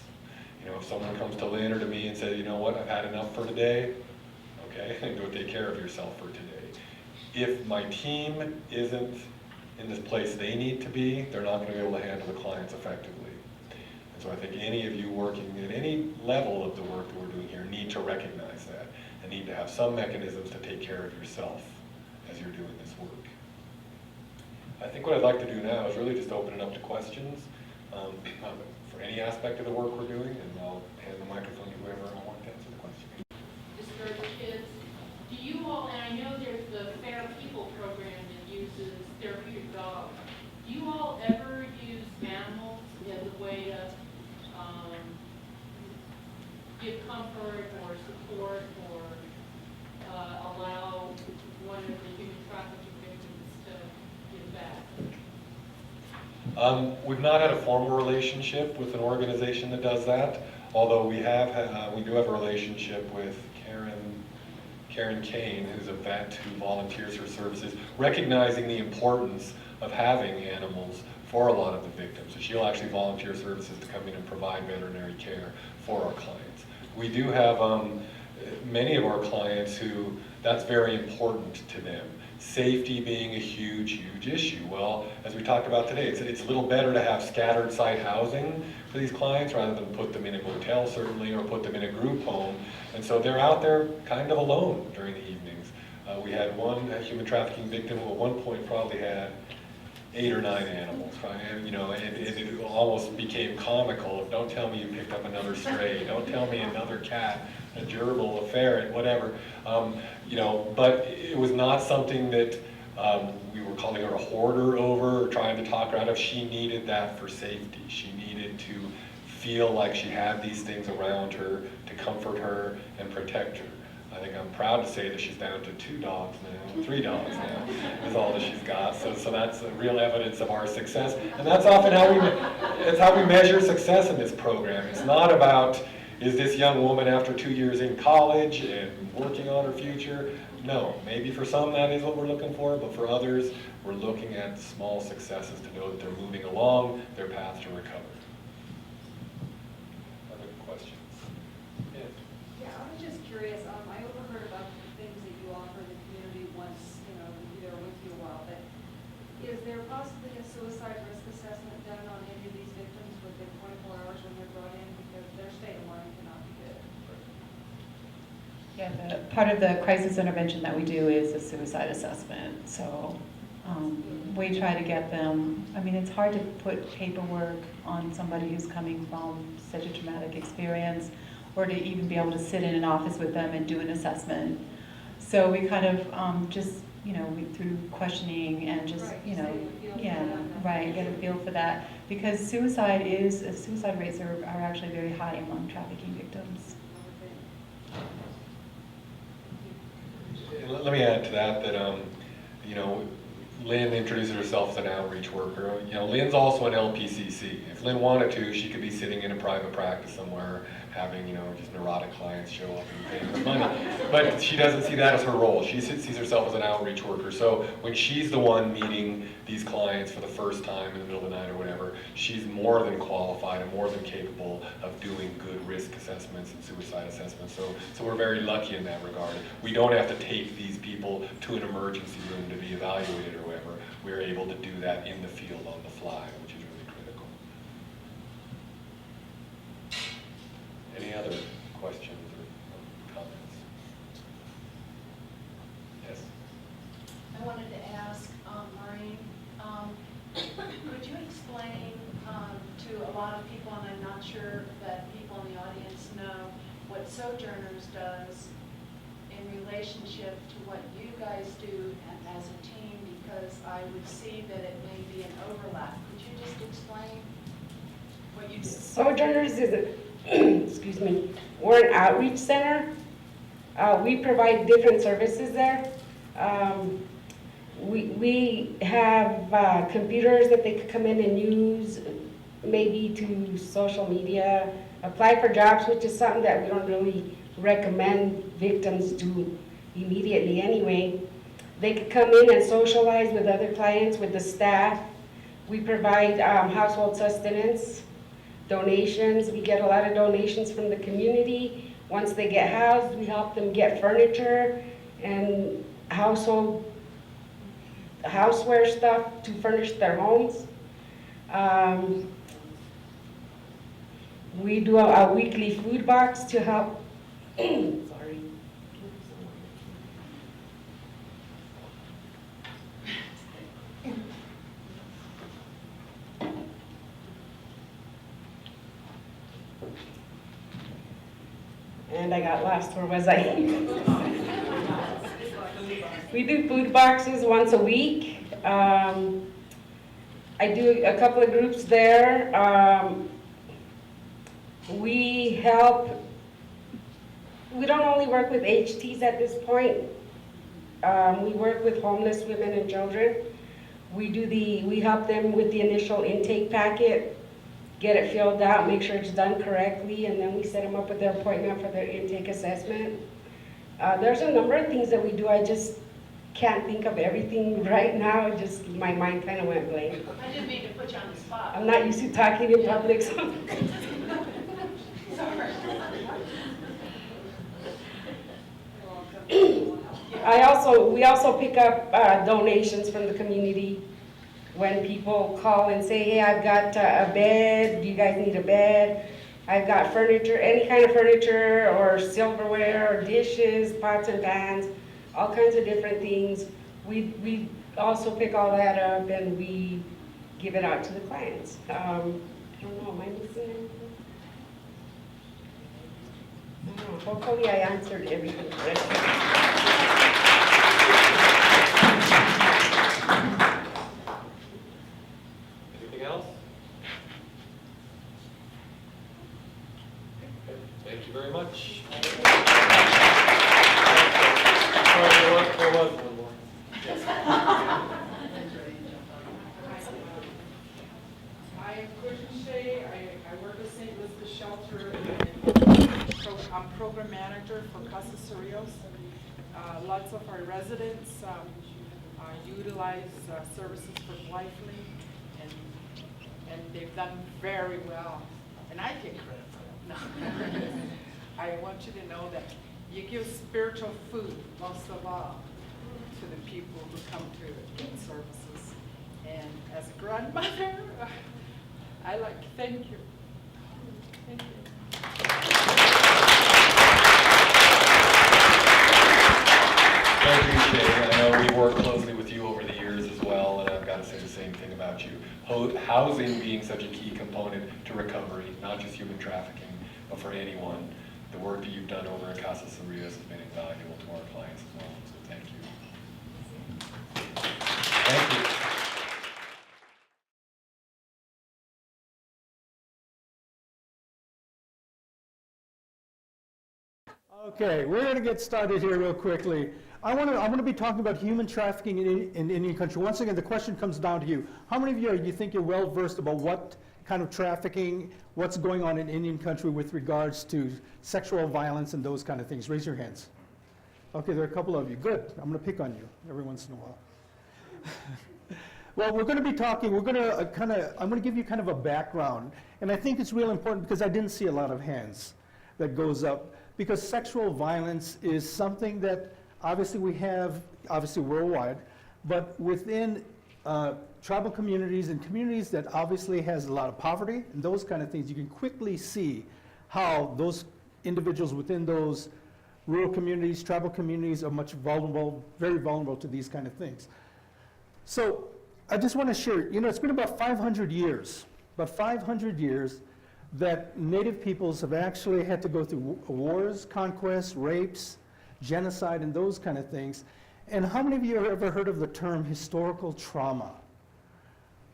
You know, if someone comes to Lynn or to me and says, you know what, I've had enough for today, okay, go take care of yourself for today. If my team isn't in this place they need to be, they're not going to be able to handle the clients effectively. And so I think any of you working at any level of the work that we're doing here need to recognize that and need to have some mechanisms to take care of yourself as you're doing this work. I think what I'd like to do now is really just open it up to questions for any aspect of the work we're doing, and I'll hand the microphone to whoever I want to answer the question. Discourage kids. Do you all, and I know there's the Fair People program that uses therapeutic dogs. Do you all ever use animals as a way to give comfort or support or allow one of the human trafficking victims to give back? We've not had a formal relationship with an organization that does that, although we do have a relationship with Karen Kane, who's a vet who volunteers her services, recognizing the importance of having animals for a lot of the victims. So she'll actually volunteer services to come in and provide veterinary care for our clients. We do have many of our clients who that's very important to them. Safety being a huge, huge issue. Well, as we talked about today, it's a little better to have scattered site housing for these clients rather than put them in a motel, certainly, or put them in a group home. And so they're out there kind of alone during the evenings. We had one human trafficking victim who at one point probably had 8 or 9 animals, right? And, you know, and it almost became comical. Don't tell me you picked up another stray. Don't tell me another cat, a gerbil, a ferret, whatever. You know, but it was not something that we were calling her a hoarder over or trying to talk her out of. She needed that for safety. She needed to feel like she had these things around her to comfort her and protect her. I think I'm proud to say that she's down to 2 dogs now, 3 dogs now, is all that she's got. So that's real evidence of our success. And that's often how we measure success in this program. It's not about, is this young woman after 2 years in college and working on her future? No, maybe for some that is what we're looking for, but for others, we're looking at small successes to know that they're moving along their path to recovery. Other questions? Yeah. Yeah, I was just curious. I overheard about the things that you offer the community once, you know, they were with you a while. But is there possibly a suicide risk assessment done on any of these victims within 24 hours when they're brought in, because their state of mind cannot be good? Yeah, part of the crisis intervention that we do is a suicide assessment. So we try to get them, I mean, it's hard to put paperwork on somebody who's coming from such a traumatic experience, or to even be able to sit in an office with them and do an assessment. So we kind of just, you know, through questioning and just, you know, yeah, right, get a feel for that. Because suicide rates are actually very high among trafficking victims. Let me add to that you know, Lynn introduced herself as an outreach worker. You know, Lynn's also an LPCC. If Lynn wanted to, she could be sitting in a private practice somewhere having, you know, just neurotic clients show up and paying her money. But she doesn't see that as her role. She sees herself as an outreach worker. So when she's the one meeting these clients for the first time in the middle of the night or whatever, she's more than qualified and more than capable of doing good risk assessments and suicide assessments. So we're very lucky in that regard. We don't have to take these people to an emergency room to be evaluated or whatever. We're able to do that in the field on the fly, which is really critical. Any other questions or comments? Yes? I wanted to ask Maureen, could you explain to a lot of people, and I'm not sure that people in the audience know, what Sojourners does in relationship to what you guys do as a team, because I would see that it may be an overlap. Could you just explain what you do? Sojourners is excuse me, we're an outreach center. We provide different services there. We have computers that they could come in and use, maybe to social media, apply for jobs, which is something that we don't really recommend victims do. immediately anyway. They could come in and socialize with other clients, with the staff. We provide household sustenance, donations. We get a lot of donations from the community. Once they get housed, we help them get furniture and houseware stuff to furnish their homes. We do a weekly food box to help, sorry. And I got lost, where was I? We do food boxes once a week. I do a couple of groups there. We help, we don't only work with HTs at this point. We work with homeless women and children. We help them with the initial intake packet, get it filled out, make sure it's done correctly, and then we set them up with their appointment for their intake assessment. There's a number of things that we do. I just can't think of everything right now. Just my mind kind of went blank. I didn't mean to put you on the spot. I'm not used to talking in public, so. Sorry. We also pick up donations from the community. When people call and say, hey, I've got a bed, do you guys need a bed? I've got furniture, any kind of furniture or silverware or dishes, pots and pans, all kinds of different things. We also pick all that up and we give it out to the clients. I don't know, am I missing anything? I don't know, hopefully I answered everything correctly. Anything else? Okay, thank you very much. Sorry, there was one more. I am Christian Shea. I work with St. Elizabeth Shelter. I'm program manager for Casa Cerrillos. Lots of our residents utilize services from LifeLink, and they've done very well. And I take credit for that. No. I want you to know that you give spiritual food, most of all, to the people who come to get services. And as a grandmother, I like to thank you. Thank you. Thank you, Shay. I know we worked closely with you over the years as well, and I've got to say the same thing about you. Housing being such a key component to recovery, not just human trafficking, but for anyone. The work that you've done over at Casa Cerrillos has been invaluable to our clients as well, so thank you. Thank you. Okay, we're going to get started here real quickly. I'm going to be talking about human trafficking in Indian country. Once again, the question comes down to you. How many of you think you're well versed about what kind of trafficking, what's going on in Indian country with regards to sexual violence and those kind of things? Raise your hands. Okay, there are a couple of you. Good. I'm going to pick on you every once in a while. Well, we're going to be talking, I'm going to give you kind of a background. And I think it's real important because I didn't see a lot of hands that goes up. Because sexual violence is something that obviously we have, obviously worldwide, but within tribal communities and communities that obviously has a lot of poverty and those kind of things, you can quickly see how those individuals within those rural communities, tribal communities are much vulnerable, very vulnerable to these kind of things. So I just want to share, it's been about 500 years that Native peoples have actually had to go through wars, conquests, rapes, genocide, and those kind of things. And how many of you have ever heard of the term historical trauma?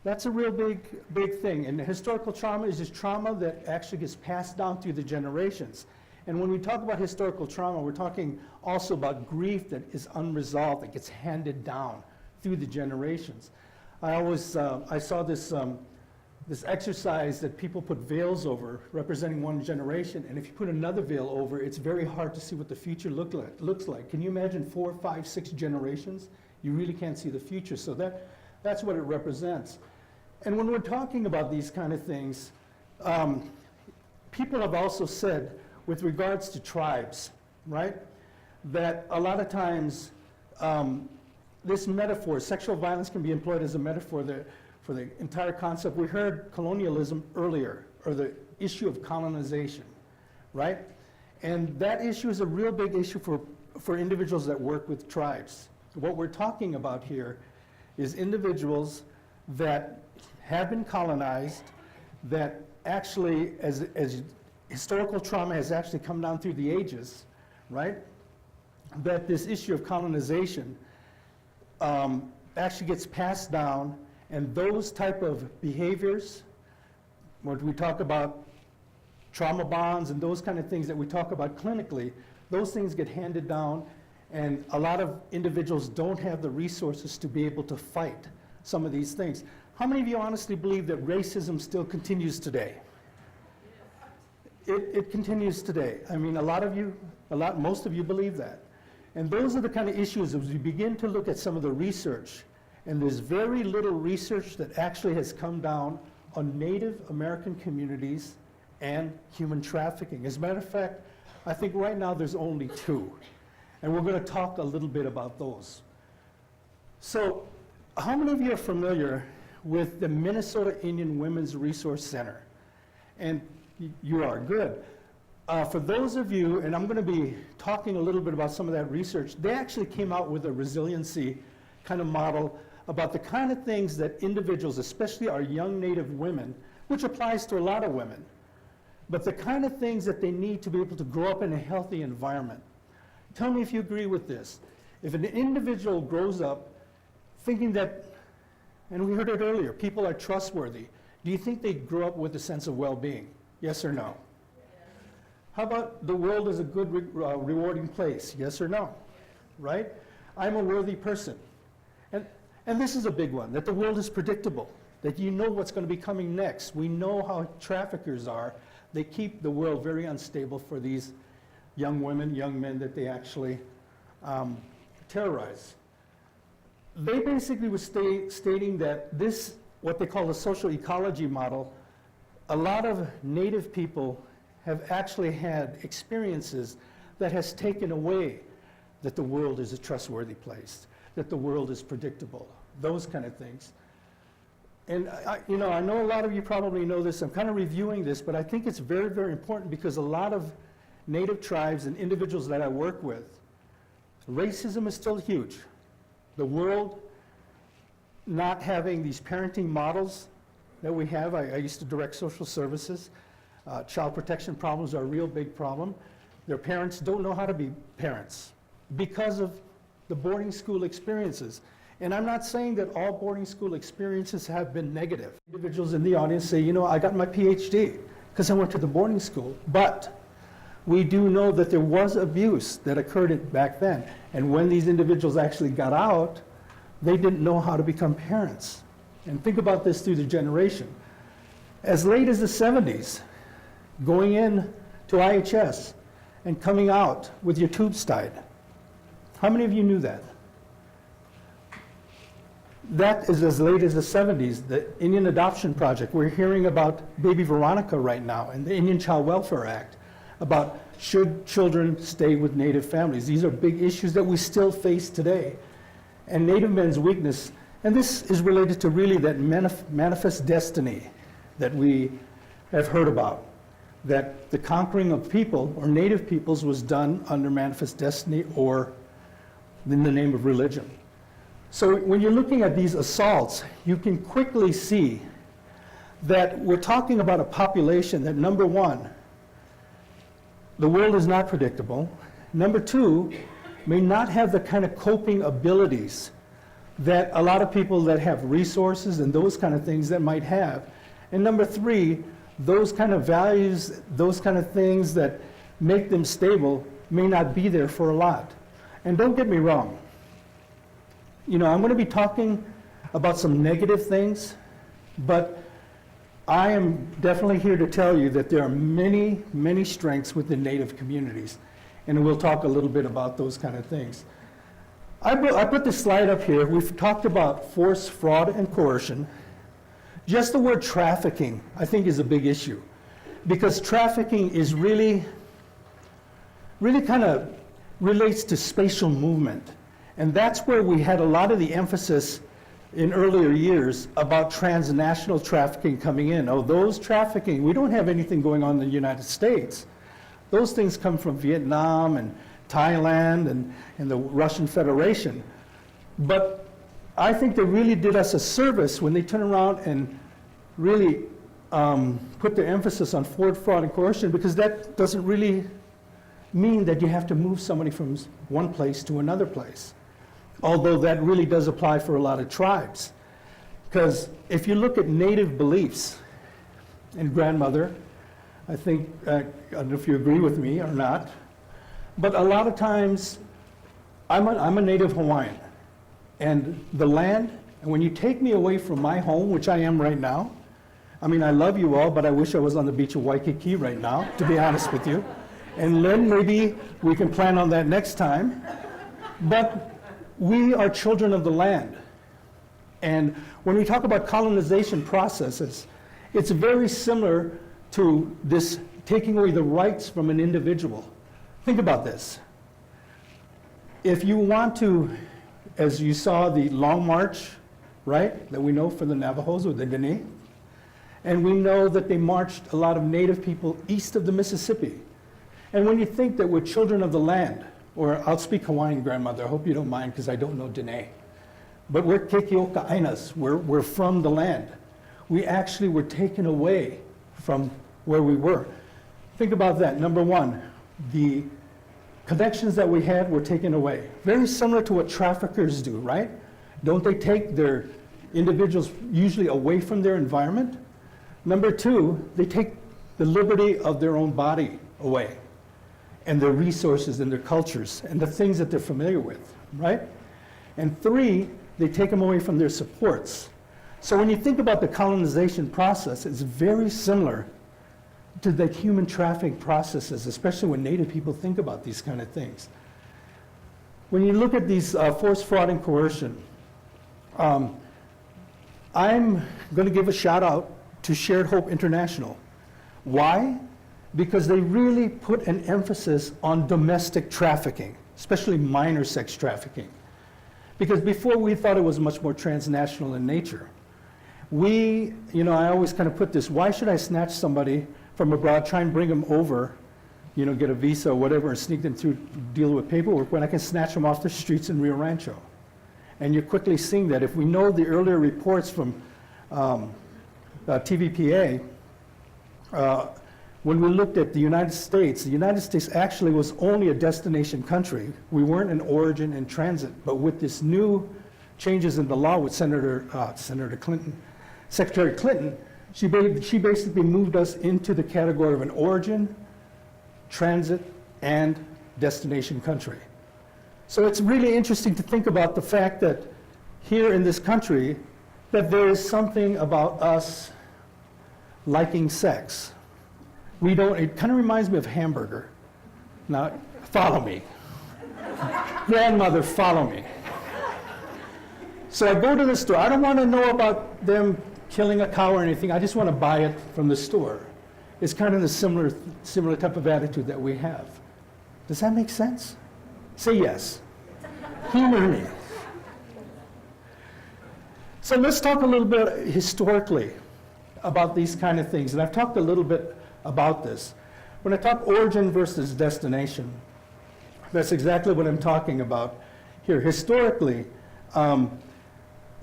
That's a real big thing. And historical trauma is just trauma that actually gets passed down through the generations. And when we talk about historical trauma, we're talking also about grief that is unresolved, that gets handed down through the generations. I saw this this exercise that people put veils over, representing one generation, and if you put another veil over, it's very hard to see what the future looks like. Can you imagine 4, 5, 6 generations? You really can't see the future, so that's what it represents. And when we're talking about these kind of things, people have also said, with regards to tribes, right, that a lot of times this metaphor, sexual violence, can be employed as a metaphor for the entire concept. We heard colonialism earlier, or the issue of colonization, right? And that issue is a real big issue for individuals that work with tribes. What we're talking about here is individuals that have been colonized, that actually, as historical trauma has actually come down through the ages, right? That this issue of colonization actually gets passed down, and those type of behaviors, when we talk about trauma bonds and those kind of things that we talk about clinically, those things get handed down, and a lot of individuals don't have the resources to be able to fight some of these things. How many of you honestly believe that racism still continues today? It continues today. I mean, most of you believe that. And those are the kind of issues as we begin to look at some of the research. And there's very little research that actually has come down on Native American communities and human trafficking. As a matter of fact, I think right now there's only 2. And we're going to talk a little bit about those. So, how many of you are familiar with the Minnesota Indian Women's Resource Center? And you are, good. For those of you, and I'm going to be talking a little bit about some of that research, they actually came out with a resiliency kind of model about the kind of things that individuals, especially our young Native women, which applies to a lot of women, but the kind of things that they need to be able to grow up in a healthy environment. Tell me if you agree with this. If an individual grows up thinking that, and we heard it earlier, people are trustworthy, do you think they grow up with a sense of well-being? Yes or no? How about the world is a good, rewarding place? Yes or no? Right? I'm a worthy person. And this is a big one, that the world is predictable, that you know what's going to be coming next. We know how traffickers are. They keep the world very unstable for these young women, young men that they actually terrorize. They basically were stating that this, what they call the social ecology model, a lot of Native people have actually had experiences that has taken away that the world is a trustworthy place, that the world is predictable, those kind of things. And I know a lot of you probably know this. I'm kind of reviewing this, but I think it's very, very important because a lot of Native tribes and individuals that I work with, racism is still huge. The world not having these parenting models that we have. I used to direct social services. Child protection problems are a real big problem. Their parents don't know how to be parents because of the boarding school experiences. And I'm not saying that all boarding school experiences have been negative. Individuals in the audience say, I got my PhD because I went to the boarding school. But we do know that there was abuse that occurred back then. And when these individuals actually got out, they didn't know how to become parents. And think about this through the generation. As late as the 70s, going in to IHS and coming out with your tubes tied. How many of you knew that? That is as late as the 70s, the Indian Adoption Project. We're hearing about baby Veronica right now and the Indian Child Welfare Act about should children stay with Native families. These are big issues that we still face today. And Native men's weakness, and this is related to really that manifest destiny that we have heard about, that the conquering of people or Native peoples was done under manifest destiny or in the name of religion. So when you're looking at these assaults, you can quickly see that we're talking about a population that, number one, the world is not predictable. Number two, may not have the kind of coping abilities that a lot of people that have resources and those kind of things that might have. And number three, those kind of values, those kind of things that make them stable may not be there for a lot. And don't get me wrong, I'm going to be talking about some negative things, but I am definitely here to tell you that there are many, many strengths within Native communities, and we'll talk a little bit about those kind of things. I put this slide up here. We've talked about force, fraud, and coercion. Just the word trafficking, I think, is a big issue, because trafficking is really kind of relates to spatial movement. And that's where we had a lot of the emphasis in earlier years about transnational trafficking coming in. Oh, those trafficking, we don't have anything going on in the United States. Those things come from Vietnam and Thailand and the Russian Federation. But I think they really did us a service when they turned around and really put the emphasis on fraud, and coercion, because that doesn't really mean that you have to move somebody from one place to another place. Although that really does apply for a lot of tribes. Because if you look at Native beliefs, and grandmother, I think, I don't know if you agree with me or not, but a lot of times, I'm a Native Hawaiian. And the land, and when you take me away from my home, which I am right now, I mean, I love you all, but I wish I was on the beach of Waikiki right now, to be honest with you. And Lynn, maybe we can plan on that next time. But we are children of the land. And when we talk about colonization processes, it's very similar to this taking away the rights from an individual. Think about this. If you want to, as you saw the Long March, right, that we know for the Navajos or the Dene, and we know that they marched a lot of Native people east of the Mississippi. And when you think that we're children of the land, or I'll speak Hawaiian, grandmother, I hope you don't mind because I don't know Dene, but we're Kekeoka Ainas, we're from the land. We actually were taken away from where we were. Think about that. Number one, the connections that we had were taken away. Very similar to what traffickers do, right? Don't they take their individuals usually away from their environment? Number two, they take the liberty of their own body away, and their resources and their cultures and the things that they're familiar with, right? And three, they take them away from their supports. So when you think about the colonization process, it's very similar to the human trafficking processes, especially when Native people think about these kind of things. When you look at these force, fraud, and coercion, I'm going to give a shout out to Shared Hope International. Why? Because they really put an emphasis on domestic trafficking, especially minor sex trafficking. Because before we thought it was much more transnational in nature. I always kind of put this, why should I snatch somebody from abroad, try and bring them over, get a visa or whatever, and sneak them through, deal with paperwork, when I can snatch them off the streets in Rio Rancho? And you're quickly seeing that. If we know the earlier reports from TVPA, when we looked at the United States actually was only a destination country. We weren't an origin and transit. But with this new changes in the law with Secretary Clinton, she basically moved us into the category of an origin, transit, and destination country. So it's really interesting to think about the fact that here in this country, that there is something about us liking sex. It kind of reminds me of hamburger. Now, follow me. Grandmother, follow me. So I go to the store. I don't want to know about them killing a cow or anything. I just want to buy it from the store. It's kind of the similar type of attitude that we have. Does that make sense? Say yes. Humor me. So let's talk a little bit historically about these kind of things. And I've talked a little bit about this. When I talk origin versus destination, that's exactly what I'm talking about here. Historically,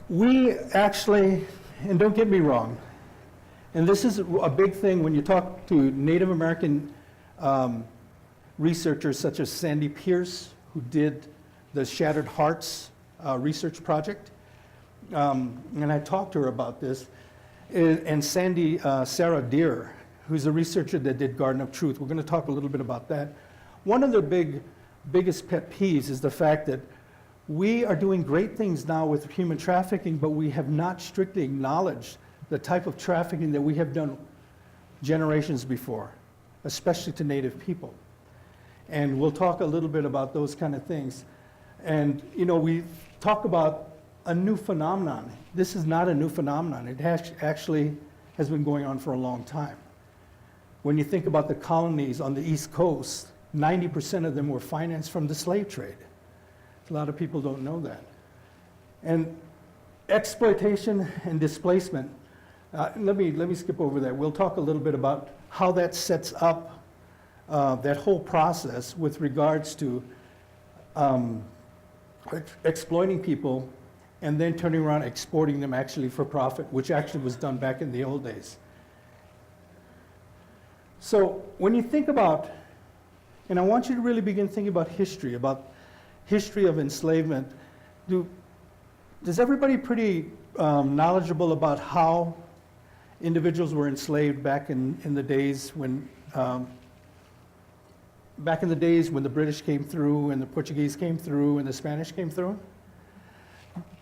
we actually, and don't get me wrong, and this is a big thing when you talk to Native American researchers such as Sandy Pierce, who did the Shattered Hearts research project, and I talked to her about this, and Sandy Sarah Deer, who's a researcher that did Garden of Truth. We're going to talk a little bit about that. One of the biggest pet peeves is the fact that we are doing great things now with human trafficking, but we have not strictly acknowledged the type of trafficking that we have done generations before, especially to Native people. And we'll talk a little bit about those kind of things. And, you know, we talk about a new phenomenon. This is not a new phenomenon. It actually has been going on for a long time. When you think about the colonies on the East Coast, 90% of them were financed from the slave trade. A lot of people don't know that. And exploitation and displacement, let me skip over that. We'll talk a little bit about how that sets up that whole process with regards to exploiting people and then turning around exporting them actually for profit, which actually was done back in the old days. So when you think about, and I want you to really begin thinking about history of enslavement. Is everybody pretty knowledgeable about how individuals were enslaved back in the days when the British came through and the Portuguese came through and the Spanish came through?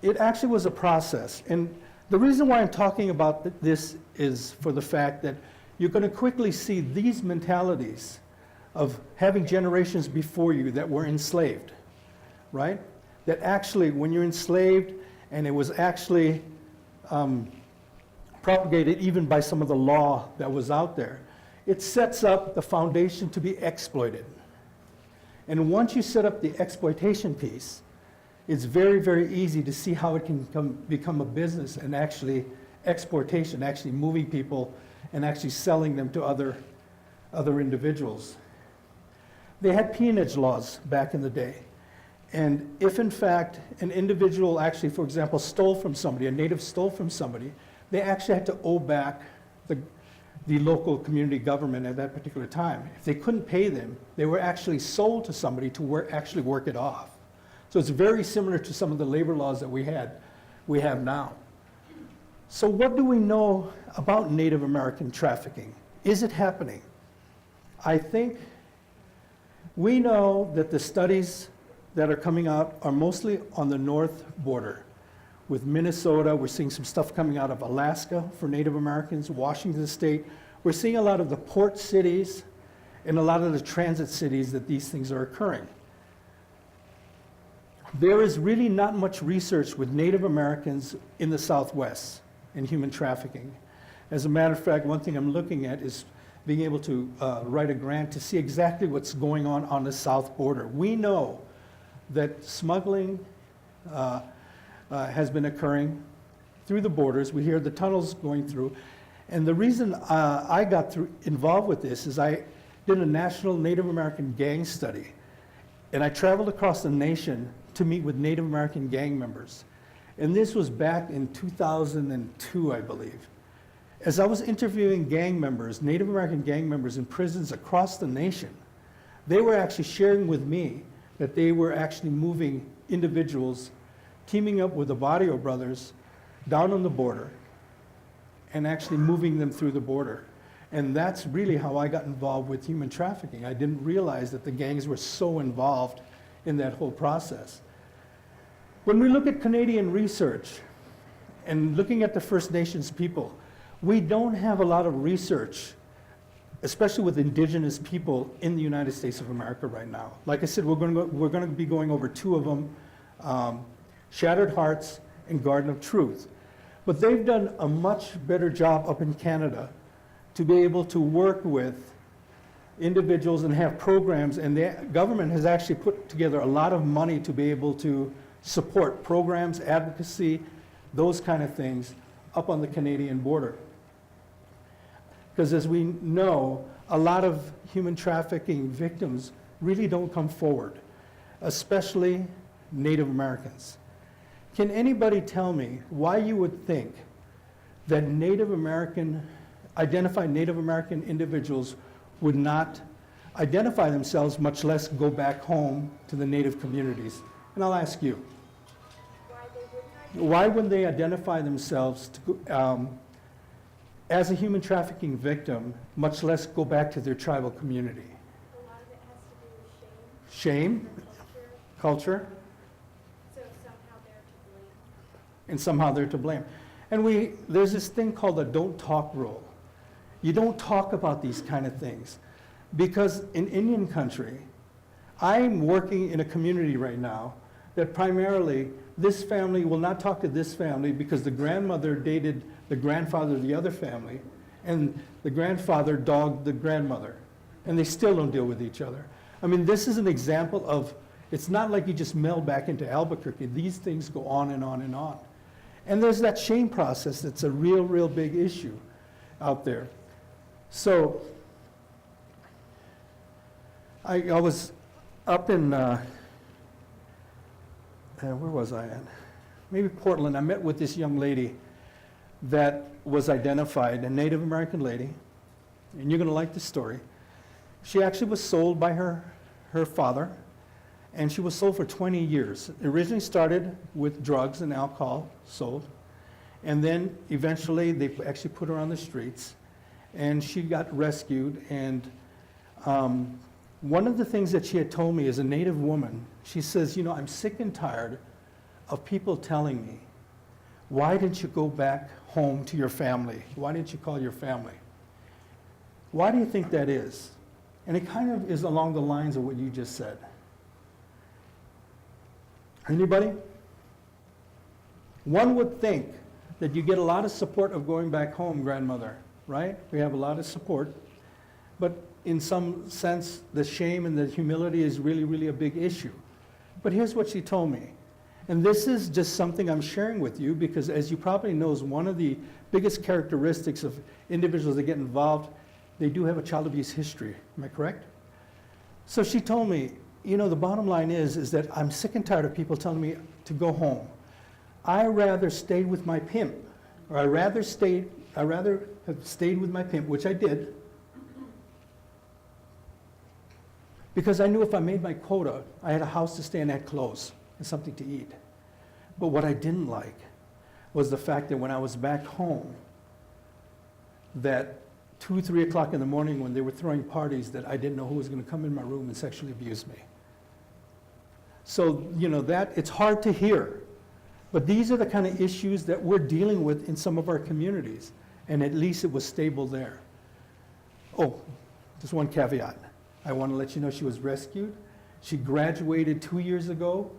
It actually was a process. And the reason why I'm talking about this is for the fact that you're going to quickly see these mentalities of having generations before you that were enslaved, right? That actually, when you're enslaved, and it was actually propagated even by some of the law that was out there, it sets up the foundation to be exploited. And once you set up the exploitation piece, it's very, very easy to see how it can become a business and actually exportation, actually moving people and actually selling them to other individuals. They had peonage laws back in the day. And if in fact an individual actually, for example, stole from somebody, a native stole from somebody, they actually had to owe back the local community government at that particular time. If they couldn't pay them, they were actually sold to somebody to actually work it off. So it's very similar to some of the labor laws that we have now. So what do we know about Native American trafficking? Is it happening? I think we know that the studies that are coming out are mostly on the north border. With Minnesota, we're seeing some stuff coming out of Alaska for Native Americans, Washington State. We're seeing a lot of the port cities and a lot of the transit cities that these things are occurring. There is really not much research with Native Americans in the Southwest in human trafficking. As a matter of fact, one thing I'm looking at is being able to write a grant to see exactly what's going on the south border. We know that smuggling has been occurring through the borders. We hear the tunnels going through. And the reason I got involved with this is I did a national Native American gang study. And I traveled across the nation to meet with Native American gang members. And this was back in 2002, I believe. As I was interviewing gang members, Native American gang members in prisons across the nation, they were actually sharing with me that they were actually moving individuals, teaming up with the Barrio brothers down on the border and actually moving them through the border. And that's really how I got involved with human trafficking. I didn't realize that the gangs were so involved in that whole process. When we look at Canadian research and looking at the First Nations people, we don't have a lot of research, especially with Indigenous people in the United States of America right now. Like I said, we're going to be going over two of them, Shattered Hearts and Garden of Truth. But they've done a much better job up in Canada to be able to work with individuals and have programs, and the government has actually put together a lot of money to be able to support programs, advocacy, those kind of things up on the Canadian border. Because as we know, a lot of human trafficking victims really don't come forward, especially Native Americans. Can anybody tell me why you would think that identified Native American individuals would not identify themselves, much less go back home to the Native communities? And I'll ask you, why wouldn't they identify themselves as a human trafficking victim, much less go back to their tribal community? A lot of it has to do with Shame? Culture? So somehow they're to blame. And somehow they're to blame. And there's this thing called the don't talk rule. You don't talk about these kind of things. Because in Indian country, I'm working in a community right now that primarily this family will not talk to this family because the grandmother dated the grandfather of the other family, and the grandfather dogged the grandmother, and they still don't deal with each other. I mean, this is an example of, it's not like you just meld back into Albuquerque. These things go on and on and on. And there's that shame process that's a real, real big issue out there. So I was up in, where was I at? Maybe Portland. I met with this young lady that was identified, a Native American lady, and you're going to like this story. She actually was sold by her father, and she was sold for 20 years. It originally started with drugs and alcohol sold, and then eventually they actually put her on the streets, and she got rescued. And one of the things that she had told me as a Native woman, she says, you know, I'm sick and tired of people telling me, why didn't you go back home to your family? Why didn't you call your family? Why do you think that is? And it kind of is along the lines of what you just said. Anybody? One would think that you get a lot of support of going back home, grandmother, right? We have a lot of support. But in some sense, the shame and the humility is really, really a big issue. But here's what she told me. And this is just something I'm sharing with you because, as you probably know, is one of the biggest characteristics of individuals that get involved, they do have a child abuse history. Am I correct? So she told me, you know, the bottom line is that I'm sick and tired of people telling me to go home. I rather stayed with my pimp, or I rather have stayed with my pimp, which I did, because I knew if I made my quota, I had a house to stay and I had clothes and something to eat. But what I didn't like was the fact that when I was back home, that 2, 3 o'clock in the morning when they were throwing parties, that I didn't know who was going to come in my room and sexually abuse me. So, you know, that it's hard to hear. But these are the kind of issues that we're dealing with in some of our communities. And at least it was stable there. Oh, just one caveat. I want to let you know she was rescued. She graduated 2 years ago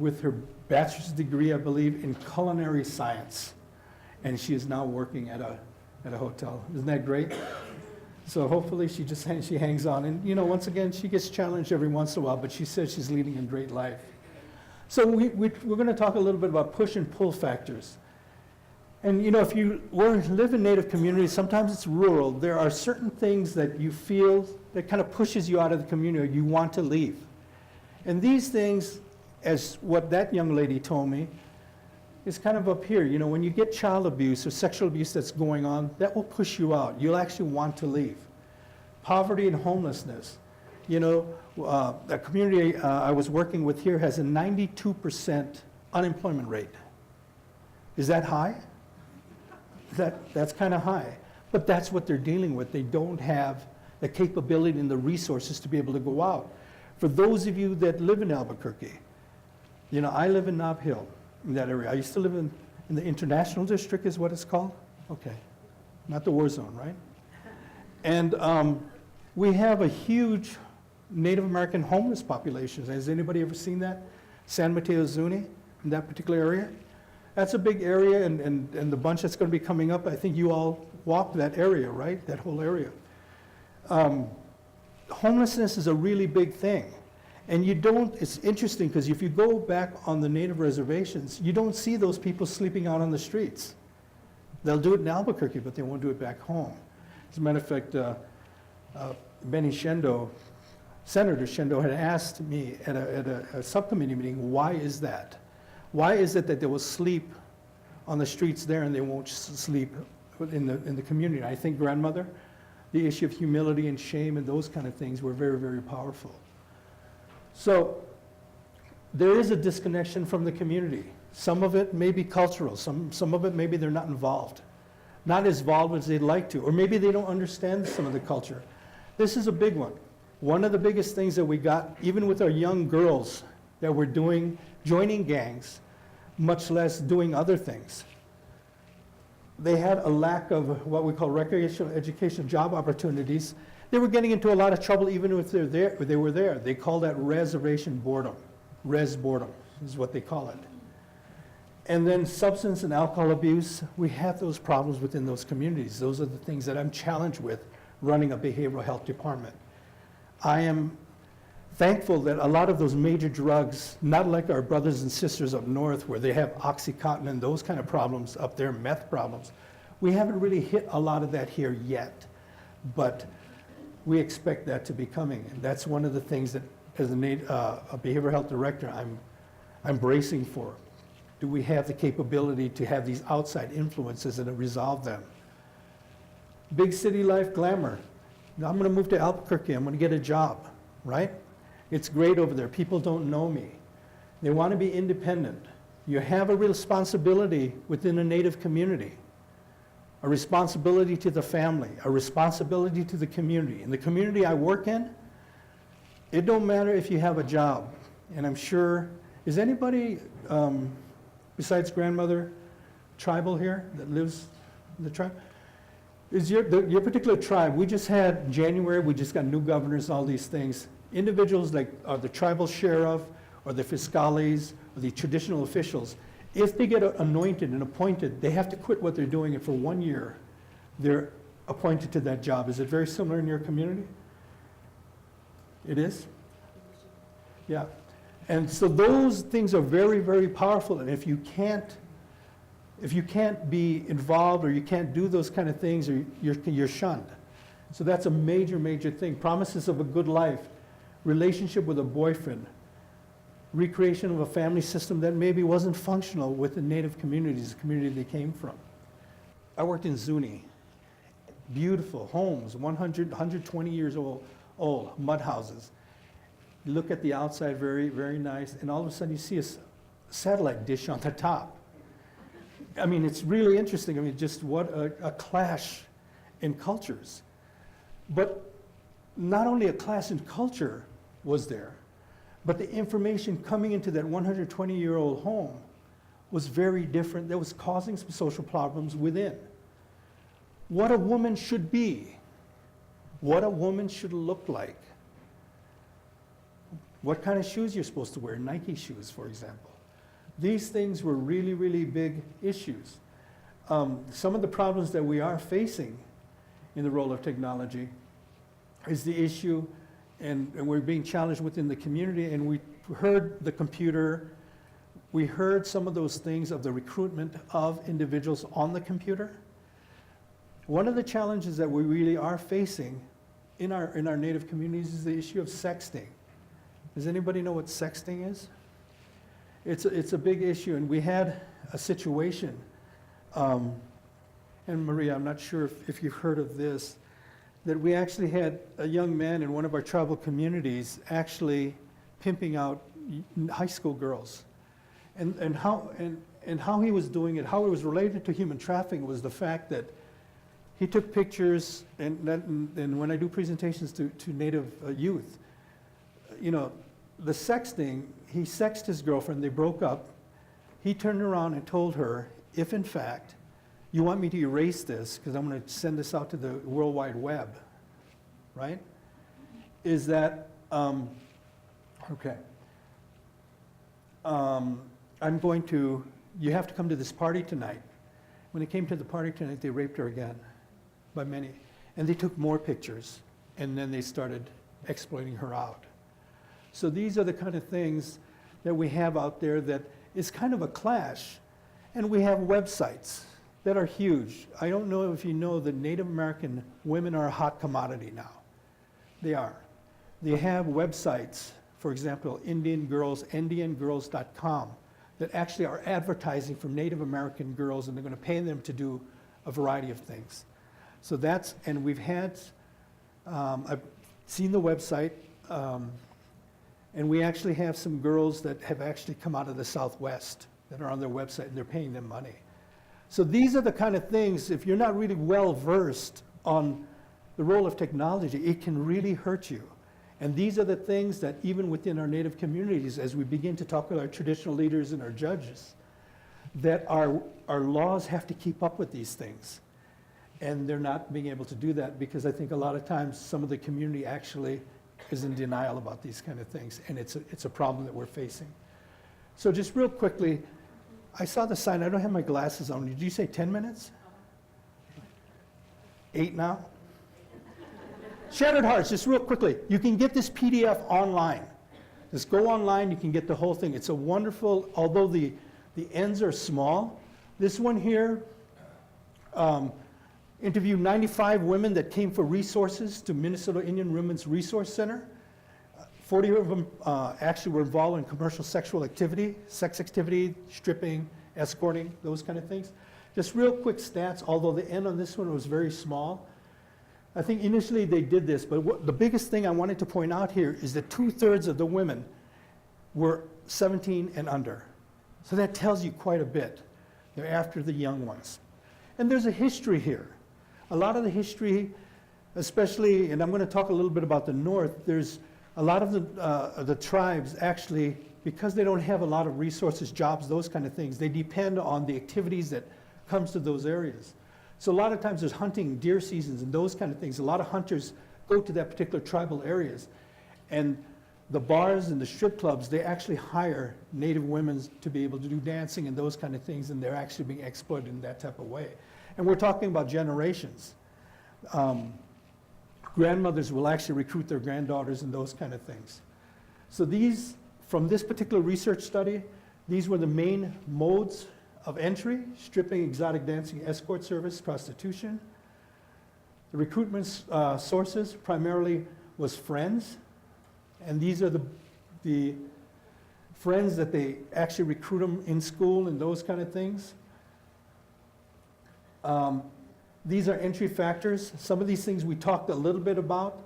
with her bachelor's degree, I believe, in culinary science. And she is now working at a hotel. Isn't that great? So hopefully she hangs on. And, you know, once again, she gets challenged every once in a while, but she says she's leading a great life. So we're going to talk a little bit about push and pull factors. And, you know, if you live in Native communities, sometimes it's rural, there are certain things that you feel that kind of pushes you out of the community, or you want to leave. And these things, as what that young lady told me, is kind of up here. You know, when you get child abuse or sexual abuse that's going on, that will push you out. You'll actually want to leave. Poverty and homelessness. You know, the community I was working with here has a 92% unemployment rate. Is that high? That's kind of high. But that's what they're dealing with. They don't have the capability and the resources to be able to go out. For those of you that live in Albuquerque, you know, I live in Nob Hill, in that area. I used to live in the International District is what it's called? Okay, not the war zone, right? And we have a huge Native American homeless population. Has anybody ever seen that? San Mateo Zuni, in that particular area? That's a big area, and the bunch that's going to be coming up, I think you all walk that area, right? That whole area. Homelessness is a really big thing. And you don't, it's interesting because if you go back on the Native reservations, you don't see those people sleeping out on the streets. They'll do it in Albuquerque, but they won't do it back home. As a matter of fact, Benny Shendo, Senator Shendo had asked me at a subcommittee meeting, why is that? Why is it that they will sleep on the streets there and they won't sleep in the community? And I think, grandmother, the issue of humility and shame and those kind of things were very, very powerful. So there is a disconnection from the community. Some of it may be cultural. Some of it maybe they're not involved. Not as involved as they'd like to. Or maybe they don't understand some of the culture. This is a big one. One of the biggest things that we got, even with our young girls that were joining gangs, much less doing other things. they had a lack of what we call recreational education job opportunities. They were getting into a lot of trouble even if they were there. They call that reservation boredom. Res boredom is what they call it. And then substance and alcohol abuse, we have those problems within those communities. Those are the things that I'm challenged with running a behavioral health department. I am thankful that a lot of those major drugs, not like our brothers and sisters up north where they have Oxycontin and those kind of problems up there, meth problems, we haven't really hit a lot of that here yet. But we expect that to be coming. And that's one of the things that as a behavioral health director, I'm bracing for. Do we have the capability to have these outside influences and to resolve them? Big city life glamour. Now I'm going to move to Albuquerque. I'm going to get a job, right? It's great over there. People don't know me. They want to be independent. You have a responsibility within a Native community, a responsibility to the family, a responsibility to the community. In the community I work in, it don't matter if you have a job. And I'm sure, is anybody besides grandmother tribal here that lives in the tribe? Is your particular tribe, we just had January, we just got new governors, all these things. Individuals like the tribal sheriff or the fiscales or the traditional officials, if they get anointed and appointed, they have to quit what they're doing, and for 1 year, they're appointed to that job. Is it very similar in your community? It is? Yeah. And so those things are very, very powerful, and if you can't be involved or you can't do those kind of things, or you're shunned. So that's a major, major thing. Promises of a good life, relationship with a boyfriend, recreation of a family system that maybe wasn't functional with the Native communities, the community they came from. I worked in Zuni. Beautiful homes, 100, 120 years old, mud houses. You look at the outside, very, very nice, and all of a sudden you see a satellite dish on the top. I mean, it's really interesting. I mean, just what a clash in cultures. But not only a clash in culture was there, but the information coming into that 120-year-old home was very different. That was causing some social problems within. What a woman should be, what a woman should look like, what kind of shoes you're supposed to wear, Nike shoes, for example. These things were really, really big issues. Some of the problems that we are facing in the role of technology is the issue, and we're being challenged within the community, and we heard the computer, we heard some of those things of the recruitment of individuals on the computer. One of the challenges that we really are facing in our Native communities is the issue of sexting. Does anybody know what sexting is? It's a big issue, and we had a situation, and Maria, I'm not sure if you've heard of this, that we actually had a young man in one of our tribal communities actually pimping out high school girls. And how he was doing it, how it was related to human trafficking was the fact that he took pictures, and when I do presentations to Native youth, you know, the sexting, he sexted his girlfriend, they broke up. He turned around and told her, if in fact you want me to erase this, because I'm going to send this out to the World Wide Web, right? Is that, okay. I'm going to, you have to come to this party tonight. When they came to the party tonight, they raped her again by many. And they took more pictures, and then they started exploiting her out. So these are the kind of things that we have out there that is kind of a clash. And we have websites that are huge. I don't know if you know that Native American women are a hot commodity now. They are. They have websites, for example, indiangirls.com, that actually are advertising for Native American girls, and they're going to pay them to do a variety of things. So that's, and we've had, I've seen the website, and we actually have some girls that have actually come out of the Southwest that are on their website, and they're paying them money. So these are the kind of things, if you're not really well versed on the role of technology, it can really hurt you. And these are the things that even within our Native communities, as we begin to talk with our traditional leaders and our judges, that our laws have to keep up with these things. And they're not being able to do that because I think a lot of times some of the community actually is in denial about these kind of things, and it's a problem that we're facing. So just real quickly, I saw the sign. I don't have my glasses on. Did you say 10 minutes? 8 now? Shattered Hearts, just real quickly. You can get this PDF online. Just go online, you can get the whole thing. It's a wonderful, although the ends are small. This one here interviewed 95 women that came for resources to Minnesota Indian Women's Resource Center. 40 of them actually were involved in commercial sexual activity, sex activity, stripping, escorting, those kind of things. Just real quick stats, although the end on this one was very small. I think initially they did this, but the biggest thing I wanted to point out here is that 2/3 of the women were 17 and under. So that tells you quite a bit. They're after the young ones. And there's a history here. A lot of the history, especially, and I'm going to talk a little bit about the North, there's a lot of the tribes actually, because they don't have a lot of resources, jobs, those kind of things, they depend on the activities that comes to those areas. So a lot of times there's hunting, deer seasons, and those kind of things. A lot of hunters go to that particular tribal areas. And the bars and the strip clubs, they actually hire Native women to be able to do dancing and those kind of things, and they're actually being exploited in that type of way. And we're talking about generations. Grandmothers will actually recruit their granddaughters and those kind of things. So these, from this particular research study, these were the main modes of entry: stripping, exotic dancing, escort service, prostitution. The recruitment sources primarily was friends, and these are the friends that they actually recruit them in school and those kind of things. These are entry factors. Some of these things we talked a little bit about.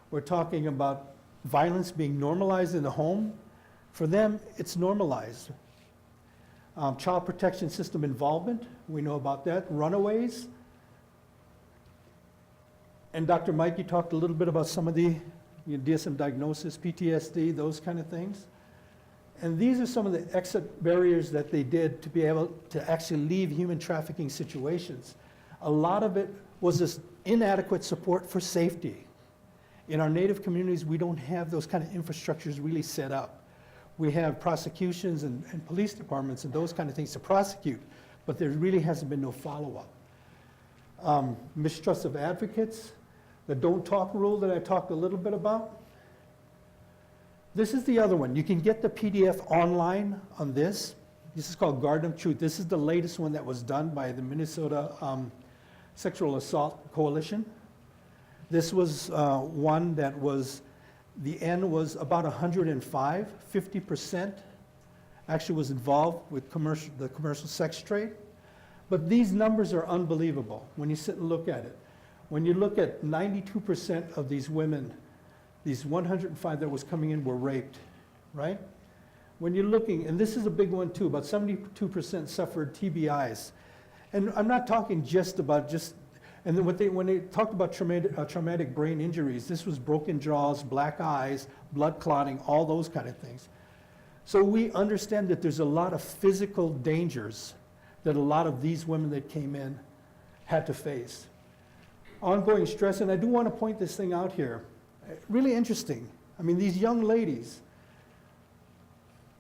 We're talking about violence being normalized in the home. For them, it's normalized. Child protection system involvement, we know about that. Runaways. And Dr. Mike, you talked a little bit about some of the DSM diagnosis, PTSD, those kind of things. And these are some of the exit barriers that they did to be able to actually leave human trafficking situations. A lot of it was this inadequate support for safety. In our Native communities, we don't have those kind of infrastructures really set up. We have prosecutions and police departments and those kind of things to prosecute, but there really hasn't been no follow-up. Mistrust of advocates, the don't talk rule that I talked a little bit about. This is the other one. You can get the PDF online on this. This is called Garden of Truth. This is the latest one that was done by the Minnesota Sexual Assault Coalition. This was one that was, the N was about 105, 50% actually was involved with the commercial sex trade. But these numbers are unbelievable when you sit and look at it. When you look at 92% of these women, these 105 that was coming in were raped, right? When you're looking, and this is a big one too, about 72% suffered TBIs. And I'm not talking just about and then when they talked about traumatic brain injuries, this was broken jaws, black eyes, blood clotting, all those kind of things. So we understand that there's a lot of physical dangers that a lot of these women that came in had to face. Ongoing stress, and I do want to point this thing out here. Really interesting. I mean, these young ladies,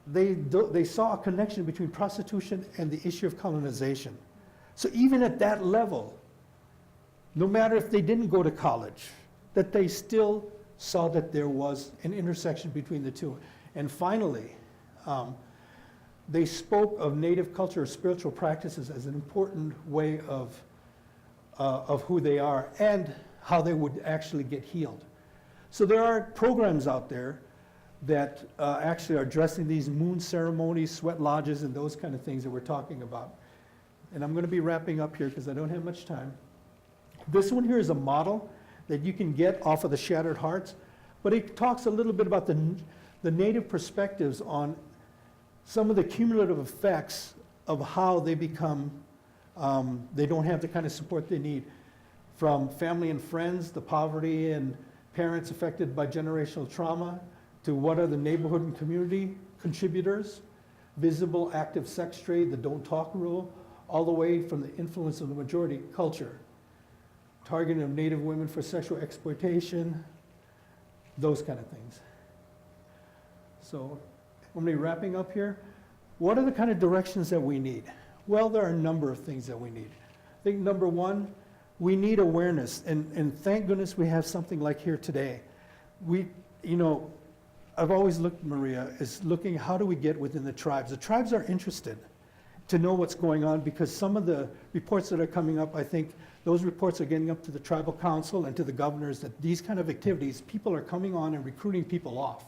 they saw a connection between prostitution and the issue of colonization. So even at that level, no matter if they didn't go to college, that they still saw that there was an intersection between the two. And finally, they spoke of Native culture or spiritual practices as an important way of who they are and how they would actually get healed. So there are programs out there that actually are addressing these moon ceremonies, sweat lodges, and those kind of things that we're talking about. And I'm going to be wrapping up here because I don't have much time. This one here is a model that you can get off of the Shattered Hearts, but it talks a little bit about the Native perspectives on some of the cumulative effects of how they become, they don't have the kind of support they need, from family and friends, the poverty and parents affected by generational trauma, to what are the neighborhood and community contributors, visible active sex trade, the don't talk rule, all the way from the influence of the majority culture, targeting of Native women for sexual exploitation, those kind of things. So I'm going to be wrapping up here. What are the kind of directions that we need? Well, there are a number of things that we need. I think number one, we need awareness, and thank goodness we have something like here today. I've always looked, Maria, is looking how do we get within the tribes. The tribes are interested to know what's going on because some of the reports that are coming up, I think those reports are getting up to the tribal council and to the governors that these kind of activities, people are coming on and recruiting people off.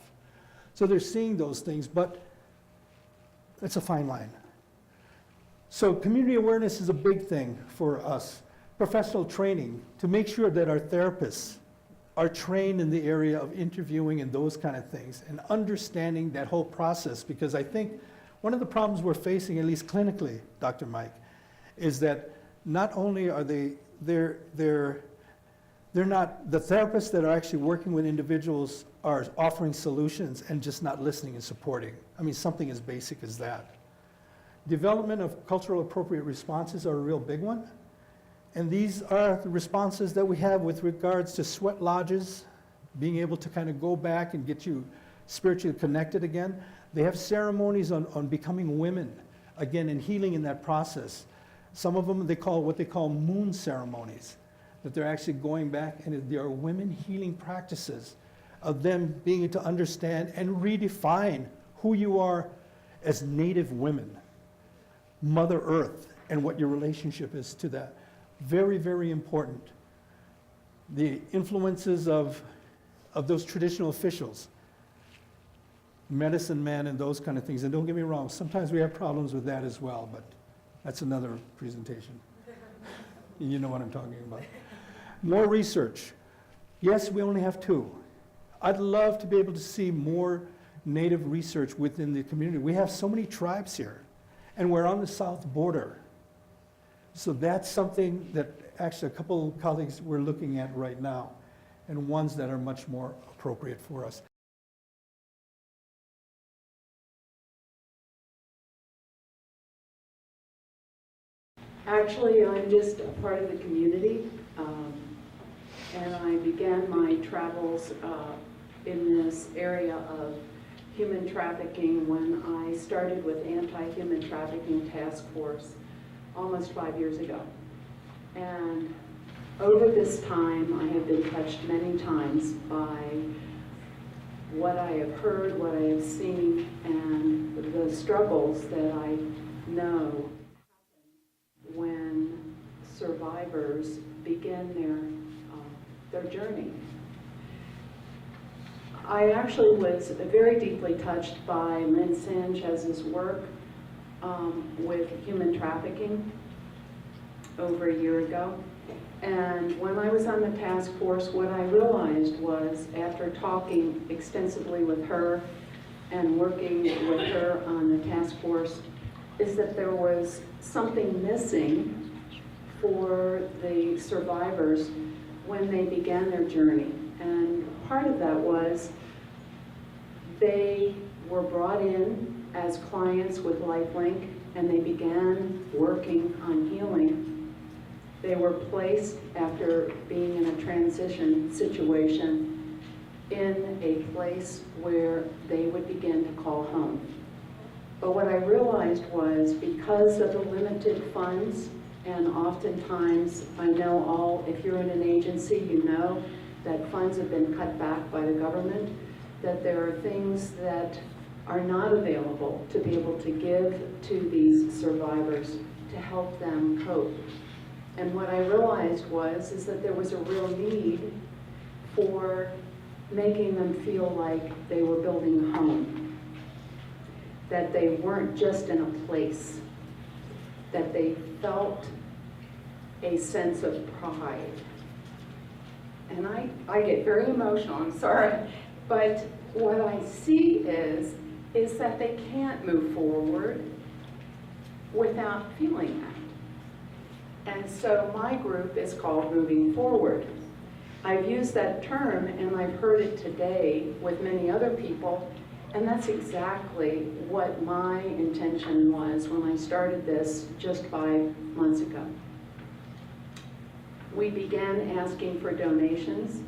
So they're seeing those things, but it's a fine line. So community awareness is a big thing for us. Professional training to make sure that our therapists are trained in the area of interviewing and those kind of things and understanding that whole process, because I think one of the problems we're facing, at least clinically, Dr. Mike, is that not only are they're not, the therapists that are actually working with individuals are offering solutions and just not listening and supporting. I mean, something as basic as that. Development of cultural appropriate responses are a real big one. And these are the responses that we have with regards to sweat lodges, being able to kind of go back and get you spiritually connected again. They have ceremonies on becoming women, again, and healing in that process. Some of them, they call what they call moon ceremonies, that they're actually going back, and there are women healing practices of them being able to understand and redefine who you are as Native women, Mother Earth, and what your relationship is to that. Very, very important. The influences of those traditional officials, medicine men and those kind of things. And don't get me wrong, sometimes we have problems with that as well, but that's another presentation. You know what I'm talking about. More research. Yes, we only have 2. I'd love to be able to see more Native research within the community. We have so many tribes here, and we're on the south border. So that's something that actually a couple of colleagues we're looking at right now, and ones that are much more appropriate for us. Actually, I'm just a part of the community, and I began my travels in this area of human trafficking when I started with Anti-Human Trafficking Task Force almost 5 years ago. And over this time, I have been touched many times by what I have heard, what I have seen, and the struggles that I know when survivors begin their journey. I actually was very deeply touched by Lynn Sanchez's work with human trafficking over a year ago. And when I was on the task force, what I realized was, after talking extensively with her and working with her on the task force, is that there was something missing for the survivors when they began their journey. And part of that was they were brought in as clients with LifeLink, and they began working on healing. They were placed, after being in a transition situation, in a place where they would begin to call home. But what I realized was, because of the limited funds, and oftentimes, I know if you're in an agency, you know that funds have been cut back by the government, that there are things that are not available to be able to give to these survivors to help them cope. And what I realized is that there was a real need for making them feel like they were building a home, that they weren't just in a place, that they felt a sense of pride. And I get very emotional, I'm sorry, but what I see is that they can't move forward without feeling that. And so my group is called Moving Forward. I've used that term, and I've heard it today with many other people, And that's exactly what my intention was when I started this just 5 months ago. We began asking for donations,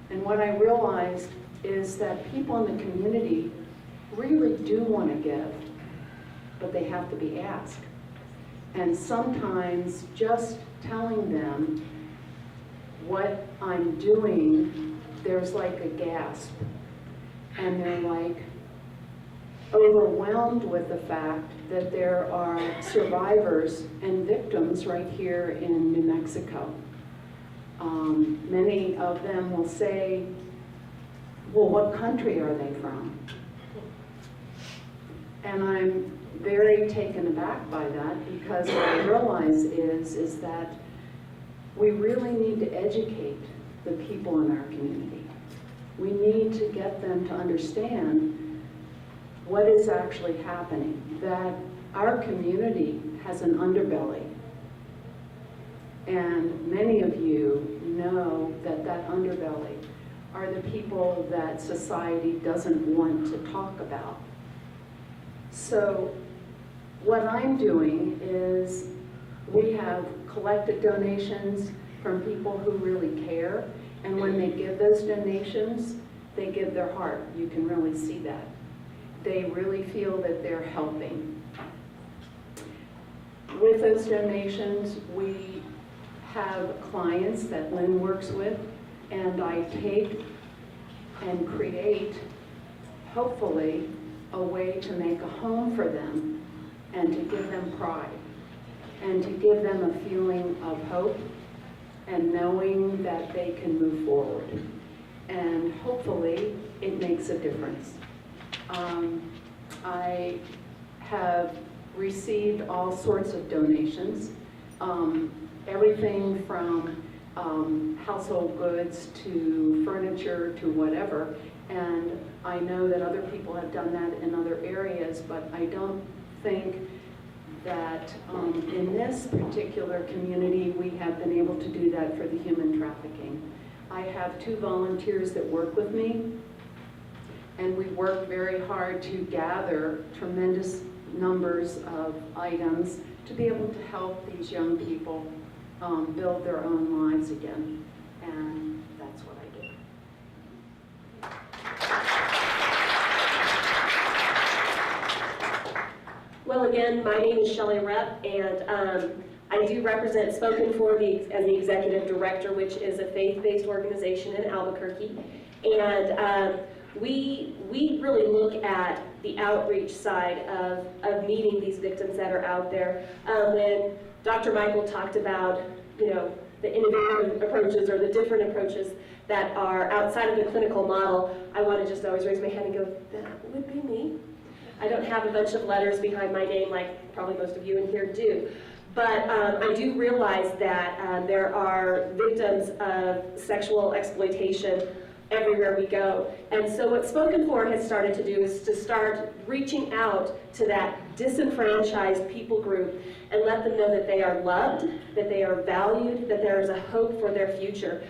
and what I realized is that people in the community really do want to give, but they have to be asked. And sometimes just telling them what I'm doing, there's like a gasp. And they're like overwhelmed with the fact that there are survivors and victims right here in New Mexico. Many of them will say, well, what country are they from? And I'm very taken aback by that, because what I realize is that we really need to educate the people in our community. We need to get them to understand what is actually happening, that our community has an underbelly. And many of you know that that underbelly are the people that society doesn't want to talk about. So what I'm doing is we have collected donations from people who really care, and when they give those donations, they give their heart. You can really see that. They really feel that they're helping. With those donations, we have clients that Lynn works with, and I take and create, hopefully, a way to make a home for them and to give them pride and to give them a feeling of hope and knowing that they can move forward. And hopefully it makes a difference. I have received all sorts of donations, everything from household goods to furniture to whatever. And I know that other people have done that in other areas, but I don't think that in this particular community we have been able to do that for the human trafficking. I have 2 volunteers that work with me, and we work very hard to gather tremendous numbers of items to be able to help these young people build their own lives again. And that's what I do. Well, again, my name is Shelley Repp, and I do represent Spoken For as the executive director, which is a faith-based organization in Albuquerque. And we really look at the outreach side of meeting these victims that are out there. When Dr. Michael talked about, the innovative approaches or the different approaches that are outside of the clinical model, I want to just always raise my hand and go, that would be me. I don't have a bunch of letters behind my name like probably most of you in here do. But I do realize that there are victims of sexual exploitation everywhere we go. And so what Spoken For has started to do is to start reaching out to that disenfranchised people group and let them know that they are loved, that they are valued, that there is a hope for their future.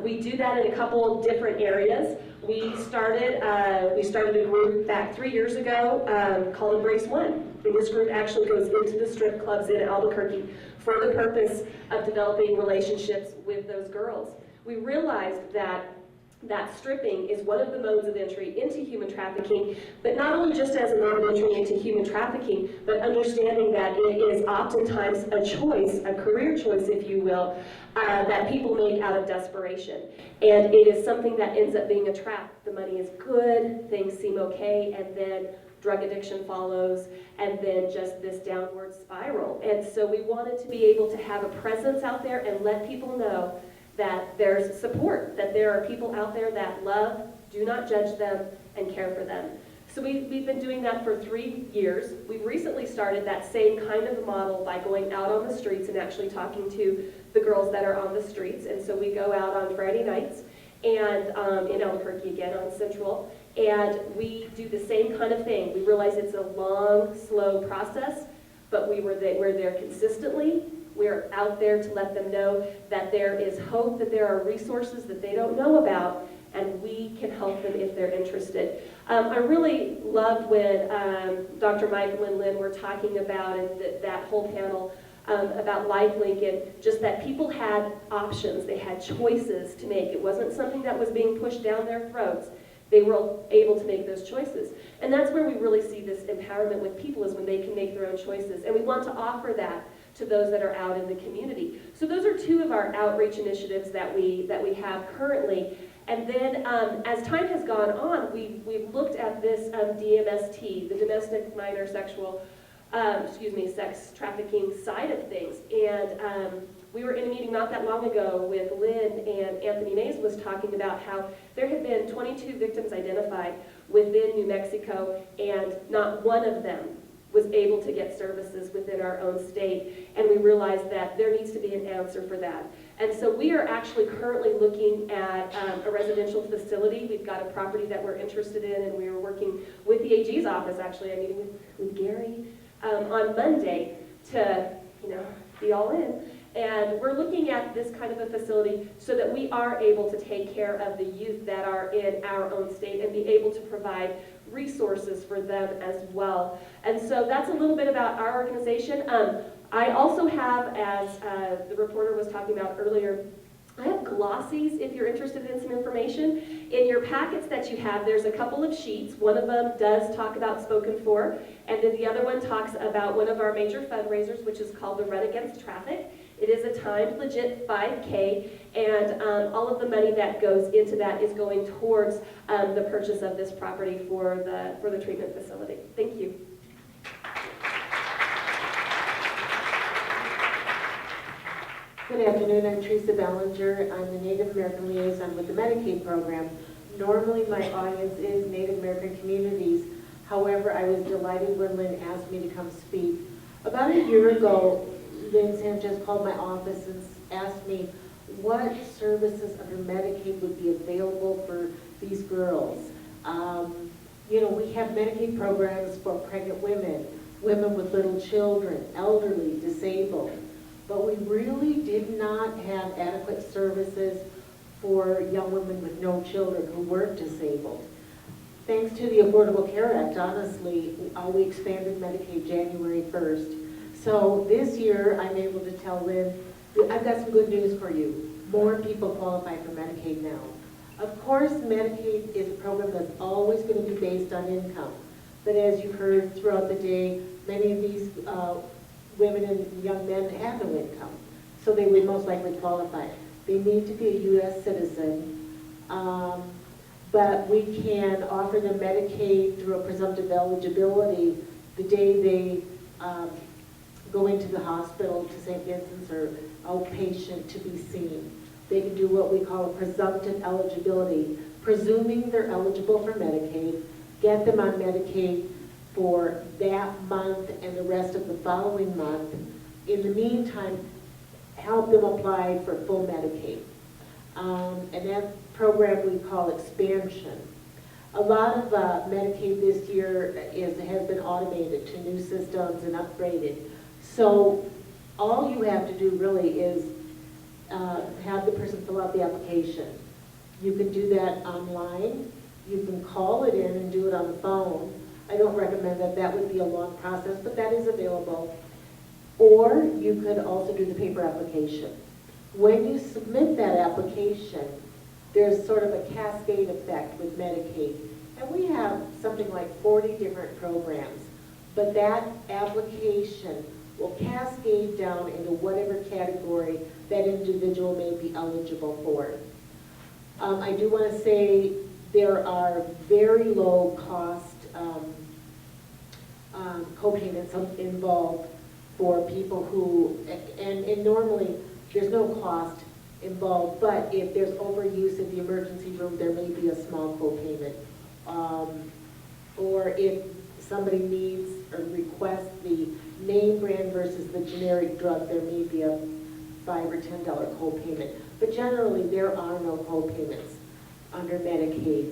We do that in a couple different areas. We started a group back 3 years ago called Embrace One. And this group actually goes into the strip clubs in Albuquerque for the purpose of developing relationships with those girls. We realized that stripping is one of the modes of entry into human trafficking, but not only just as a mode of entry into human trafficking, but understanding that it is oftentimes a choice, a career choice, if you will, that people make out of desperation. And it is something that ends up being a trap. The money is good, things seem okay, and then drug addiction follows, and then just this downward spiral. And so we wanted to be able to have a presence out there and let people know that there's support, that there are people out there that love, do not judge them, and care for them. So we've been doing that for 3 years. We've recently started that same kind of model by going out on the streets and actually talking to the girls that are on the streets. And so we go out on Friday nights and in Albuquerque again on Central, and we do the same kind of thing. We realize it's a long, slow process, but we're there consistently. We're out there to let them know that there is hope, that there are resources that they don't know about, and we can help them if they're interested. I really loved when Dr. Michael and Lynn were talking about and that whole panel about LifeLink and just that people had options, they had choices to make. It wasn't something that was being pushed down their throats. They were able to make those choices. And that's where we really see this empowerment with people, is when they can make their own choices. And we want to offer that to those that are out in the community. So those are two of our outreach initiatives that we have currently. And then as time has gone on, we've looked at this DMST, the domestic minor sexual, sex trafficking side of things. And we were in a meeting not that long ago with Lynn, and Anthony Mays was talking about how there had been 22 victims identified within New Mexico, and not one of them was able to get services within our own state. And we realized that there needs to be an answer for that. And so we are actually currently looking at a residential facility. We've got a property that we're interested in, and we are working with the AG's office. Actually, I'm meeting with Gary on Monday to, be all in. And we're looking at this kind of a facility so that we are able to take care of the youth that are in our own state and be able to provide resources for them as well. And so that's a little bit about our organization. I also have, as the reporter was talking about earlier, I have glossies if you're interested in some information. In your packets that you have, there's a couple of sheets. One of them does talk about Spoken For, and then the other one talks about one of our major fundraisers, which is called the Run Against Traffic. It is a timed, legit 5K, and all of the money that goes into that is going towards the purchase of this property for the treatment facility. Thank you. Good afternoon, I'm Teresa Ballinger. I'm the Native American Liaison with the Medicaid program. Normally my audience is Native American communities. However, I was delighted when Lynn asked me to come speak. About a year ago, Lynn Sanchez called my office and asked me what services under Medicaid would be available for these girls. We have Medicaid programs for pregnant women, women with little children, elderly, disabled. But we really did not have adequate services for young women with no children who weren't disabled. Thanks to the Affordable Care Act, honestly, we expanded Medicaid January 1st. So this year, I'm able to tell Lynn, I've got some good news for you. More people qualify for Medicaid now. Of course, Medicaid is a program that's always going to be based on income. But as you've heard throughout the day, many of these women and young men have no income, so they would most likely qualify. They need to be a U.S. citizen, but we can offer them Medicaid through a presumptive eligibility the day they go into the hospital to St. Vincent's or outpatient to be seen. They can do what we call a presumptive eligibility, presuming they're eligible for Medicaid, get them on Medicaid for that month and the rest of the following month. In the meantime, help them apply for full Medicaid. And that program we call expansion. A lot of Medicaid this year has been automated to new systems and upgraded. So all you have to do really is have the person fill out the application. You can do that online. You can call it in and do it on the phone. I don't recommend that. That would be a long process, but that is available. Or you could also do the paper application. When you submit that application, there's sort of a cascade effect with Medicaid. And we have something like 40 different programs, but that application will cascade down into whatever category that individual may be eligible for. I do want to say there are very low cost co-payments involved for people who, and normally there's no cost involved, but if there's overuse in the emergency room, there may be a small co-payment. Or if somebody needs or requests the name brand versus the generic drug, there may be a $5 or $10 co-payment. But generally, there are no co-payments under Medicaid.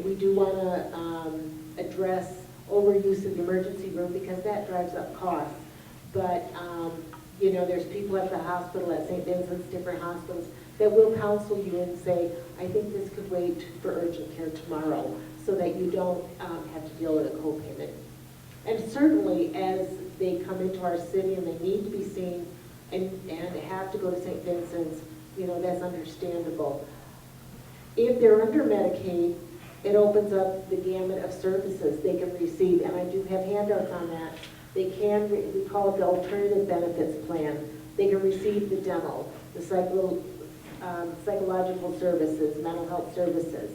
We do want to address overuse in the emergency room because that drives up costs. But there's people at the hospital, at St. Vincent's, different hospitals, that will counsel you and say, I think this could wait for urgent care tomorrow. so that you don't have to deal with a co-payment. And certainly, as they come into our city and they need to be seen and have to go to St. Vincent's, you know, that's understandable. If they're under Medicaid, it opens up the gamut of services they can receive, and I do have handouts on that. They can, we call it the alternative benefits plan. They can receive the dental, the psychological services, mental health services,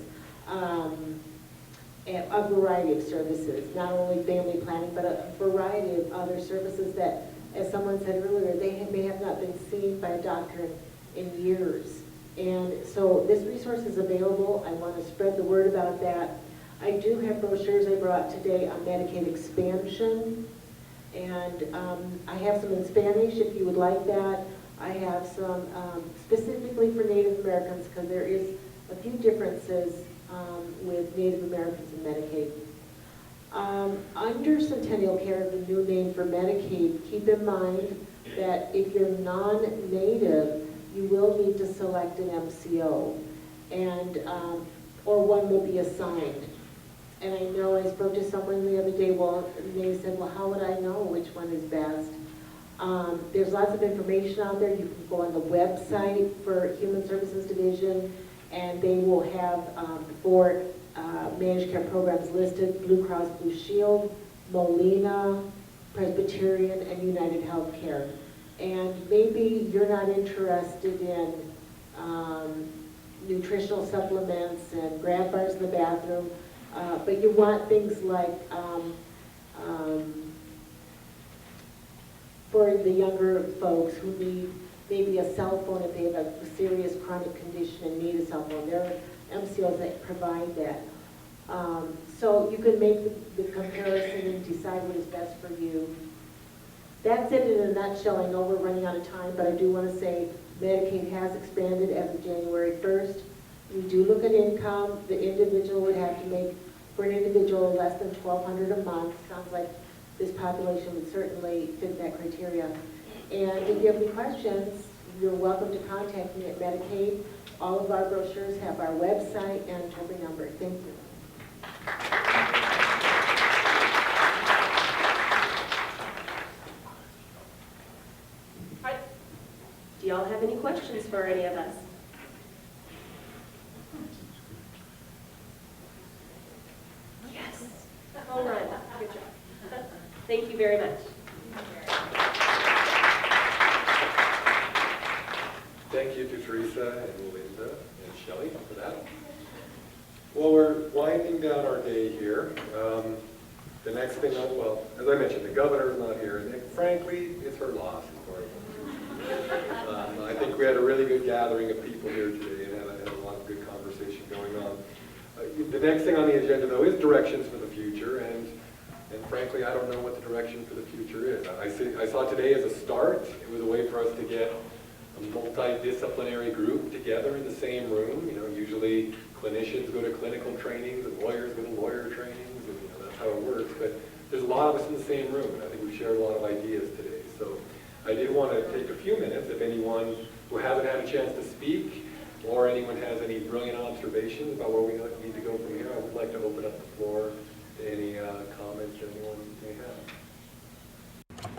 and a variety of services, not only family planning, but a variety of other services that, as someone said earlier, they may have not been seen by a doctor in years. And so this resource is available. I want to spread the word about that. I do have brochures I brought today on Medicaid expansion, and I have some in Spanish if you would like that. I have some specifically for Native Americans, because there is a few differences with Native Americans and Medicaid. Under Centennial Care, the new name for Medicaid, keep in mind that if you're non-Native, you will need to select an MCO, and or one will be assigned. And I know I spoke to someone the other day, and they said, well, how would I know which one is best? There's lots of information out there. You can go on the website for Human Services Division, and they will have 4 managed care programs listed: Blue Cross Blue Shield, Molina, Presbyterian, and United Healthcare. And maybe you're not interested in nutritional supplements and grab bars in the bathroom, but you want things like, for the younger folks who need maybe a cell phone if they have a serious chronic condition and need a cell phone. There are MCOs that provide that. So you can make the comparison and decide what is best for you. That's it in a nutshell. I know we're running out of time, but I do want to say Medicaid has expanded as of January 1st. We do look at income. The individual would have to make, for an individual, less than $1,200 a month. Sounds like this population would certainly fit that criteria. And if you have any questions, you're welcome to contact me at Medicaid. All of our brochures have our website and toll-free number. Thank you. Do y'all have any questions for any of us? Yes. Home run. Good job. Thank you very much. Thank you to Teresa and Linda and Shelley for that. Well, we're winding down our day here. The next thing, well, as I mentioned, the governor's not here, and frankly, it's her loss, of course. I think we had a really good gathering of people here today and had a lot of good conversation going on. The next thing on the agenda, though, is directions for the future, and frankly, I don't know what the direction for the future is. I saw today as a start. It was a way for us to get a multidisciplinary group together in the same room. You know, usually clinicians go to clinical trainings and lawyers go to lawyer trainings, and that's how it works. But there's a lot of us in the same room, and I think we shared a lot of ideas today. So I did want to take a few minutes, if anyone who hasn't had a chance to speak, or anyone has any brilliant observations about where we need to go from here, I would like to open up the floor to any comments that anyone may have.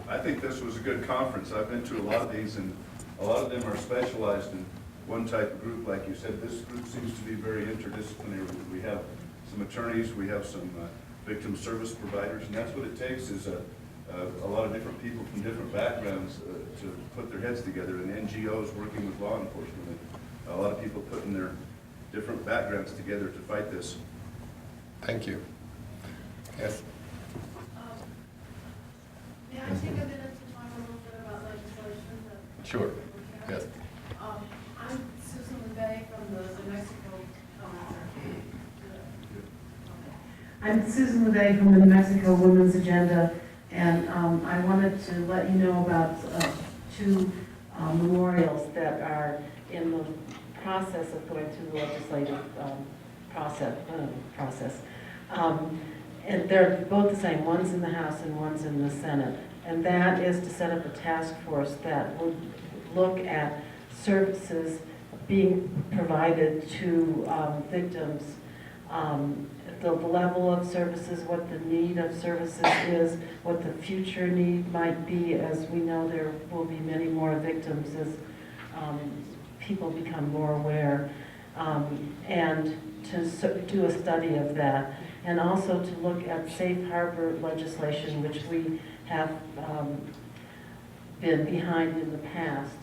I think this was a good conference. I've been to a lot of these, and a lot of them are specialized in one type of group. Like you said, this group seems to be very interdisciplinary. We have some attorneys, we have some victim service providers, and that's what it takes is a lot of different people from different backgrounds to put their heads together, and NGOs working with law enforcement, and a lot of people putting their different backgrounds together to fight this. Thank you. Yes? May I take a minute to talk a little bit about legislation? Sure. Yes. I'm Susan LeBay from the New Mexico. I'm Susan LeBay from the New Mexico Women's Agenda, and I wanted to let you know about 2 memorials that are in the process of going through the legislative process. And they're both the same. One's in the House and one's in the Senate. And that is to set up a task force that would look at services being provided to victims the level of services, what the need of services is, what the future need might be, as we know there will be many more victims as people become more aware, and to do a study of that, and also to look at safe harbor legislation, which we have been behind in the past,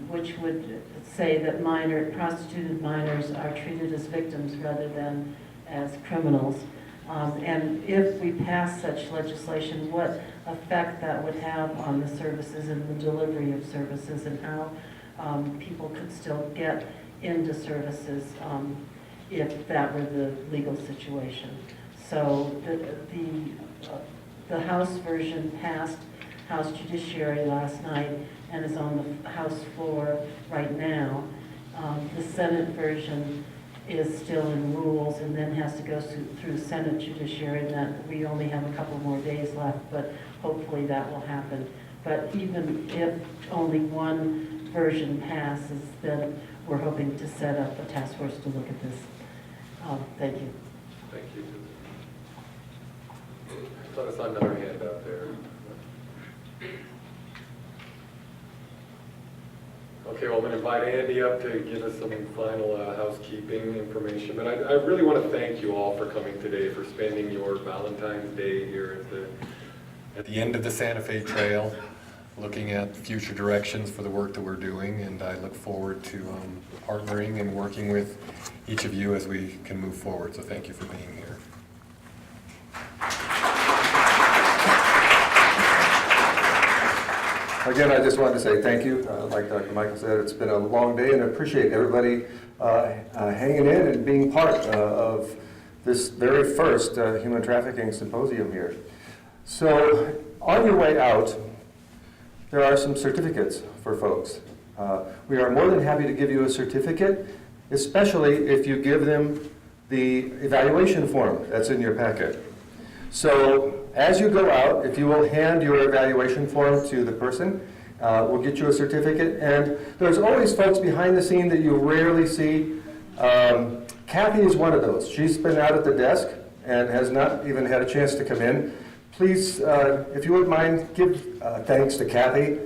which would say that prostituted minors are treated as victims rather than as criminals. And if we pass such legislation, what effect that would have on the services and the delivery of services, and how people could still get into services if that were the legal situation. So the House version passed House Judiciary last night and is on the House floor right now. The Senate version is still in rules and then has to go through Senate Judiciary, and that we only have a couple more days left, but hopefully that will happen. But even if only one version passes, then we're hoping to set up a task force to look at this. Thank you. Thank you. I thought I saw another hand out there. Okay, well, I'm going to invite Andy up to give us some final housekeeping information. But I really want to thank you all for coming today, for spending your Valentine's Day here at the end of the Santa Fe Trail, looking at future directions for the work that we're doing. And I look forward to partnering and working with each of you as we can move forward. So thank you for being here. Again, I just wanted to say thank you. Like Dr. Michael said, it's been a long day, and I appreciate everybody hanging in and being part of this very first Human Trafficking Symposium here. So on your way out, there are some certificates for folks. We are more than happy to give you a certificate, especially if you give them the evaluation form that's in your packet. So as you go out, if you will hand your evaluation form to the person, we'll get you a certificate. And there's always folks behind the scene that you rarely see. Kathy is one of those. She's been out at the desk and has not even had a chance to come in. Please, if you wouldn't mind, give thanks to Kathy,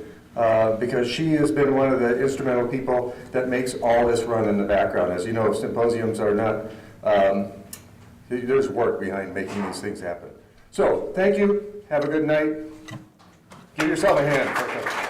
because she has been one of the instrumental people that makes all this run in the background. As you know, symposiums are not, there's work behind making these things happen. So, thank you. Have a good night. Give yourself a hand.